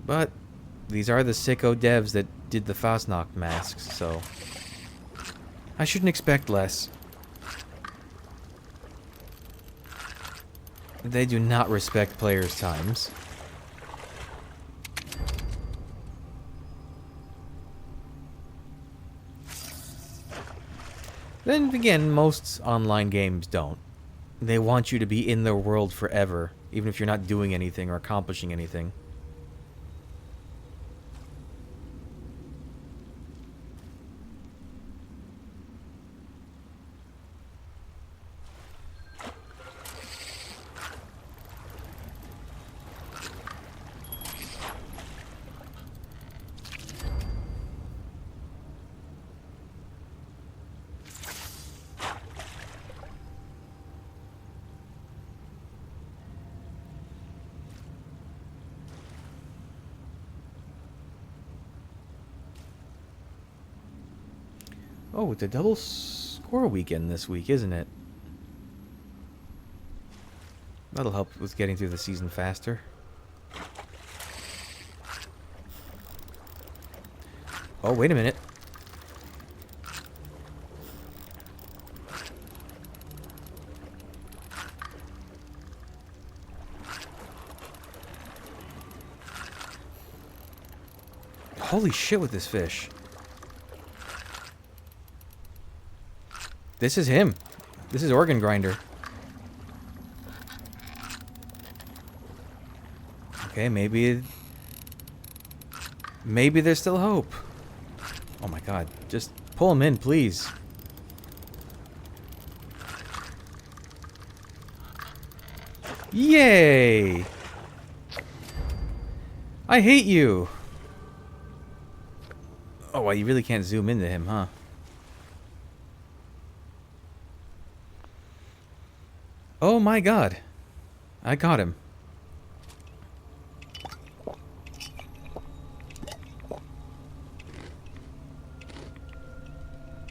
But these are the sicko devs that did the Fastnacht masks, so I shouldn't expect less. They do not respect players' times. Then again, most online games don't. They want you to be in their world forever, even if you're not doing anything or accomplishing anything. Oh, it's a double score weekend this week, isn't it? That'll help with getting through the season faster. Oh, wait a minute. Holy shit with this fish. This is him. This is Organ Grinder. Okay, maybe Maybe there's still hope. Oh my god. Just pull him in, please. Yay! I hate you! Oh, well, you really can't zoom into him, huh? Oh my god. I got him.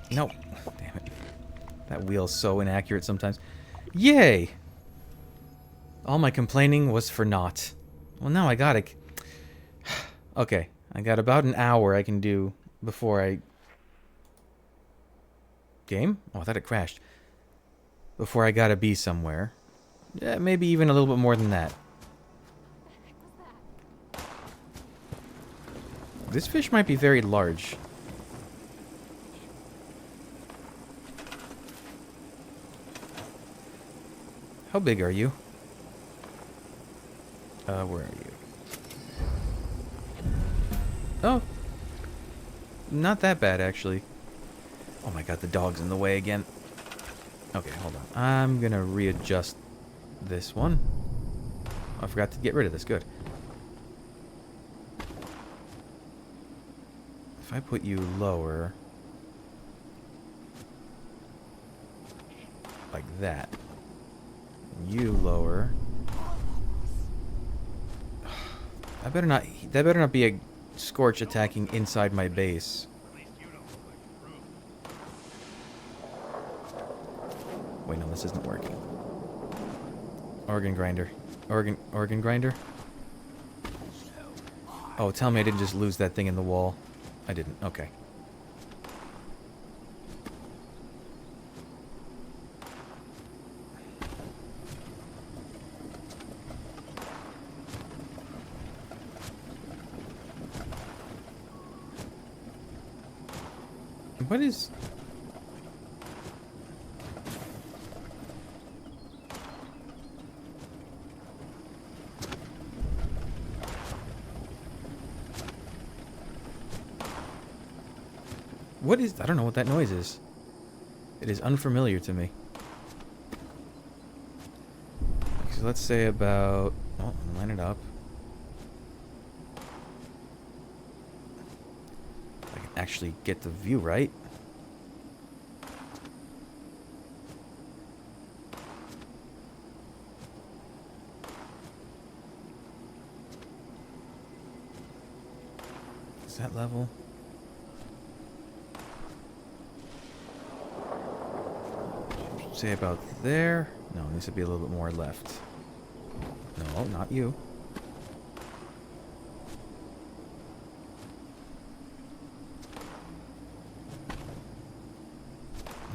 No. Damn it. That wheel's so inaccurate sometimes. Yay! All my complaining was for naught. Well, now I got it. Okay. I got about an hour I can do before I... Game? Oh, I thought it crashed. Before I gotta be somewhere. Yeah, maybe even a little bit more than that. This fish might be very large. How big are you? Where are you? Oh. Not that bad, actually. Oh my god, the dog's in the way again. Okay, hold on. I'm gonna readjust this one. Oh, I forgot to get rid of this. Good. If I put you lower... like that. You lower... That better not be a Scorch attacking inside my base. Wait, no, this isn't working. Organ grinder. Organ grinder? Oh, tell me I didn't just lose that thing in the wall. I didn't. Okay. What is... What is... I don't know what that noise is. It is unfamiliar to me. So let's say about... Oh, line it up. I can actually get the view right. Is that level? Say about there. No, it needs to be a little bit more left. No, not you.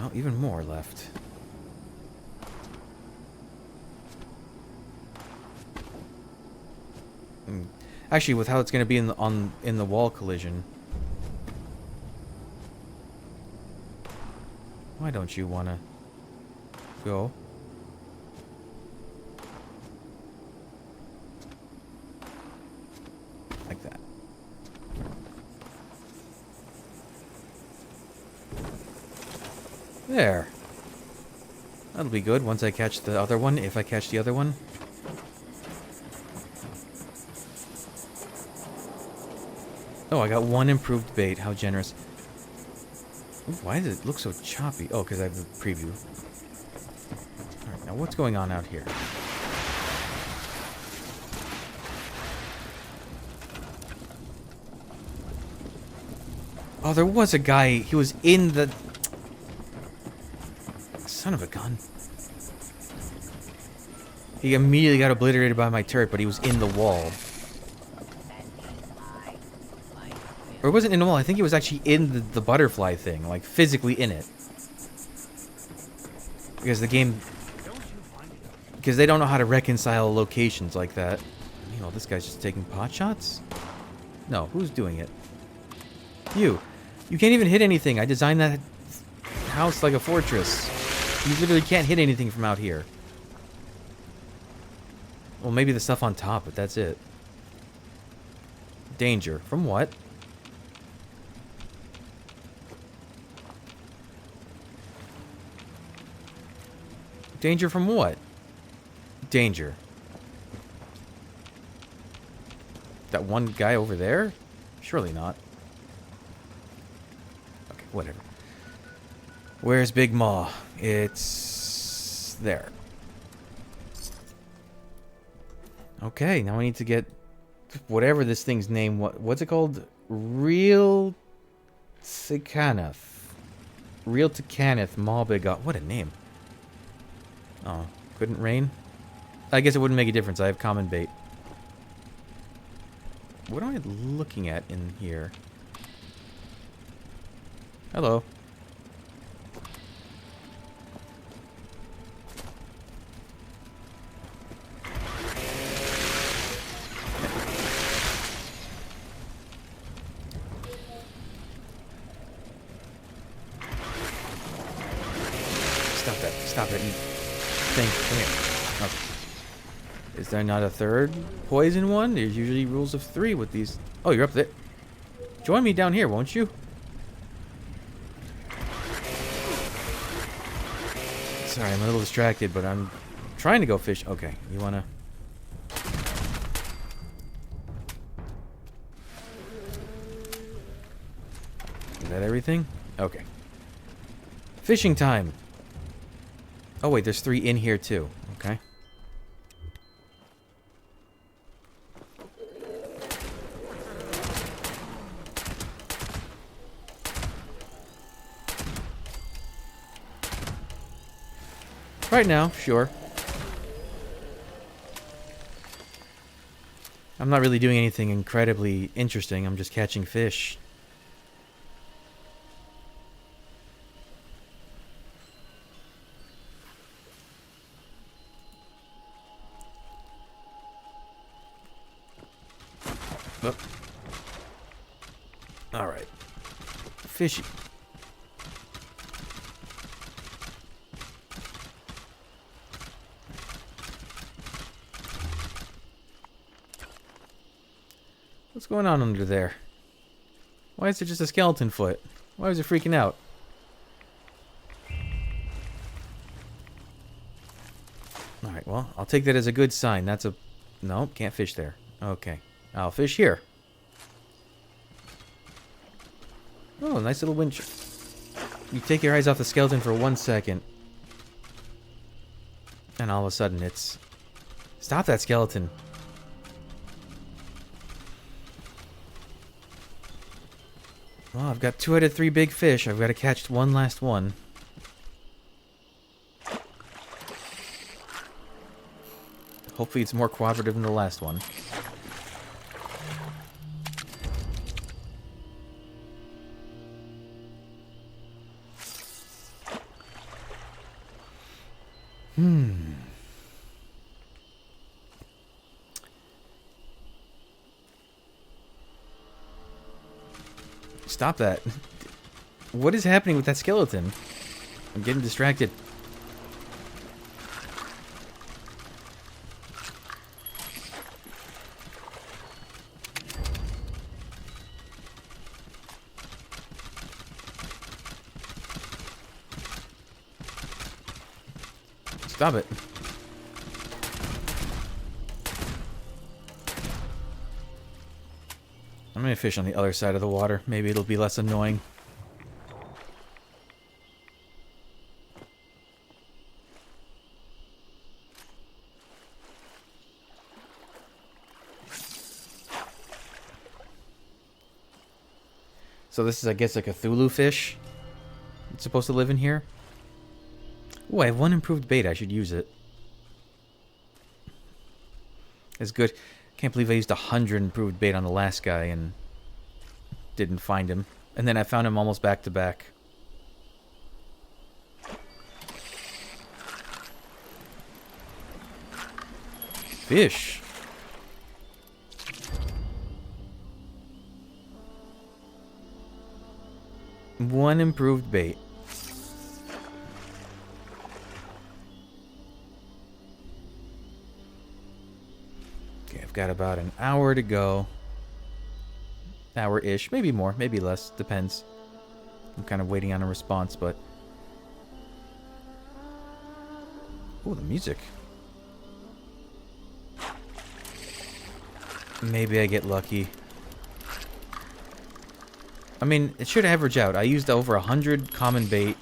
No, even more left. Actually, with how it's going to be in the wall collision. Why don't you want to go? Like that. There. That'll be good once I catch the other one, if I catch the other one. Oh, I got one improved bait. How generous. Ooh, why does it look so choppy? Oh, because I have the preview. Alright, now what's going on out here? Oh, there was a guy. He was in the... Son of a gun. He immediately got obliterated by my turret, but he was in the wall. Or it wasn't in the wall. I think he was actually in the butterfly thing. Like, physically in it. Because the game... Because they don't know how to reconcile locations like that. You know, this guy's just taking pot shots? No, who's doing it? You. You can't even hit anything. I designed that house like a fortress. You literally can't hit anything from out here. Well, maybe the stuff on top, but that's it. Danger. From what? Danger from what? Danger. That one guy over there? Surely not. Okay, whatever. Where's Big Maw? It's there. Okay, now I need to get whatever this thing's name. What's it called? Real Ticaneth. Real Ticaneth Maw Big. What a name. Oh, couldn't rain? I guess it wouldn't make a difference. I have common bait. What am I looking at in here? Hello. Stop that. Stop that thing. Come here. Okay. Is there not a third poison one? There's usually rules of 3 with these. Oh, you're up there. Join me down here, won't you? Sorry, I'm a little distracted, but I'm trying to go fish. Okay, you wanna... Is that everything? Okay. Fishing time! Oh wait, there's 3 in here too. Okay. Right now, sure. I'm not really doing anything incredibly interesting. I'm just catching fish. Oh. All right. Fishy. What's going on under there? Why is it just a skeleton foot? Why was it freaking out? Alright, well, I'll take that as a good sign. That's a... No, can't fish there. Okay. I'll fish here. Oh, nice little winch. You take your eyes off the skeleton for 1 second. And all of a sudden it's... Stop that skeleton. Well, I've got 2 out of 3 big fish. I've got to catch one last one. Hopefully it's more cooperative than the last one. Stop that. What is happening with that skeleton? I'm getting distracted. Stop it. I'm gonna fish on the other side of the water. Maybe it'll be less annoying. So this is, I guess, like a Cthulhu fish. It's supposed to live in here. Ooh, I have 1 improved bait. I should use it. It's good. Can't believe I used 100 improved bait on the last guy and didn't find him. And then I found him almost back to back. Fish. One improved bait. I've got about an hour to go. Hour-ish. Maybe more, maybe less. Depends. I'm kind of waiting on a response, but... Ooh, the music. Maybe I get lucky. I mean, it should average out. I used over 100 common bait.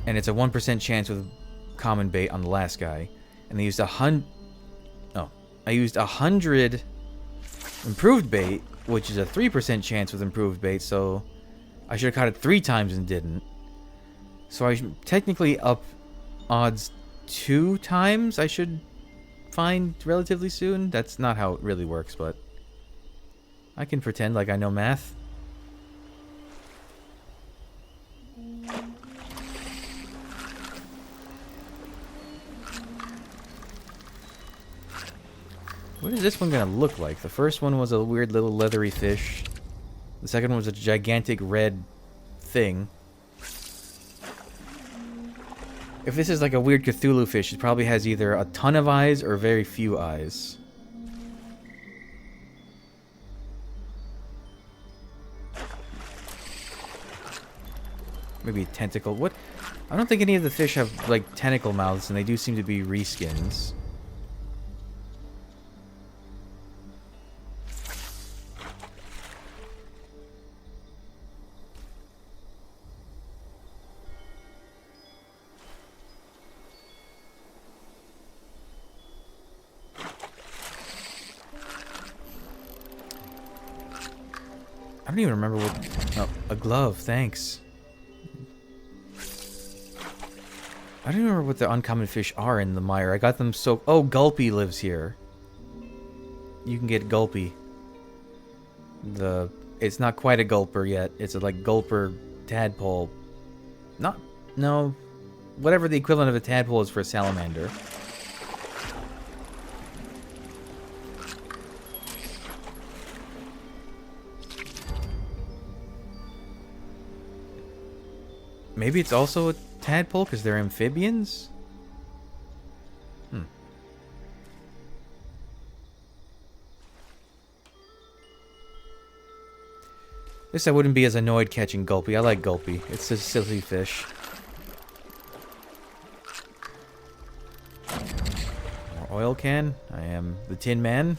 And it's a 1% chance with common bait on the last guy. And I used 100... Oh. I used 100 improved bait, which is a 3% chance with improved bait, so I should have caught it 3 times and didn't. So I should technically up odds 2 times I should find relatively soon. That's not how it really works, but I can pretend like I know math. What is this one gonna look like? The first one was a weird little leathery fish. The second one was a gigantic red thing. If this is like a weird Cthulhu fish, it probably has either a ton of eyes or very few eyes. Maybe a tentacle. What? I don't think any of the fish have like tentacle mouths, and they do seem to be reskins. I don't even remember what... Oh, a glove, thanks. I don't even remember what the uncommon fish are in the mire. I got them so... Oh, Gulpy lives here. You can get Gulpy. It's not quite a Gulper yet. It's a, like, Gulper tadpole. No. Whatever the equivalent of a tadpole is for a salamander. Maybe it's also a tadpole because they're amphibians? This I wouldn't be as annoyed catching Gulpy. I like Gulpy. It's a silly fish. More oil can. I am the Tin Man.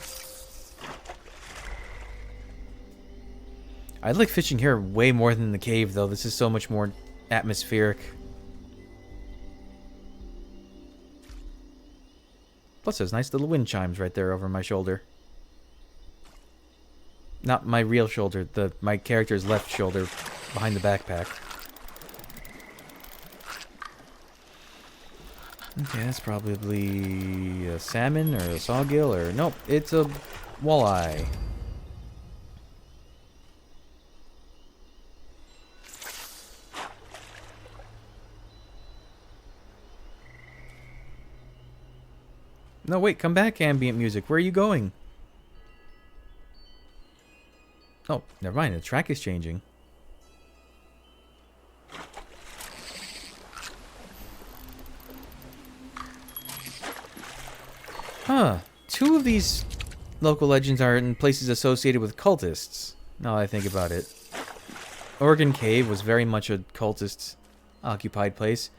I like fishing here way more than the cave, though. This is so much more atmospheric. Plus, there's nice little wind chimes right there over my shoulder. Not my real shoulder, my character's left shoulder behind the backpack. Okay, that's probably a salmon or a sawgill or... Nope, it's a walleye. No, wait, come back, ambient music. Where are you going? Oh, never mind. The track is changing. Huh. 2 of these local legends are in places associated with cultists, now that I think about it. Oregon Cave was very much a cultist-occupied place.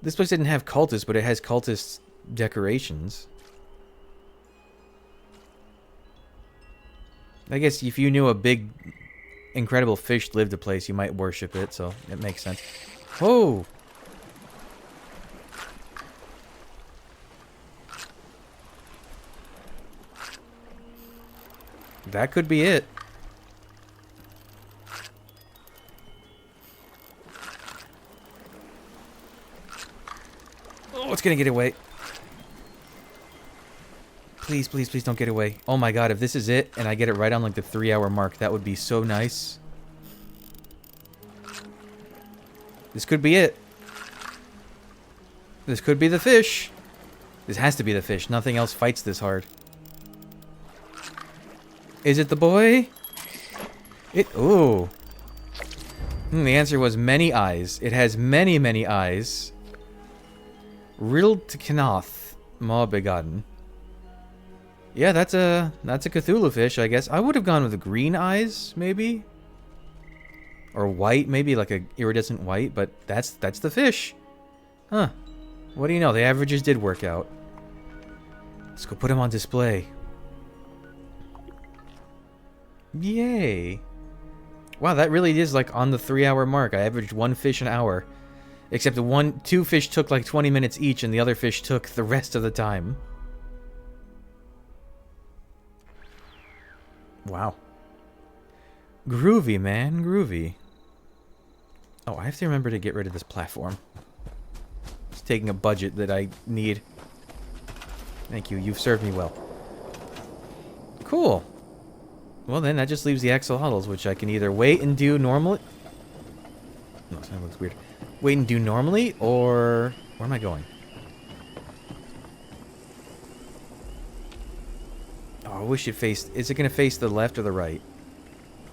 This place didn't have cultists, but it has cultist decorations. I guess if you knew a big, incredible fish lived a place, you might worship it, so it makes sense. Whoa! That could be it. Oh, it's gonna get away. Please, please, please don't get away. Oh my god, if this is it, and I get it right on like the 3-hour mark, that would be so nice. This could be it. This could be the fish. This has to be the fish. Nothing else fights this hard. Is it the boy? Ooh. The answer was many eyes. It has many, many eyes. Riddled to Kenoth, Maw Begotten. Yeah, that's a Cthulhu fish, I guess. I would have gone with the green eyes, maybe, or white, maybe like a iridescent white. But that's the fish. Huh. What do you know? The averages did work out. Let's go put them on display. Yay. Wow, that really is like on the 3-hour mark. I averaged 1 fish an hour. Except the 2 fish took like 20 minutes each and the other fish took the rest of the time. Wow. Groovy, man. Groovy. Oh, I have to remember to get rid of this platform. It's taking a budget that I need. Thank you. You've served me well. Cool. Well, then that just leaves the axolotls, which I can either wait and do normally. No, that looks weird. Wait and do normally, or... Where am I going? Oh, I wish it faced... Is it going to face the left or the right?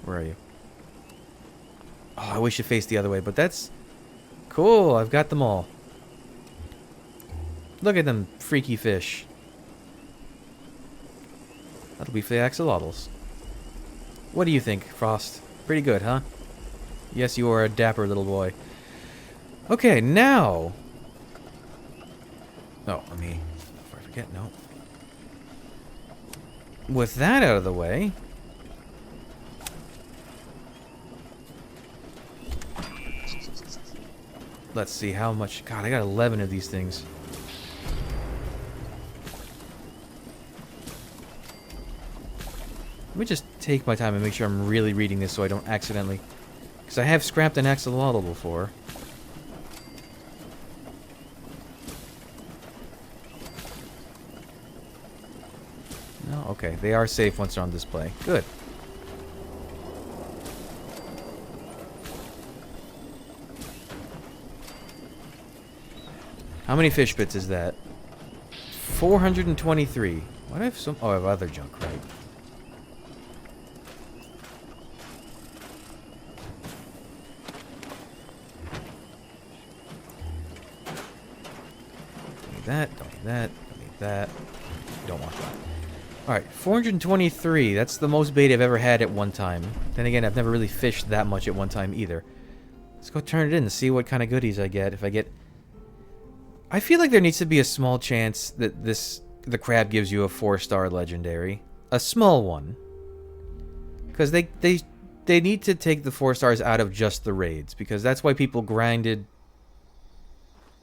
Where are you? Oh, I wish it faced the other way, but that's... Cool, I've got them all. Look at them freaky fish. That'll be for the axolotls. What do you think, Frost? Pretty good, huh? Yes, you are a dapper little boy. Okay, now... Oh, let me... Before I forget, no. With that out of the way... Let's see how much... God, I got 11 of these things. Let me just take my time and make sure I'm really reading this so I don't accidentally... Because I have scrapped an axolotl before. No, okay. They are safe once they're on display. Good. How many fish bits is that? 423. Why do I have some... Oh, I have other junk, right? That, don't need that, don't need that. Don't want that. Alright, 423. That's the most bait I've ever had at one time. Then again, I've never really fished that much at one time either. Let's go turn it in and see what kind of goodies I get. If I get... I feel like there needs to be a small chance that the crab gives you a 4-star legendary. A small one. Because they need to take the 4 stars out of just the raids. Because that's why people grinded...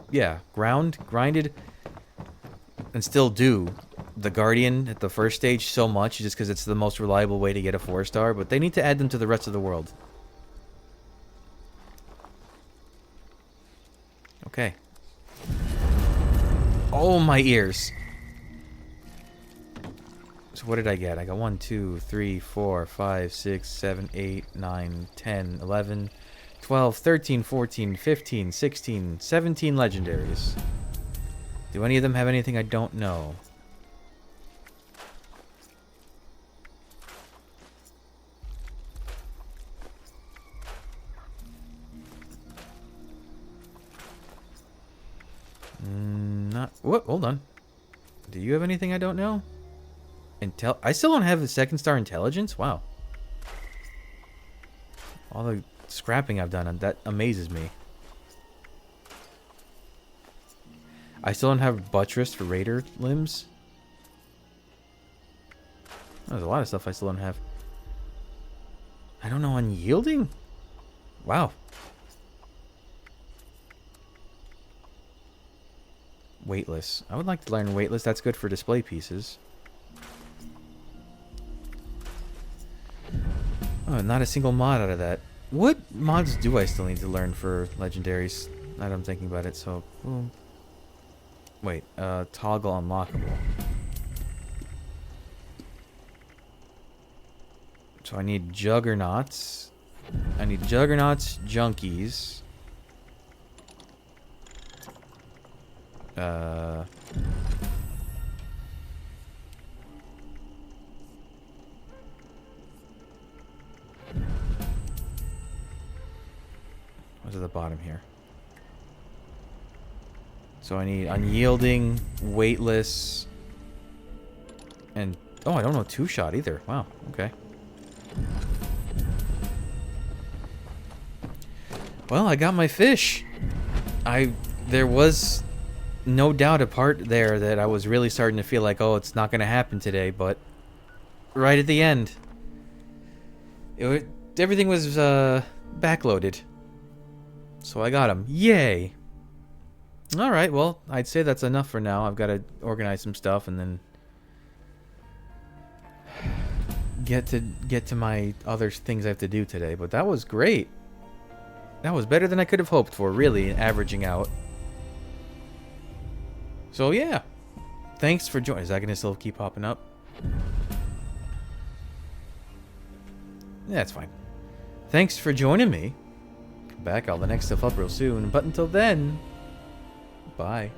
Yeah, grinded... And still do the Guardian at the first stage so much just because it's the most reliable way to get a 4-star, but they need to add them to the rest of the world. Okay. Oh, my ears. So what did I get? I got 1, 2, 3, 4, 5, 6, 7, 8, 9, 10, 11, 12, 13, 14, 15, 16, 17 legendaries. Do any of them have anything I don't know? Not... Whoa, hold on. Do you have anything I don't know? I still don't have a 2-star intelligence? Wow. All the scrapping I've done, that amazes me. I still don't have buttress for raider limbs. There's a lot of stuff I still don't have. I don't know, unyielding? Wow. Weightless. I would like to learn weightless. That's good for display pieces. Oh, not a single mod out of that. What mods do I still need to learn for legendaries? Now that I'm thinking about it, so... Boom. Wait, toggle unlockable. So I need juggernauts. I need juggernauts, junkies. What's at the bottom here? So I need unyielding, weightless, and... Oh, I don't know 2-shot either. Wow, okay. Well, I got my fish. I there was no doubt a part there that I was really starting to feel like, oh, it's not going to happen today, but right at the end, everything was backloaded. So I got him. Yay! Alright, well, I'd say that's enough for now. I've got to organize some stuff and then get to my other things I have to do today. But that was great. That was better than I could have hoped for, really, averaging out. So yeah, thanks for joining. Is that gonna still keep popping up? Yeah, that's fine. Thanks for joining me. Come back, all the next stuff up real soon. But until then, bye.